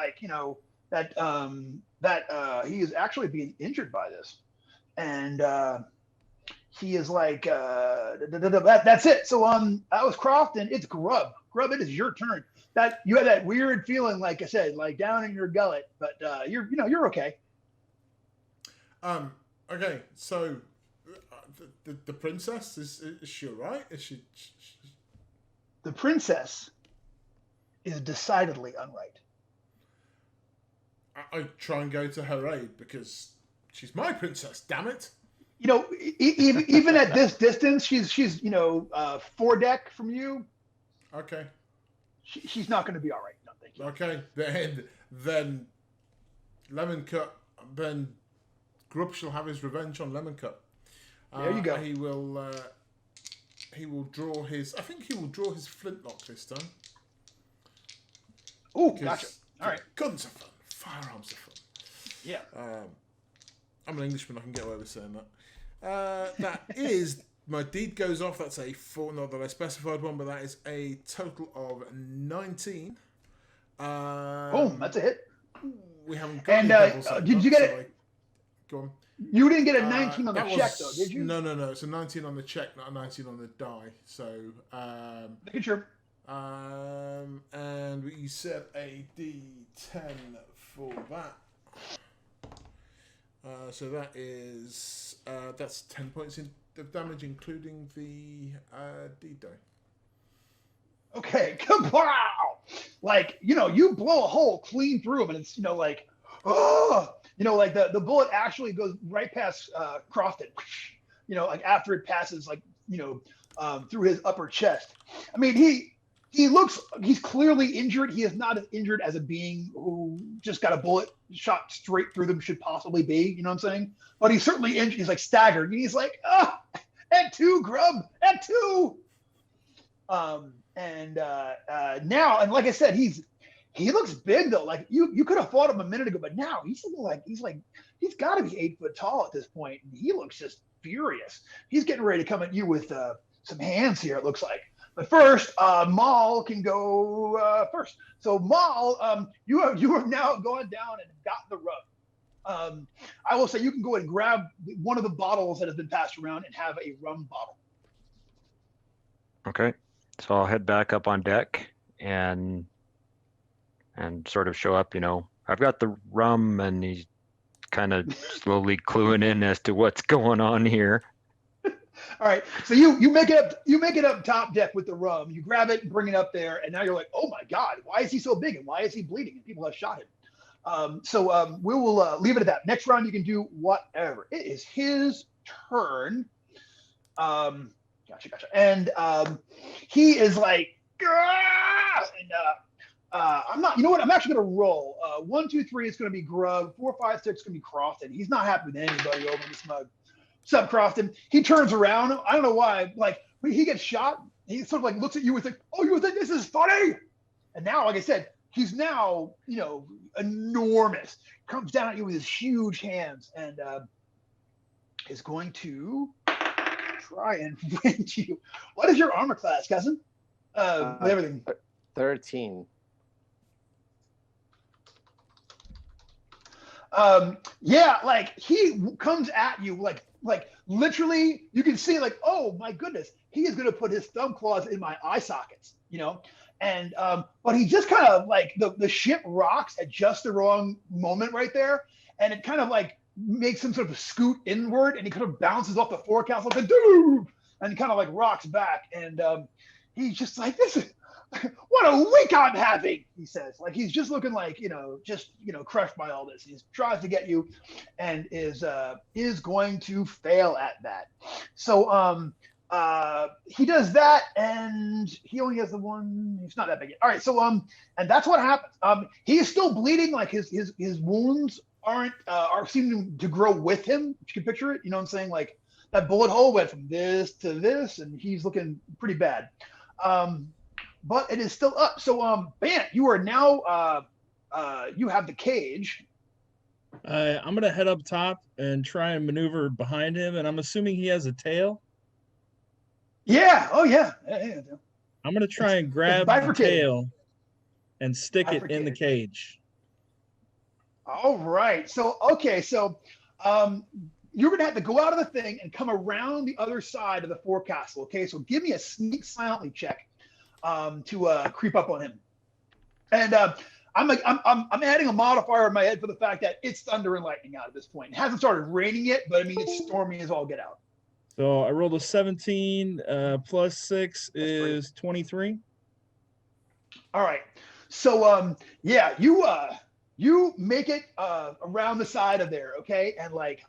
he is actually being injured by this, and he is like that's it. So that was Crofton. It's Grub. Grub, it is your turn. That you had that weird feeling, like I said, like down in your gullet, but you're okay. Okay, so the princess is she all right? Is she? The princess is decidedly unright. I try and go to her aid because she's my princess. Damn it! You know, even at this distance, she's 4 deck from you. Okay. She's not going to be all right. No, thank you. Okay. Then Lemon Cut. Then Grub shall have his revenge on Lemon Cut. There you go. He will draw his. I think he will draw his flintlock this time. Oh, gotcha. All right. Guns are fun. Firearms are fun. Yeah. I'm an Englishman. I can get away with saying that. That is my deed goes off. That's a 4. Not that I specified one, but that is a total of 19. Boom. That's a hit. We haven't got. And did you get it? Go on. You didn't get a 19 on the check, though, did you? No. It's a 19 on the check, not a 19 on the die. So, Making sure. and we said a D10 for that. So that is that's 10 points of damage, including the D die. Okay. Kapow! Like, you blow a hole clean through him, and it's, like, oh! Like the bullet actually goes right past Crofton, like after it passes, like, through his upper chest. I mean, he's clearly injured. He is not as injured as a being who just got a bullet shot straight through them should possibly be, you know what I'm saying? But he's certainly injured. He's like staggered. And he's like, at 2, Grub, at 2. Now, and like I said, he looks big though. Like you could have fought him a minute ago, but now he's got to be 8 foot tall at this point, and he looks just furious. He's getting ready to come at you with some hands here. It looks like. But first, Maul can go first. So Maul, you have now gone down and got the rub. I will say you can go and grab one of the bottles that has been passed around and have a rum bottle. Okay, so I'll head back up on deck and sort of show up. I've got the rum, and he's kind of slowly cluing in as to what's going on here. All right, so you make it up top deck with the rum. You grab it and bring it up there, and now you're like, oh my God, why is he so big and why is he bleeding? And people have shot him. We will leave it at that. Next round, you can do whatever. It is his turn. Gotcha. And he is like, and I'm not. You know what? I'm actually going to roll. 1, 2, 3 is going to be Grub. 4, 5, 6 is going to be Crofton. He's not happy with anybody over this mug. What's up, Crofton? He turns around. I don't know why. Like when he gets shot, he sort of like looks at you and like, "Oh, you think this is funny?" And now, like I said, he's now, enormous. Comes down at you with his huge hands and is going to try and win you. What is your armor class, cousin? With everything. 13. Yeah, like he comes at you like literally you can see like, oh my goodness, he is gonna put his thumb claws in my eye sockets, and but he just kind of like the ship rocks at just the wrong moment right there, and it kind of like makes him sort of scoot inward, and he kind of bounces off the forecastle like and kind of like rocks back, and he's just like, this is what a week I'm having, he says. Like he's just looking like, crushed by all this. He tries to get you and is going to fail at that. So he does that, and he only has the one. It's not that big yet. All right, so and that's what happens. He is still bleeding. Like his wounds are seeming to grow with him. You can picture it. You know what I'm saying? Like that bullet hole went from this to this, and he's looking pretty bad. But it is still up. So Bant, you are now you have the cage. I'm gonna head up top and try and maneuver behind him, and I'm assuming he has a tail. Yeah. Oh yeah. I'm gonna try and grab the tail and stick it in the cage. All right. So okay. So you're gonna have to go out of the thing and come around the other side of the forecastle. Okay. So give me a sneak silently check to creep up on him. And I'm adding a modifier in my head for the fact that it's thunder and lightning out at this point. It hasn't started raining yet, but I mean it's stormy as all get out. So I rolled a 17 plus 6 is 23. All right. So yeah, you make it around the side of there, okay, and like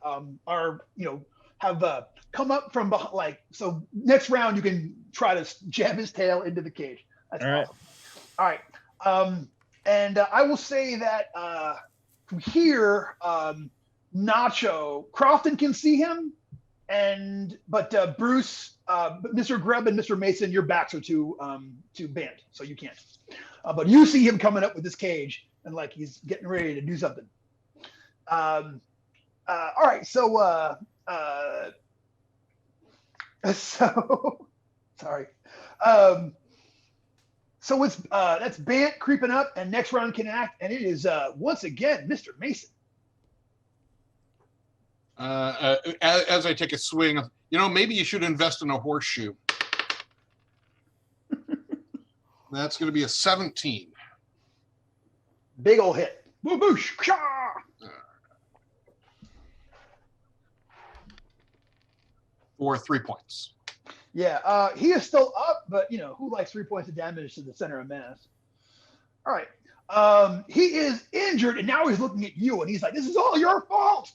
have come up from behind, like, so next round you can try to jam his tail into the cage. That's awesome. All right. And I will say that from here, Nacho, Crofton can see him, but Bruce, Mr. Grubb and Mr. Mason, your backs are to Bant, so you can't. But you see him coming up with this cage, and like he's getting ready to do something. All right, so sorry. So it's that's Bant creeping up, and next round can act, and it is once again Mr. Mason. As I take a swing, maybe you should invest in a horseshoe. That's going to be a 17. Big ol' hit. Boosh. For 3 points. Yeah, he is still up, but who likes 3 points of damage to the center of mass? All right. He is injured, and now he's looking at you, and he's like, "This is all your fault."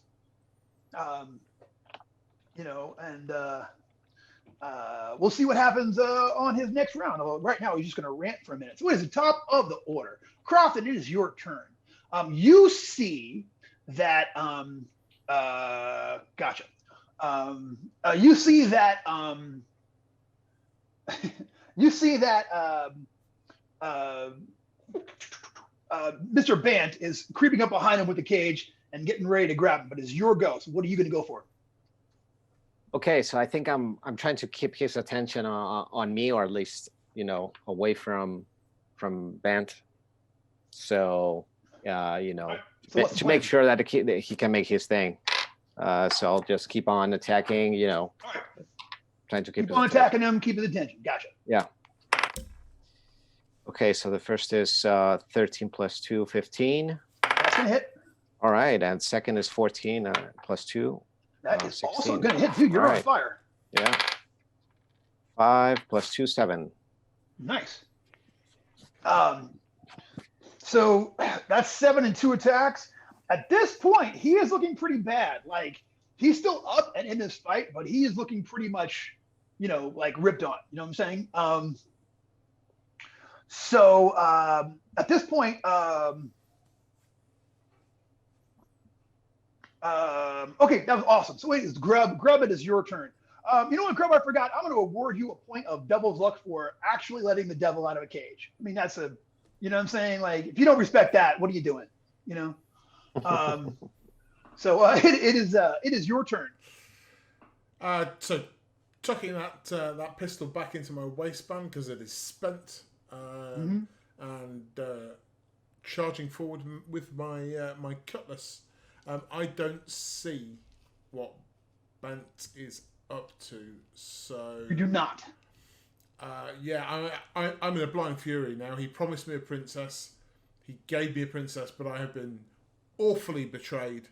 We'll see what happens on his next round. Although right now he's just going to rant for a minute. So it is the top of the order. Crofton, it is your turn. You see that. Gotcha. You see that. You see that. Mr. Bant is creeping up behind him with the cage and getting ready to grab him, but it's your go. So what are you going to go for? Okay, so I think I'm trying to keep his attention on me, or at least away from Bant. So to make sure that he can make his thing. So I'll just keep on attacking. Trying to keep on attacking him, keep his attention. Gotcha. Yeah. Okay, so the first is 13 plus 2, 15. That's gonna hit. All right, and second is 14 plus 2. That is 16. also gonna hit, dude. You're on fire. Yeah. 5 plus 2, 7. Nice. So that's 7 and 2 attacks. At this point, he is looking pretty bad. Like he's still up and in this fight, but he is looking pretty much, like ripped on. You know what I'm saying? So at this point, okay, that was awesome. So wait, it's Grub. Grub, it is your turn. You know what, Grub? I forgot. I'm going to award you a point of devil's luck for actually letting the devil out of a cage. I mean, that's you know what I'm saying? Like, if you don't respect that, what are you doing? So it is your turn. So tucking that pistol back into my waistband because it is spent, and charging forward with my cutlass. I don't see what Bent is up to, so You do not. yeah, I'm in a blind fury now. He promised me a princess. He gave me a princess, but I have been awfully betrayed.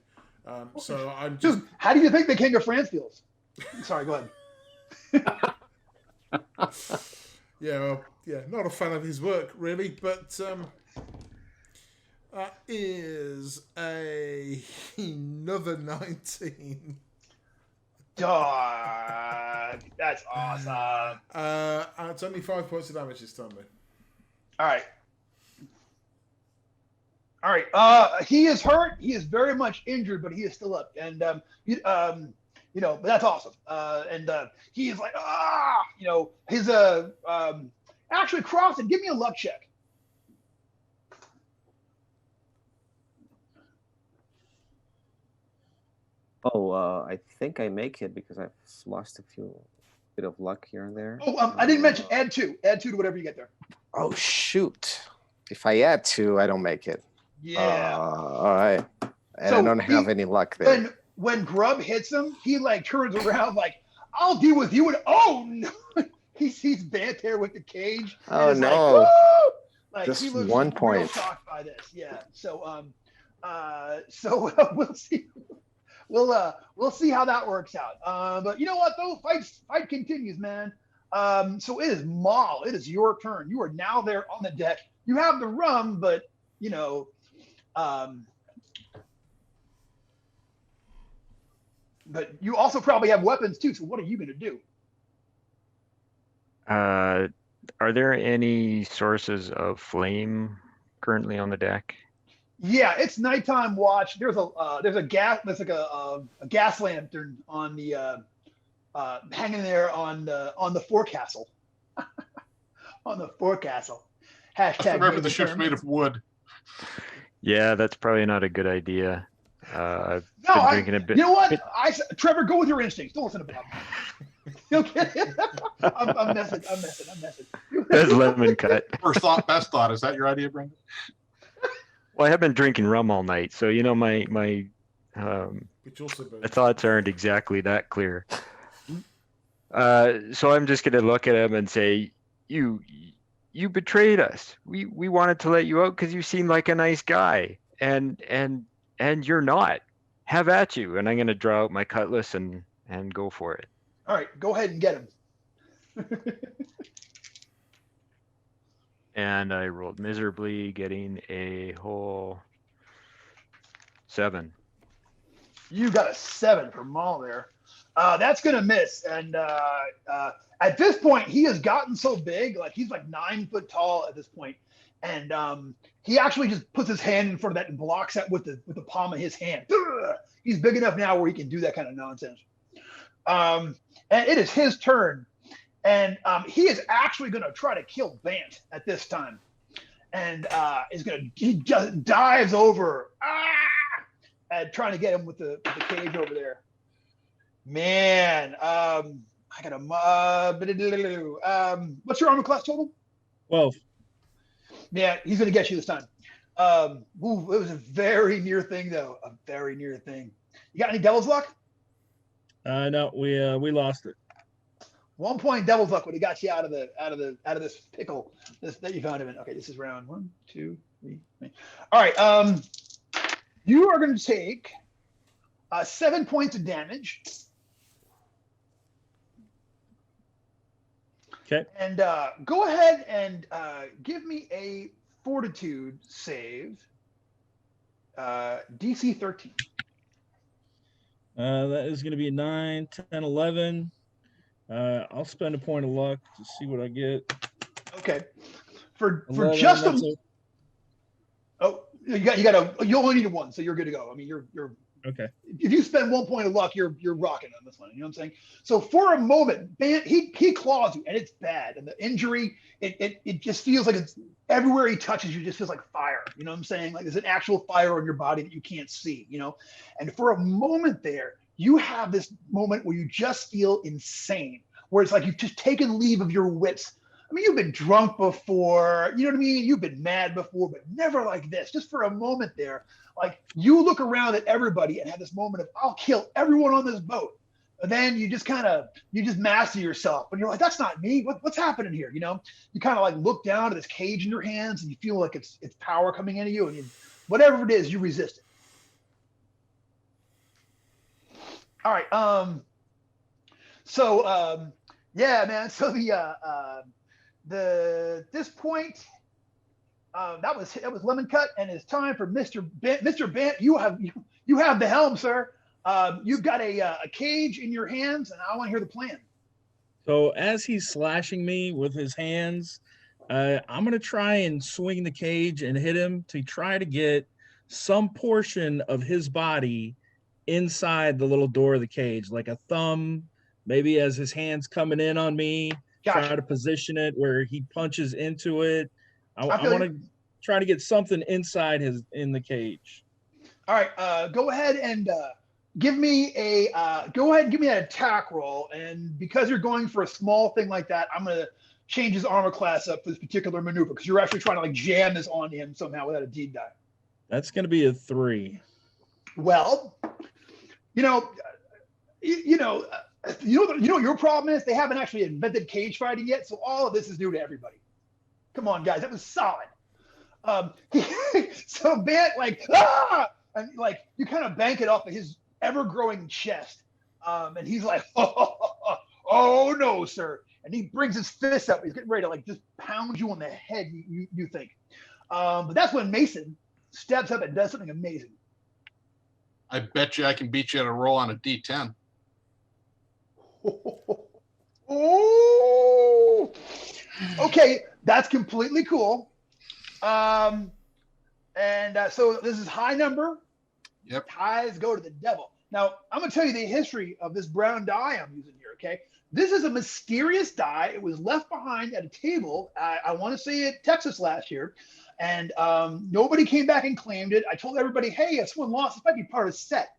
So I'm just... Dude, how do you think the King of France feels? Sorry, go ahead. Yeah, not a fan of his work, really, but that is another 19. Dog, that's awesome. It's only 5 points of damage this time, though. All right. He is hurt. He is very much injured, but he is still up. And but that's awesome. He is like, his actually, Crofton, give me a luck check. Oh, I think I make it because I've lost a bit of luck here and there. Oh, I didn't mention add 2. Add 2 to whatever you get there. Oh shoot! If I add 2, I don't make it. Yeah. All right. And So I don't have any luck there. When Grub hits him, he like turns around like, "I'll deal with you." And oh no, he sees Banter with the cage. Oh and is no! Like, woo! Like, Just he looks 1 real point. shocked by this. Yeah. So we'll see. We'll see how that works out. But you know what though? Fight continues, man. So it is Maul. It is your turn. You are now there on the deck. You have the rum, but but you also probably have weapons too. So what are you going to do? Are there any sources of flame currently on the deck? Yeah, it's nighttime watch. There's a gas lantern on the hanging there on the forecastle. On the forecastle. Hashtag. Remember, the ship's made of wood. Yeah, that's probably not a good idea. I've been drinking a bit. You know what? Trevor, go with your instincts. Don't listen to Bob. Okay. I'm messing. That's lemon cut. First thought, best thought. Is that your idea, Brendan? Well, I have been drinking rum all night, so my thoughts aren't exactly that clear. So I'm just gonna look at him and say, you betrayed us. We wanted to let you out because you seem like a nice guy, and you're not. Have at you. And I'm gonna draw out my cutlass and go for it. All right, go ahead and get him. And I rolled miserably, getting a whole 7. You got a 7 for Maul there. That's gonna miss. And at this point, he has gotten so big, like he's like 9 foot tall at this point. And he actually just puts his hand in front of that and blocks that with the palm of his hand. He's big enough now where he can do that kind of nonsense. And it is his turn. And he is actually going to try to kill Bant at this time. And he just dives over and trying to get him with the cage over there. Man, I got a what's your armor class total? 12. Yeah, he's going to get you this time. It was a very near thing though. A very near thing. You got any devil's luck? No, we lost it. 1 point devil's luck would have got you out of this pickle that you found him in. Okay, this is round 1, 2, 3. All right. You are going to take 7 points of damage. Okay. And go ahead and give me a fortitude save. DC 13. That is going to be 9, 10, 11. I'll spend a point of luck to see what I get. Okay. For 11, just that's a oh, you only need one, so you're good to go. I mean, you're okay. If you spend 1 point of luck, you're rocking on this one. You know what I'm saying? So for a moment, he claws you, and it's bad. And the injury, it just feels like it's everywhere he touches you, just feels like fire. You know what I'm saying? Like there's an actual fire on your body that you can't see. You know, and for a moment there, you have this moment where you just feel insane, where it's like you've just taken leave of your wits. I mean, you've been drunk before, you know what I mean? You've been mad before, but never like this. Just for a moment there, like you look around at everybody and have this moment of, I'll kill everyone on this boat. And then you just master yourself. And you're like, that's not me. What's happening here? You know, you kind of like look down at this cage in your hands and you feel like it's power coming into you. And whatever it is, you resist it. All right. Yeah, man. So this point, that was Lemon Cut, and it's time for Mr. Bent. Mr. Bent, you have the helm, sir. You've got a cage in your hands, and I want to hear the plan. So as he's slashing me with his hands, I'm going to try and swing the cage and hit him to try to get some portion of his body inside the little door of the cage, like a thumb, maybe as his hand's coming in on me. Gotcha. Try to position it where he punches into it. I want to try to get something inside in the cage. All right, go ahead and give me an attack roll. And because you're going for a small thing like that, I'm gonna change his armor class up for this particular maneuver because you're actually trying to like jam this on him somehow without a deed die. That's gonna be a 3. Well, you know your problem is they haven't actually invented cage fighting yet, so all of this is new to everybody. Come on, guys, that was solid. So Bant and like you kind of bank it off of his ever-growing chest, and he's like, oh no, sir, and he brings his fist up. He's getting ready to like just pound you on the head. You think, but that's when Mason steps up and does something amazing. I bet you I can beat you at a roll on a D10. Oh, okay, that's completely cool. So this is high number. Yep. Ties go to the devil. Now I'm gonna tell you the history of this brown die I'm using here. Okay, this is a mysterious die. It was left behind at a table. I want to say at Texas last year, and nobody came back and claimed it. I told everybody, hey, if someone lost, this might be part of the set.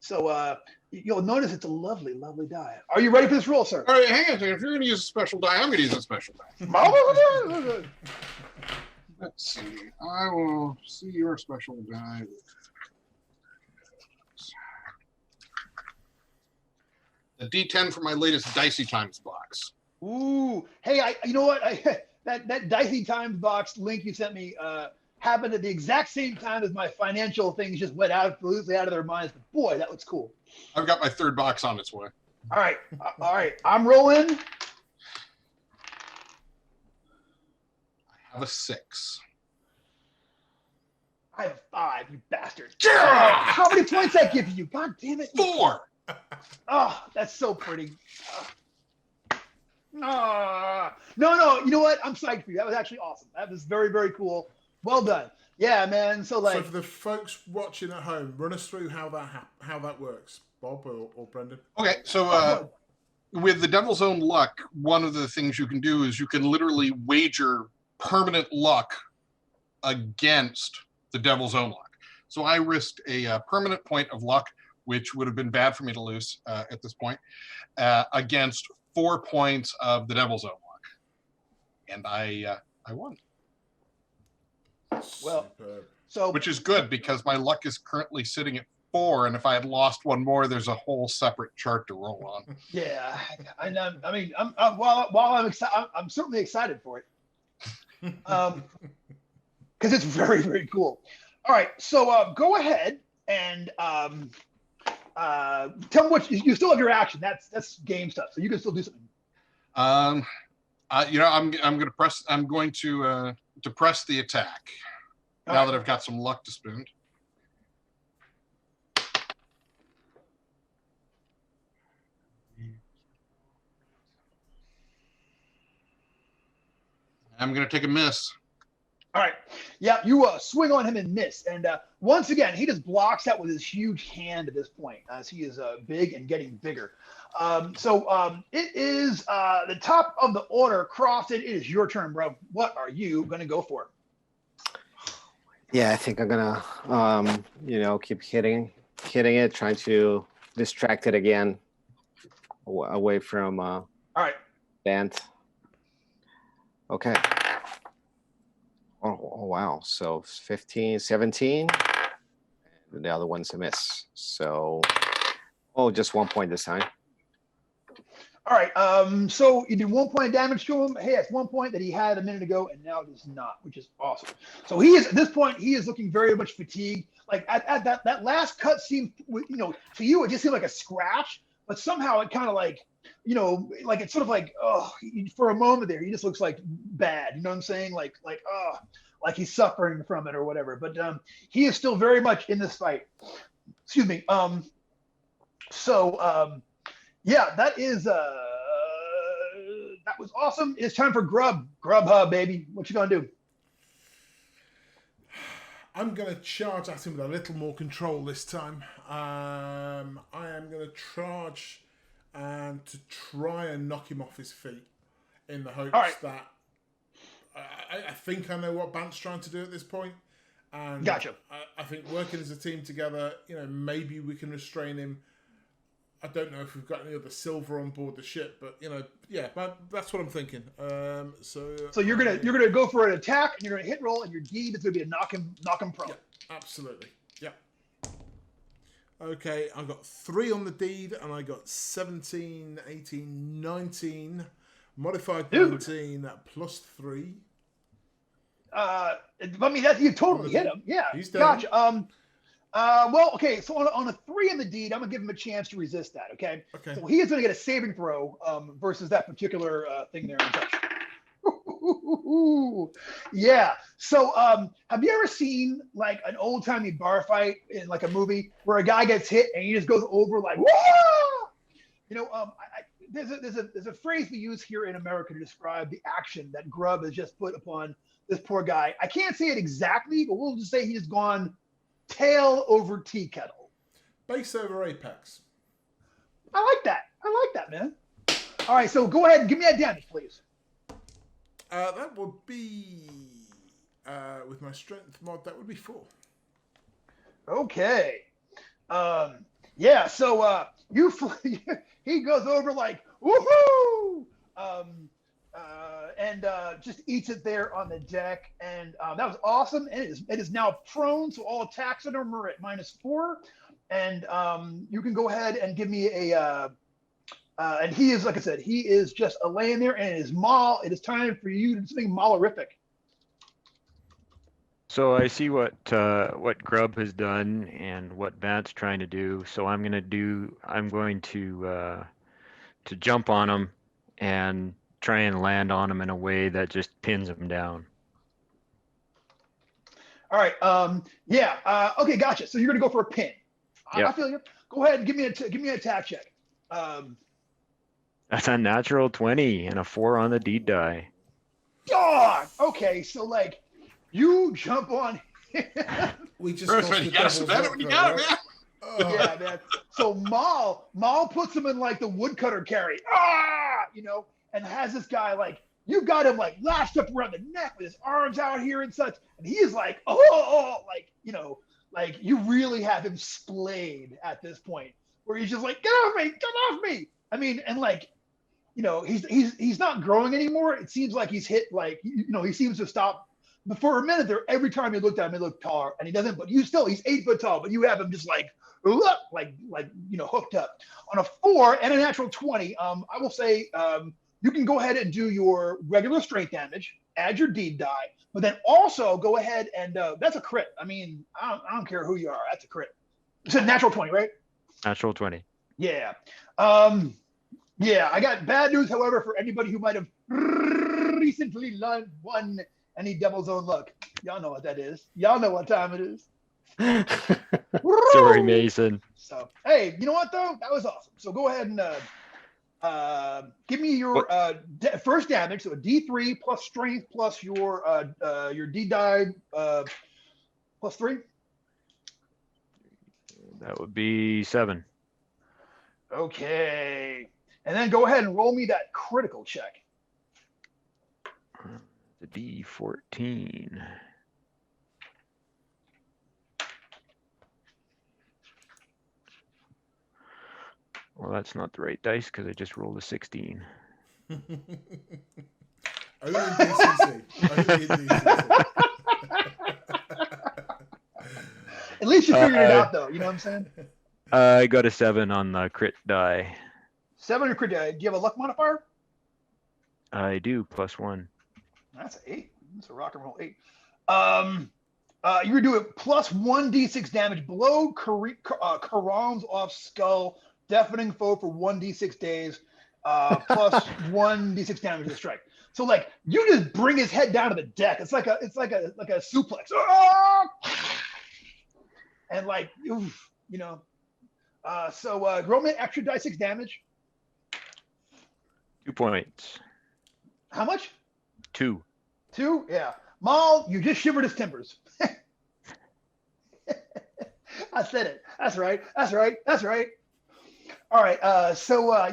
So you'll notice it's a lovely, lovely die. Are you ready for this roll, sir? All right, hang on a second. If you're going to use a special die, I'm going to use a special die. Let's see. I will see your special die. The D10 for my latest Dicey Times box. Ooh, hey, you know what? That Dicey Times box link you sent me happened at the exact same time as my financial things just went completely out of their minds. But boy, that looks cool. I've got my third box on its way. All right, I'm rolling. I have a 6. I have a 5, you bastard. How many points that give you? God damn it. 4. Oh, that's so pretty. No, you know what? I'm psyched for you. That was actually awesome. That was very, very cool. Well done. Yeah, man. So for the folks watching at home, run us through how that works, Bob or Brendan. Okay, so with the Devil's Own Luck, one of the things you can do is you can literally wager permanent luck against the Devil's Own Luck. So I risked a permanent point of luck, which would have been bad for me to lose at this point, against 4 points of the Devil's Own Luck, and I won. Well, which is good because my luck is currently sitting at 4, and if I had lost one more, there's a whole separate chart to roll on. Yeah, while I'm excited, I'm certainly excited for it, because it's very, very cool. All right, so go ahead and tell me what you still have your action. That's game stuff, so you can still do something. I'm going to press the attack now that I've got some luck to spend. I'm going to take a miss. All right. Yeah, you swing on him and miss. And once again, he just blocks that with his huge hand at this point, as he is big and getting bigger. It is the top of the order. Crofton, it is your turn, bro. What are you going to go for? Yeah, I think I'm gonna, keep hitting it, trying to distract it again away from All right. Bant. Okay. Oh, wow. So 15, 17. And the other one's a miss. So, just 1 point this time. All right. So you did 1 point of damage to him. Hey, it's 1 point that he had a minute ago, and now it is not, which is awesome. So he is at this point. He is looking very much fatigued. Like at that last cut seemed, to you it just seemed like a scratch, but somehow it kind of like, like it's sort of like, for a moment there, he just looks like bad. You know what I'm saying? Like he's suffering from it or whatever. But he is still very much in this fight. Excuse me. Yeah, that was awesome. It's time for Grubhub, baby. What you gonna do? I'm gonna charge at him with a little more control this time. I am gonna charge and to try and knock him off his feet in the hopes that I think I know what Bant's trying to do at this point. And gotcha. I think working as a team together, maybe we can restrain him. I don't know if we've got any other silver on board the ship, but that's what I'm thinking. So you're gonna go for an attack, and you're gonna hit roll, and your deed is gonna be a knock him prone. Yeah, absolutely. Yeah. Okay, I got 3 on the deed, and I got 17, 18, 19, modified 19 plus 3. I mean that you totally hit him. Yeah, he's down. Gotcha. Okay. So on a 3 in the deed, I'm gonna give him a chance to resist that. Okay. So he is gonna get a saving throw versus that particular thing there. And such. Yeah. So have you ever seen like an old timey bar fight in like a movie where a guy gets hit and he just goes over like, whoa! There's a phrase we use here in America to describe the action that Grub has just put upon this poor guy. I can't say it exactly, but we'll just say he's gone tail over tea kettle. Base over apex. I like that, man. All right, so go ahead and give me that damage, please. That would be, with my strength mod, that would be 4. Okay. So he goes over like, woohoo! And just eats it there on the deck. And that was awesome. And it is now prone, so all attacks on him are at -4. And you can go ahead and give me a and he is, like I said, he is just laying there, and it is Maul. It is time for you to do something Maulerific. So I see what Grub has done and what Bant's trying to do. So I'm going to jump on him and try and land on him in a way that just pins him down. All right. Okay, gotcha. So you're gonna go for a pin. Yep. I feel you. Go ahead and give me an attack check. That's a natural 20 and a 4 on the deed die. God. Okay, so like you jump on him. We just you gotta spend it when you got it, man. Yeah, man. So Maul puts him in like the woodcutter carry. And has this guy like, you got him like lashed up around the neck with his arms out here and such, and he is like, like you really have him splayed at this point, where he's just like, get off me. I mean, and like, he's not growing anymore. It seems like he's hit like, he seems to stop. But for a minute there, every time you looked at him, he looked taller, and he doesn't. But he's 8 foot tall. But you have him just like hooked up on a 4 and a natural 20. I will say, you can go ahead and do your regular strength damage, add your deed die, but then also go ahead and that's a crit. I mean, I don't care who you are. That's a crit. It's a natural 20, right? Natural 20. Yeah. I got bad news, however, for anybody who might have recently won any Devil's Own Luck. Y'all know what that is. Y'all know what time it is. Sorry, Woo! Mason. So, hey, you know what though? That was awesome. So go ahead and give me your first damage. So a D3 plus strength plus your D die plus 3. That would be 7. Okay. And then go ahead and roll me that critical check. The D14. Well, that's not the right dice because I just rolled a 16. Only in DCC. Only in DCC. At least you figured it out though. You know what I'm saying? I got a 7 on the crit die. 7 on your crit die. Do you have a luck modifier? I do, +1. That's an 8. That's a rock and roll 8. You're doing plus 1d6 damage below Karam's off skull, deafening foe for 1d6 days, plus 1d6 damage to the strike. So like you just bring his head down to the deck. It's like a suplex. And like you know. So roll me an extra die 6 damage. 2 points. How much? 2. 2? Yeah. Maul, you just shivered his timbers. I said it. That's right. That's right. That's right. All right.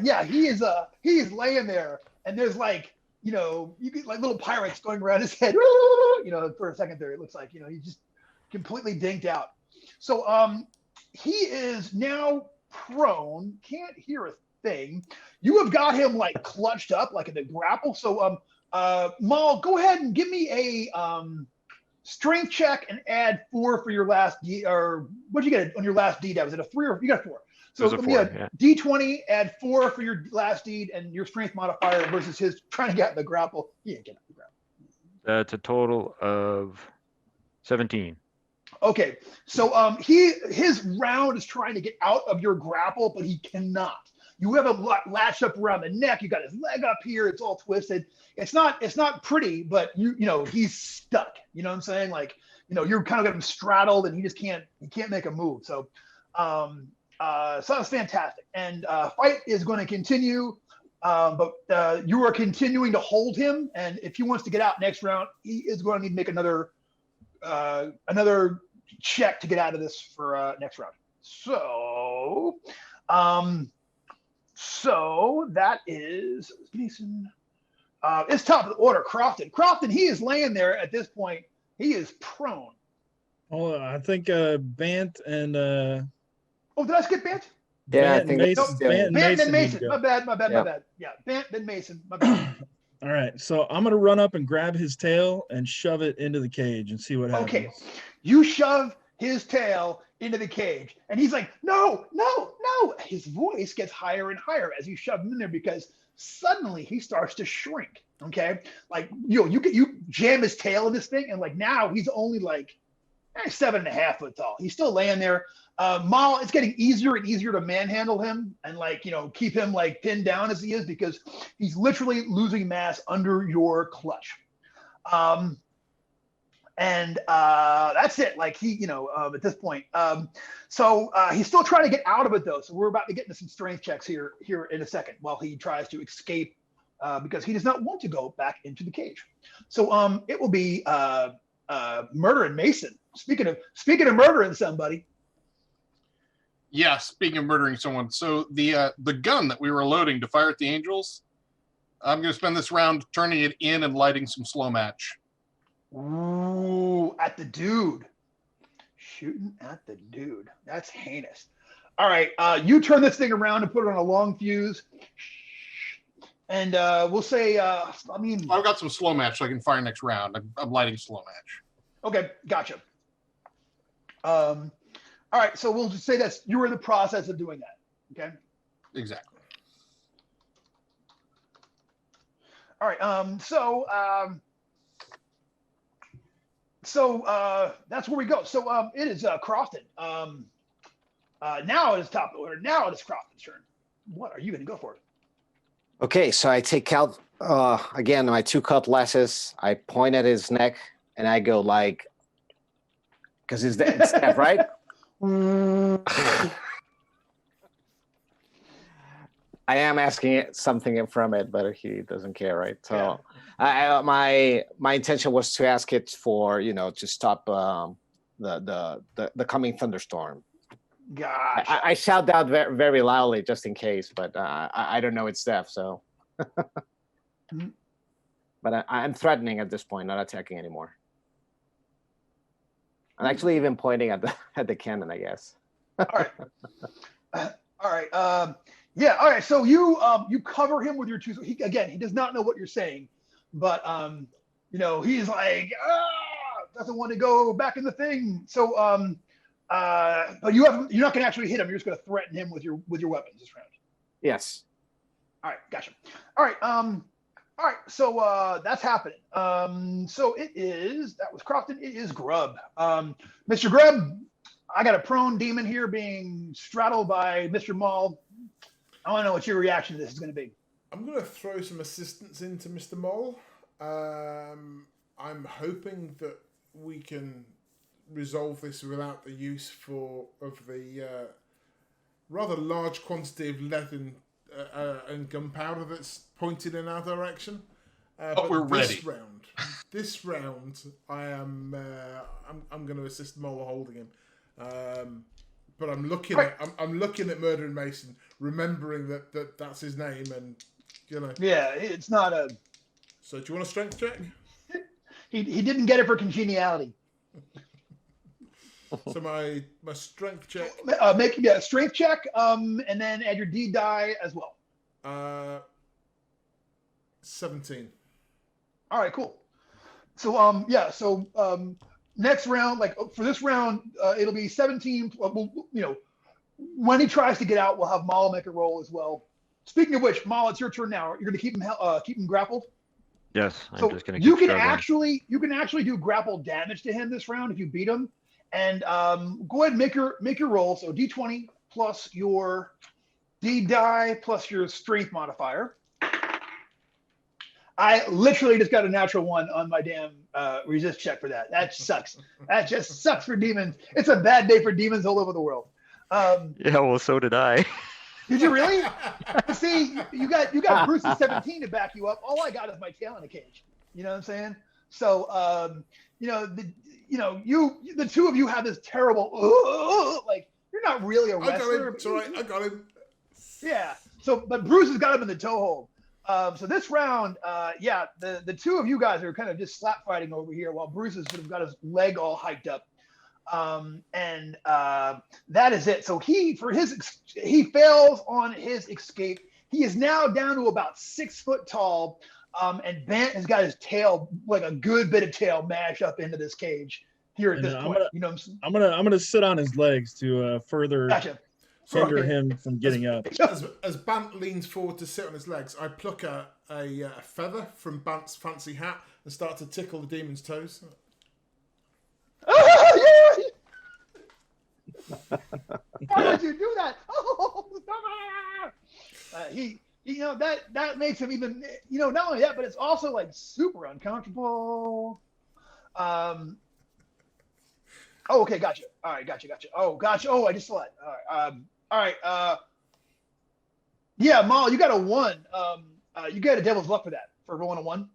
Yeah, he's laying there, and there's like, you know, you get like little pirates going around his head. You know, for a second there, it looks like, you know, he's just completely dinked out. So he is now prone, can't hear a thing. You have got him like clutched up like in the grapple. So Maul, go ahead and give me a strength check and add 4 for your last D, or what'd you get on your last deed? Was it a 3 or you got 4? So give me a D20, add 4 for your last deed and your strength modifier versus his trying to get in the grapple. He ain't getting the grapple. That's a total of 17. Okay, so his round is trying to get out of your grapple, but he cannot. You have him latched up around the neck. You got his leg up here. It's all twisted. It's not pretty, but you know he's stuck. You know what I'm saying? Like, you know, you're kind of got him straddled, and he can't make a move. So, so that's fantastic. And fight is going to continue, but you are continuing to hold him. And if he wants to get out next round, he is going to need to make another check to get out of this for next round. So, so that is Mason. It's top of the order, Crofton. Crofton, he is laying there at this point. He is prone. Oh, I think Bant and oh, did I skip Bant? Yeah, Bant I think Mason, it's Bant and Bant Mason then need to Mason. go. My bad. Yeah, Bant then Mason. My bad. All right, so I'm gonna run up and grab his tail and shove it into the cage and see what happens. Okay, you shove his tail into the cage, and he's like, no. His voice gets higher and higher as you shove him in there because suddenly he starts to shrink. Okay, like you jam his tail in this thing, and like now he's only like 7.5 foot tall. He's still laying there. Maul, it's getting easier and easier to manhandle him and like, you know, keep him like pinned down as he is because he's literally losing mass under your clutch. And that's it. Like he, you know, at this point. So he's still trying to get out of it though. So we're about to get into some strength checks here in a second while he tries to escape because he does not want to go back into the cage. So it will be murdering Mason. Speaking of murdering somebody. Yeah, speaking of murdering someone, so the gun that we were loading to fire at the angels, I'm going to spend this round turning it in and lighting some slow match. Ooh, at the dude. Shooting at the dude. That's heinous. All right, you turn this thing around and put it on a long fuse. And we'll say, I've got some slow match so I can fire next round. I'm lighting slow match. Okay, gotcha. All right, so we'll just say that you were in the process of doing that, okay? Exactly. All right, so that's where we go. So it is Crofton. Now it is top of the order. Now it is Crofton's turn. What are you going to go for? Okay, so I take out again my 2 cutlasses. I point at his neck and I go like, because it's deaf, right? I am asking something from it, but he doesn't care, right? So my intention was to ask it for to stop the coming thunderstorm. Gosh. I shout out very, very loudly just in case, but I don't know it's deaf, so. But I'm threatening at this point, not attacking anymore. I'm actually even pointing at the cannon, I guess. All right. All right. Yeah. All right. So you cover him with your 2. So he does not know what you're saying, but he's like doesn't want to go back in the thing. So but you're not going to actually hit him. You're just going to threaten him with your weapons this round. Yes. All right. Gotcha. All right. All right. So that's happening. So that was Crofton. It is Grub. Mr. Grub, I got a prone demon here being straddled by Mr. Maul. I want to know what your reaction to this is going to be. I'm going to throw some assistance into Mr. Mole. I'm hoping that we can resolve this without the use of the rather large quantity of lead and gunpowder that's pointed in our direction. But we're ready. This round, I'm going to assist Mole holding him. But I'm looking at Murder and Mason, remembering that's his name, and Yeah, it's not a. So do you want a strength check? He didn't get it for congeniality. So my strength check. Make a strength check, and then add your D die as well. 17. All right, cool. So next round, like for this round, it'll be 17. When he tries to get out, we'll have Maul make a roll as well. Speaking of which, Maul, it's your turn now. You're going to keep him grappled. Yes, I'm so just going to. You can actually do grapple damage to him this round if you beat him. And go ahead and make your roll. So D20 plus your D die plus your strength modifier. I literally just got a natural 1 on my damn resist check for that. That sucks. That just sucks for demons. It's a bad day for demons all over the world. Yeah, well, so did I. Did you really? See, you got Bruce's 17 to back you up. All I got is my tail in a cage. You know what I'm saying? So, the 2 of you have this terrible, like you're not really a wrestler. I got him. Yeah. So, but Bruce has got him in the toe hold. So this round, the 2 of you guys are kind of just slap fighting over here while Bruce has sort of got his leg all hiked up. That is it. So he fails on his escape. He is now down to about 6 foot tall. And Bant has got his tail, like a good bit of tail, mashed up into this cage here at this point. I'm gonna sit on his legs to further hinder him from getting up. As Bant leans forward to sit on his legs, I pluck a feather from Bant's fancy hat and start to tickle the demon's toes. Why would you do that? That makes him even, not only that, but it's also like super uncomfortable. Okay, gotcha. All right, gotcha. Oh, gotcha. Oh, I just saw it. All right. Yeah, Maul, you got a 1. You got a devil's luck for that, for rolling a 1.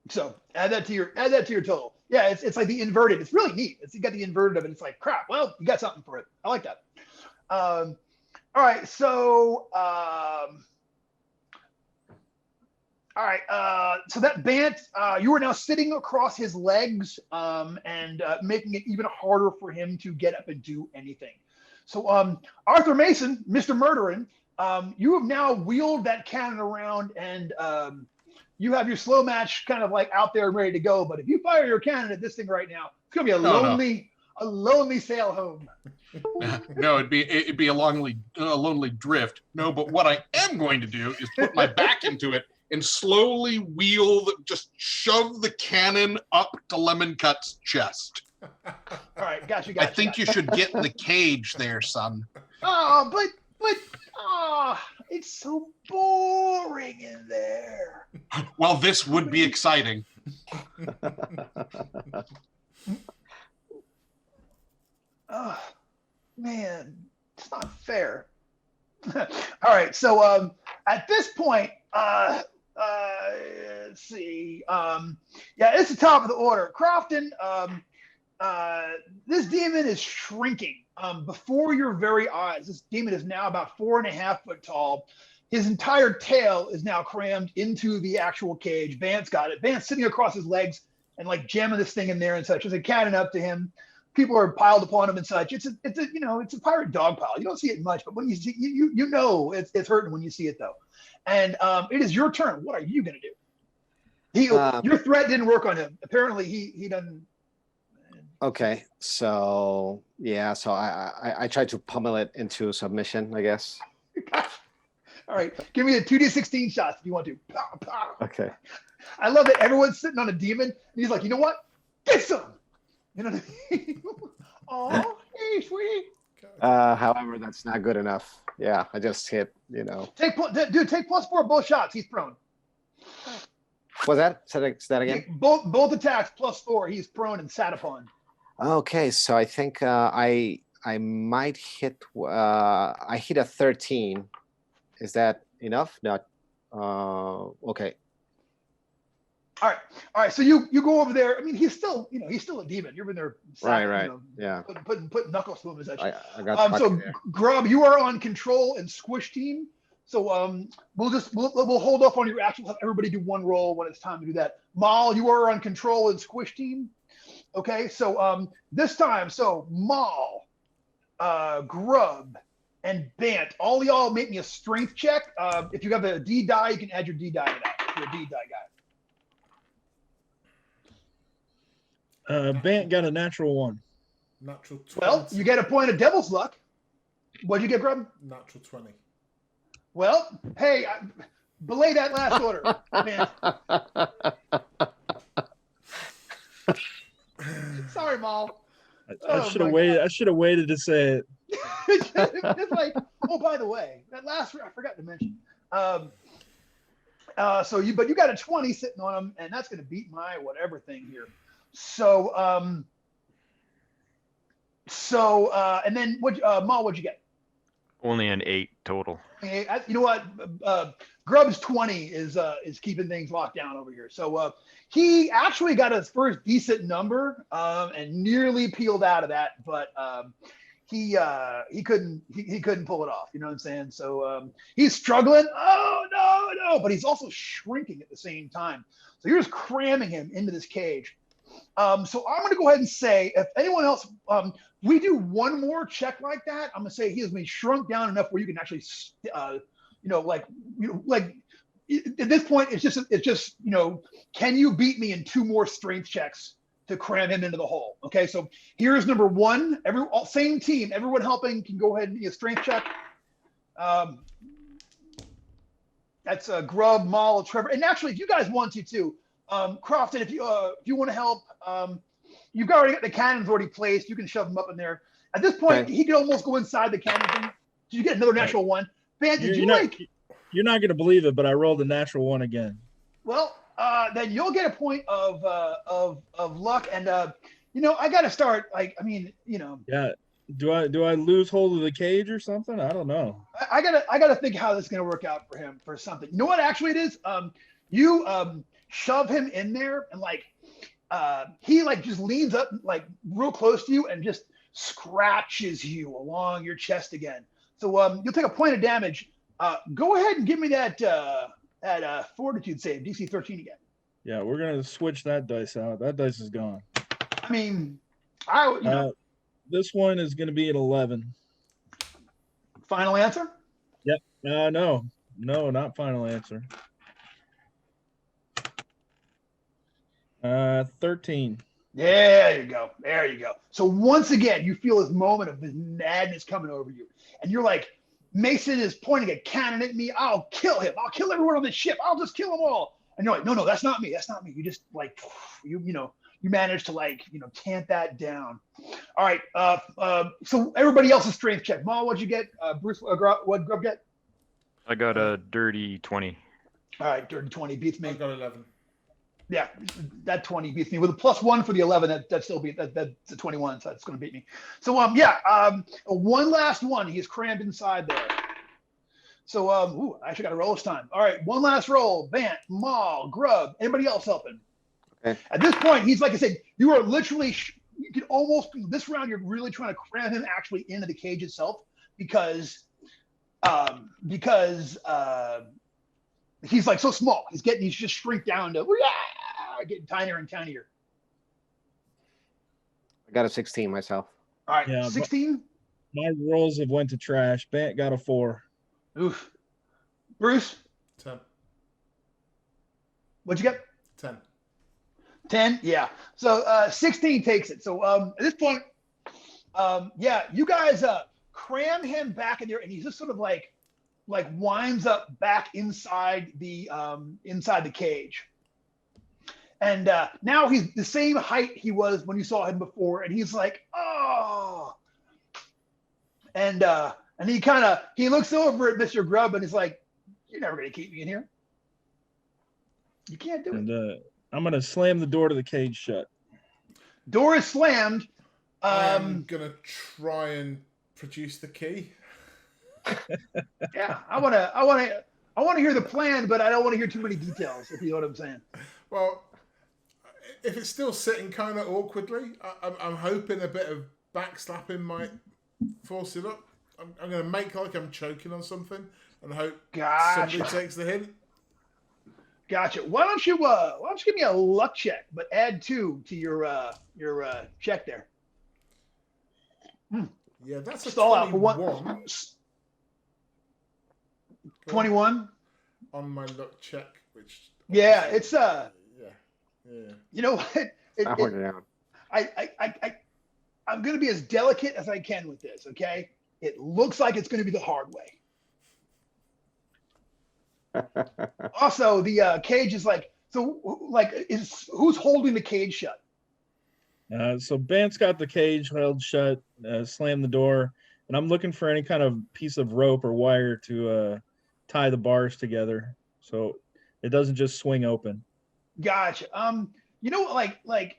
So add that to your total. Yeah, it's like the inverted. It's really neat. You got the inverted of it. It's like crap. Well, you got something for it. I like that. All right, so so that Bant, you are now sitting across his legs and making it even harder for him to get up and do anything. So Arthur Mason, Mr. Murderin, you have now wheeled that cannon around and you have your slow match kind of like out there and ready to go. But if you fire your cannon at this thing right now, it's gonna be a lonely sail home. No, it'd be a lonely drift. No, but what I am going to do is put my back into it and slowly just shove the cannon up to Lemon Cut's chest. All right, gotcha. I think you should get in the cage there, son. Oh, but It's so boring in there. Well, this would be exciting. Oh, man, it's not fair. All right, so at this point, let's see. Yeah, it's the top of the order. Crofton, this demon is shrinking before your very eyes. This demon is now about 4.5 foot tall. His entire tail is now crammed into the actual cage. Vance got it. Vance sitting across his legs and like jamming this thing in there and such. There's a cannon up to him. People are piled upon him and such. It's a pirate dog pile. You don't see it much, but when you see you know it's hurting when you see it though. And it is your turn. What are you gonna do? Your threat didn't work on him. Apparently he doesn't. Okay, so yeah, so I tried to pummel it into submission, I guess. All right, give me the 2d16 shots if you want to. Pow, pow. Okay. I love that everyone's sitting on a demon, and he's like, you know what? Get some. You know what I mean? Oh, hey, sweetie. However, that's not good enough. Yeah, I just hit, Take +4 both shots. He's prone. Was that? Say that again? Both attacks +4. He's prone and sat upon. Okay, so I think I might hit. I hit a 13. Is that enough? Not. Okay. All right. So you go over there. I mean, he's still a demon. You've been there. Right. Yeah. Putting knuckles to him and such. I got. So Grub, you are on control and squish team. So we'll hold off on your actual. Have everybody do one roll when it's time to do that. Mal, you are on control and squish team. Okay. So this time, Mal, Grub, and Bant, all y'all make me a strength check. If you have a D die, you can add your D die to that. If you're a D die guy. Bant got a natural 1. Natural 20. Well, you get a point of devil's luck. What'd you get, Grub? Natural 20. Well, hey, belay that last order, man. Sorry, Mal. I should have waited. I should have waited to say it. It's like, oh, by the way, that last I forgot to mention. So you got a 20 sitting on him, and that's going to beat my whatever thing here. So and then Mal, what'd you get? Only an 8 total. You know what? Grub's 20 is keeping things locked down over here. So he actually got his first decent number and nearly peeled out of that, but he couldn't pull it off. You know what I'm saying? So he's struggling. Oh no! But he's also shrinking at the same time. So you're just cramming him into this cage. So I'm going to go ahead and say, if anyone else, we do one more check like that, I'm going to say he has been shrunk down enough where you can actually, at this point, it's just, can you beat me in 2 more strength checks to cram him into the hole? Okay, so here's number 1. Same team, everyone helping can go ahead and be a strength check. That's Grub, Mal, Trevor, and actually, if you guys want to too. Crofton, if you want to help, you've already got the cannons already placed. You can shove them up in there. At this point, he could almost go inside the cannon thing. Did you get another natural 1? Ben, You're not going to believe it, but I rolled a natural 1 again. Well, then you'll get a point of luck, and I got to start. Yeah. Do I lose hold of the cage or something? I don't know. I gotta think how this is gonna work out for him for something. You know what? Actually, it is. You shove him in there, and he just leans up real close to you and just scratches you along your chest again. So you'll take a point of damage. Go ahead and give me that fortitude save, DC 13 again. Yeah, we're gonna switch that dice out. That dice is gone. I mean, this one is gonna be an 11. Final answer? Yep. No, not final answer. 13. There you go. So once again, you feel this moment of this madness coming over you. And you're like, Mason is pointing a cannon at me. I'll kill him. I'll kill everyone on this ship. I'll just kill them all. And you're like, no, that's not me. That's not me. You just you managed to tamp that down. All right. So everybody else's strength check. Ma, what'd you get? Bruce, what Grub get? I got a dirty 20. All right, dirty 20 beats me. I got 11. Yeah, that 20 beats me with a +1 for the 11. That still beat that's a 21, so that's going to beat me. So one last one. He's crammed inside there. So I actually got a roll this time. All right, one last roll. Bant, Maul, Grub. Anybody else helping? Okay. At this point, he's like I said, you are literally you can almost this round. You're really trying to cram him actually into the cage itself because he's like so small. He's just shrink down to getting tinier and tinier. I got a 16 myself. All right, Yeah, 16. My rolls have went to trash. Bant got a 4. Oof. Bruce, 10. what'd you get? 10. 10. Yeah. So 16 takes it. So at this point, you guys cram him back in there, and he's just sort of like winds up back inside the cage. And now he's the same height he was when you saw him before, and he's like, oh. And he looks over at Mr. Grubb and he's like, you're never gonna keep me in here. You can't do it. And I'm gonna slam the door to the cage shut. Door is slammed. I'm gonna try and produce the key. Yeah, I wanna hear the plan, but I don't want to hear too many details, if you know what I'm saying. Well, if it's still sitting kind of awkwardly, I'm hoping a bit of backslapping might force it up. I'm going to make like I'm choking on something and hope somebody takes the hint. Gotcha. Why don't you give me a luck check, but add 2 to your check there. Yeah, that's a Stall out 21. for one. 21 on my luck check, which it's yeah. You know what? I hold it down. I'm going to be as delicate as I can with this. Okay, it looks like it's going to be the hard way. Also, the cage is who's holding the cage shut? So Bant's got the cage held shut, slammed the door, and I'm looking for any kind of piece of rope or wire to tie the bars together so it doesn't just swing open. Gotcha. Like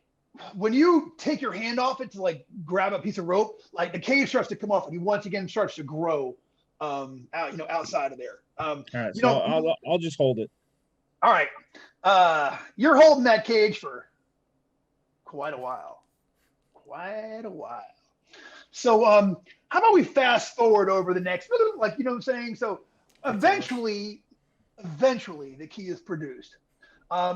when you take your hand off it to like grab a piece of rope, like the cage starts to come off and he once again starts to grow outside of there. All right, so I'll just hold it. All right. You're holding that cage for quite a while. So how about we fast forward over the next, like, you know what I'm saying? So eventually the key is produced.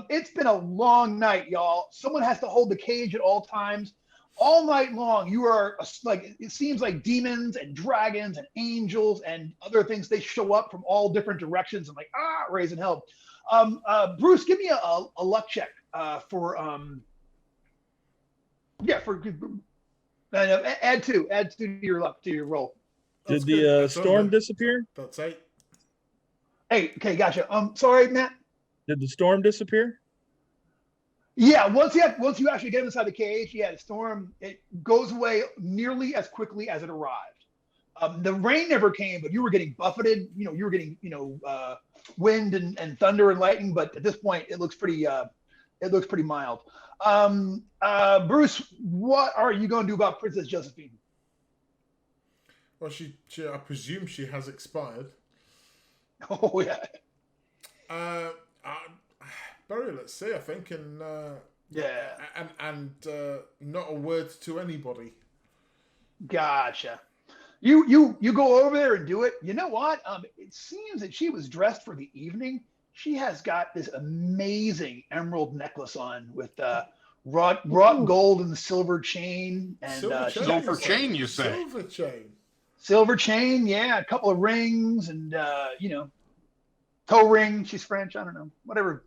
It's been a long night, y'all. Someone has to hold the cage at all times. All night long, you are like, it seems like demons and dragons and angels and other things, they show up from all different directions and like, raising hell. Bruce, give me a luck check for add 2 to your luck, to your roll. Did the storm disappear? That's 8. Hey, okay, gotcha. Sorry, Matt. Did the storm disappear? Yeah, once you actually get inside the cage, the storm, it goes away nearly as quickly as it arrived. The rain never came, but you were getting buffeted. You were getting wind and thunder and lightning. But at this point, it looks pretty mild. Bruce, what are you going to do about Princess Josephine? Well, she I presume she has expired. Oh yeah. Barry, let's see. I think, and not a word to anybody. Gotcha. You go over there and do it. You know what? It seems that she was dressed for the evening. She has got this amazing emerald necklace on with wrought gold and silver chain and silver chain. You say silver chain? Silver chain, yeah. A couple of rings and toe ring. She's French. I don't know. Whatever.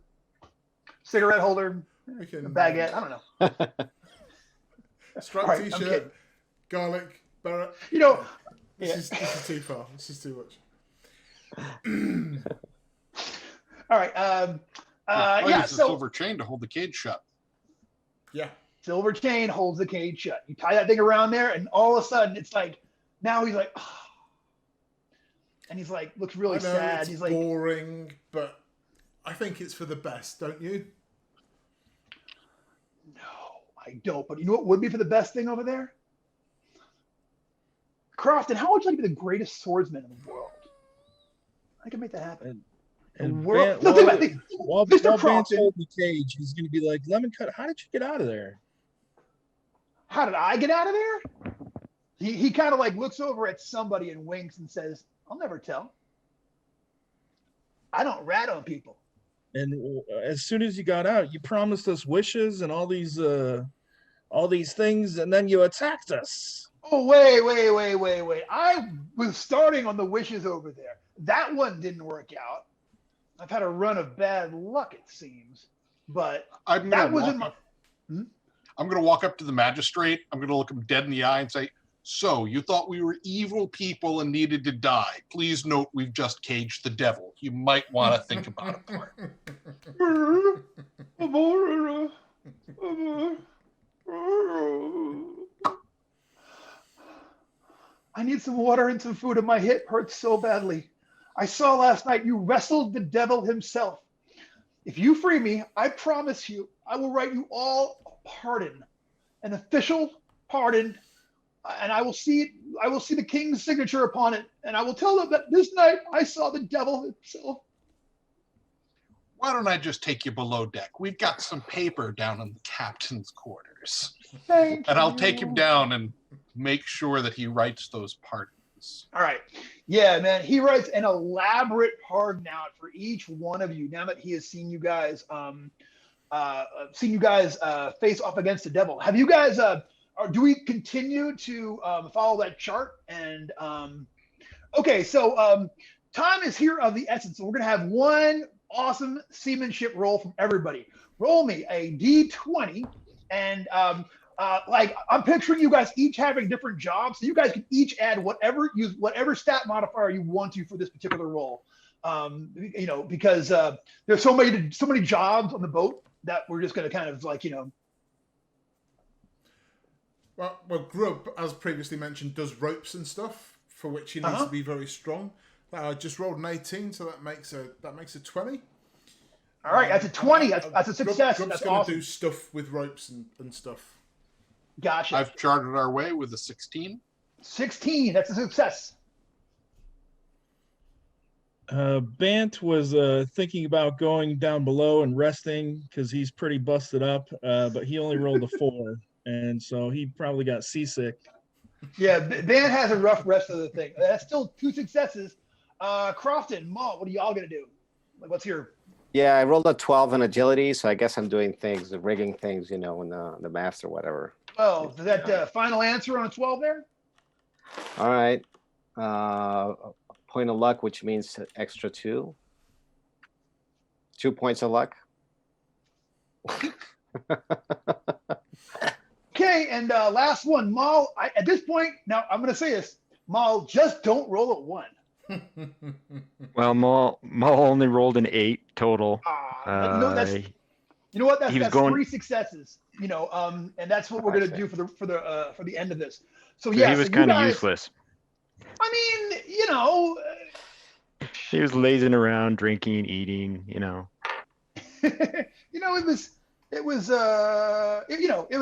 Cigarette holder. A baguette. I don't know. Striped t-shirt. Garlic. Barrett. This is too far. This is too much. All right. Use the silver chain to hold the cage shut. Yeah. Silver chain holds the cage shut. You tie that thing around there, and all of a sudden, it's like, now he's like, and he's like looks really I know sad. it's He's like, boring, but I think it's for the best, don't you? no, I don't. But you know what would be for the best thing over there? Crofton, how would you like to be the greatest swordsman in the world? I can make that happen. And World- Van, No, think about it. while Mr. Van's Crofton. holding the cage, he's going to be like, Lemon Cut, how did you get out of there? How did I get out of there? He kind of like looks over at somebody and winks and says, I'll never tell. I don't rat on people. And as soon as you got out, you promised us wishes and all these things, and then you attacked us. Oh, wait. I was starting on the wishes over there. That one didn't work out. I've had a run of bad luck, it seems. But I'm that going wasn't my... to walk up to the magistrate. I'm going to look him dead in the eye and say, so you thought we were evil people and needed to die. Please note we've just caged the devil. You might want to think about it. I need some water and some food, and my hip hurts so badly. I saw last night you wrestled the devil himself. If you free me, I promise you, I will write you all a pardon, an official pardon, and I will see the king's signature upon it, and I will tell them that this night I saw the devil himself. Why don't I just take you below deck? We've got some paper down in the captain's quarters. Thank And I'll you. take him down and make sure that he writes those pardons. All right. Yeah, man. He writes an elaborate pardon out for each one of you now that he has seen you guys face off against the devil. Have you guys do we continue to follow that chart? And okay, so time is here of the essence. So we're gonna have one awesome seamanship roll from everybody. Roll me a D20, and like I'm picturing you guys each having different jobs, so you guys can each add whatever stat modifier you want to for this particular roll. You know, because there's so many jobs on the boat that we're just going to kind of like, you know. Well, Grub, as previously mentioned, does ropes and stuff for which he needs to be very strong. I just rolled an 18, so that makes a 20. All right, that's a 20. That's a success. Grub's That's going to awesome. do stuff with ropes and stuff. Gotcha. I've charted our way with a 16. 16. That's a success. Bant was thinking about going down below and resting because he's pretty busted up, but he only rolled a 4, and so he probably got seasick. Yeah, Bant has a rough rest of the thing. That's still 2 successes. Crofton, Maul, what are y'all gonna do? Like, what's your? Yeah, I rolled a 12 in agility, so I guess I'm doing things, rigging things, you know, in the maps or whatever. Oh, is that final answer on a 12 there? All right. Point of luck, which means extra 2. 2 points of luck. Okay, and last one, Maul. At this point, now I'm gonna say this, Maul, just don't roll a 1. Well, Maul only rolled an 8 total. You know what? That's 3 successes. You know, and that's what we're gonna do for the end of this. So yeah, he was kind of useless. I mean, you know, he was lazing around, drinking, eating. You know. you know, it was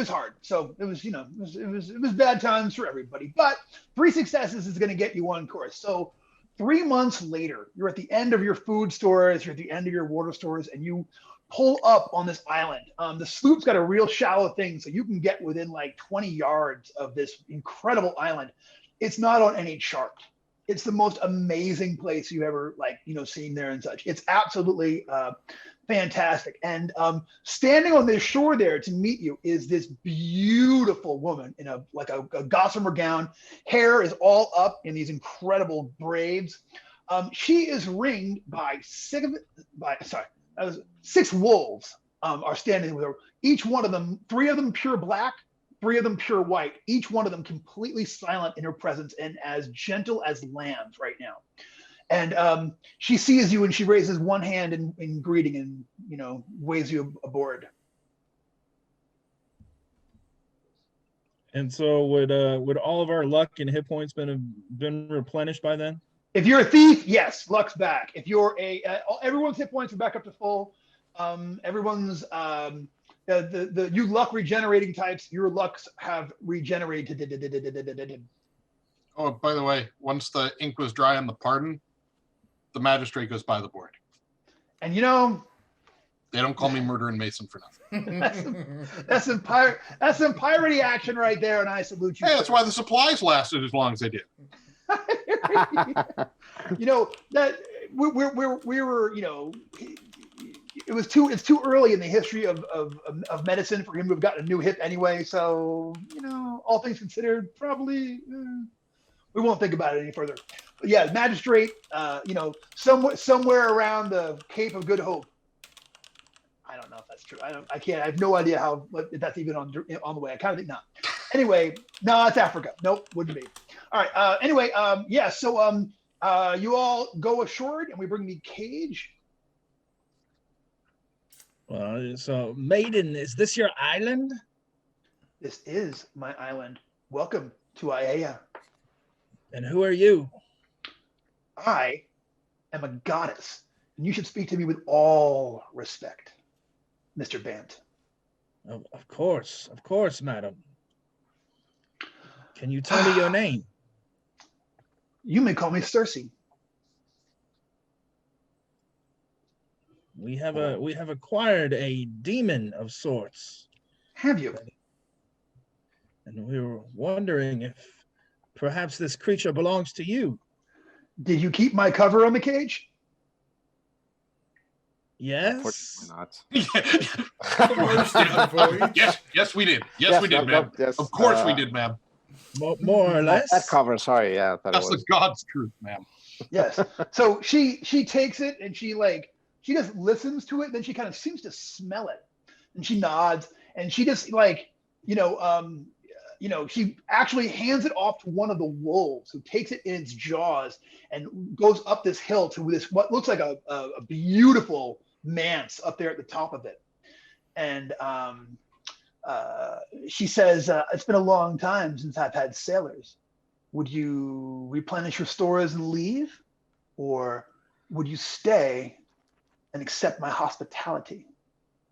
hard. So it was bad times for everybody. But 3 successes is going to get you on course. So 3 months later, you're at the end of your food stores, you're at the end of your water stores, and you pull up on this island. The sloop's got a real shallow thing, so you can get within like 20 yards of this incredible island. It's not on any chart. It's the most amazing place you've ever seen there and such. It's absolutely fantastic. And standing on this shore there to meet you is this beautiful woman in a gossamer gown. Hair is all up in these incredible braids. She is ringed by 6 wolves are standing with her. Each one of them, 3 of them pure black, 3 of them pure white, each one of them completely silent in her presence and as gentle as lambs right now. And she sees you and she raises one hand in greeting and, waves you aboard. And so would all of our luck and hit points been replenished by then? If you're a thief, yes, luck's back. If you're everyone's hit points are back up to full. Everyone's you luck regenerating types, your lucks have regenerated. Oh, by the way, once the ink was dry on the pardon, the magistrate goes by the board. And you know, they don't call me Murdering Mason for nothing. that's some piratey action right there, and I salute you. Hey, that's why the supplies lasted as long as they did. You know that we were, you know, it's too early in the history of medicine for him to have gotten a new hip anyway. So, you know, all things considered, probably we won't think about it any further. But yeah, magistrate, you know, somewhere around the Cape of Good Hope. I don't know if that's true. I can't. I have no idea if that's even on the way. I kind of think not. Anyway, no, it's Africa. Nope, wouldn't be. All right. Anyway, yeah. So, you all go ashore, and we bring the cage. Well, so Maiden, is this your island? This is my island. Welcome to Aiea. And who are you? I am a goddess, and you should speak to me with all respect, Mr. Bant. Of course, madam. Can you tell me your name? You may call me Cersei. We have acquired a demon of sorts. Have you? And we were wondering if perhaps this creature belongs to you. Did you keep my cover on the cage? Yes. Not. Yes, we did. Yes, we did, ma'am. Yes, of course we did, ma'am. More or less. That cover, sorry, yeah. That's the God's truth, ma'am. Yes. So she takes it and she just listens to it. Then she kind of seems to smell it, and she nods, and she just she actually hands it off to one of the wolves, who takes it in its jaws and goes up this hill to this what looks like a beautiful manse up there at the top of it. And she says, "It's been a long time since I've had sailors. Would you replenish your stores and leave, or would you stay and accept my hospitality?"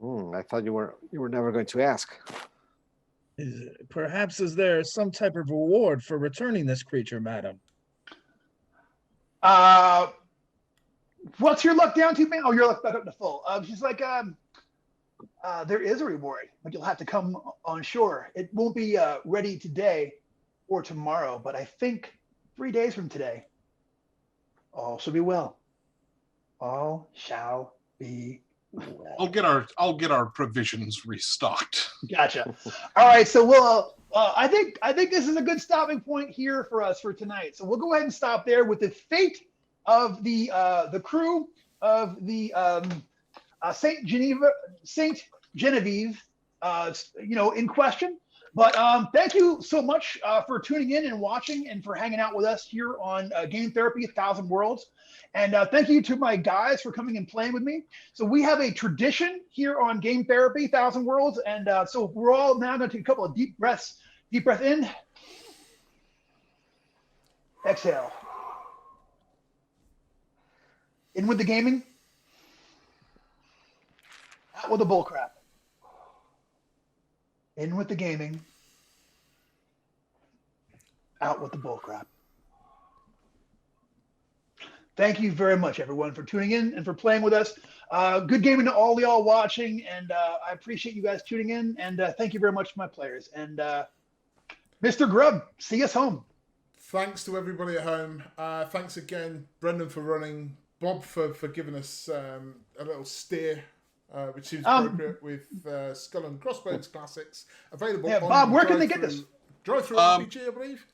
I thought you were never going to ask. Perhaps is there some type of reward for returning this creature, madam? What's your luck down to, man? Oh, your luck back up to full. She's like, there is a reward, but you'll have to come on shore. It won't be ready today or tomorrow, but I think 3 days from today, all shall be well. All shall be well. I'll get our provisions restocked. Gotcha. All right, so we'll. I think this is a good stopping point here for us for tonight. So we'll go ahead and stop there with the fate of the crew of the Saint Genevieve, in question. But thank you so much for tuning in and watching, and for hanging out with us here on Game Therapy 1,000 Worlds. And thank you to my guys for coming and playing with me. So we have a tradition here on Game Therapy 1,000 Worlds, and so we're all now going to take a couple of deep breaths. Deep breath in. Exhale. In with the gaming. Out with the bullcrap. In with the gaming. Out with the bullcrap. Thank you very much, everyone, for tuning in and for playing with us. Good gaming to all y'all watching, and I appreciate you guys tuning in, and thank you very much to my players. And Mr. Grubb, see us home. Thanks to everybody at home. Thanks again, Brendan, for running, Bob for giving us a little steer, which seems appropriate with Skull and Crossbones Classics available. Yeah, on Bob, where can they get this? Drive-through RPG, I believe.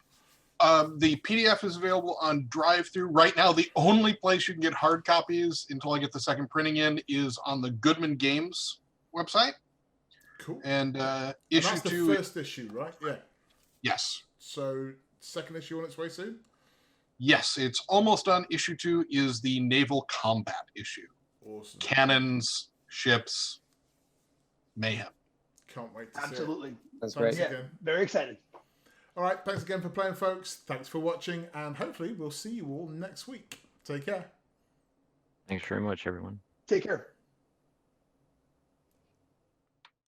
The PDF is available on Drive-Thru. Right now, the only place you can get hard copies until I get the second printing in is on the Goodman Games website. Cool. And issue that's the first issue, right? Yeah. Yes. So second issue on its way soon? Yes, it's almost done. Issue 2 is the naval combat issue. Awesome. Cannons, ships, mayhem. Can't wait to see it. Absolutely. That's Thanks great. again. Very excited. All right, thanks again for playing, folks. Thanks for watching, and hopefully we'll see you all next week. Take care. Thanks very much, everyone. Take care.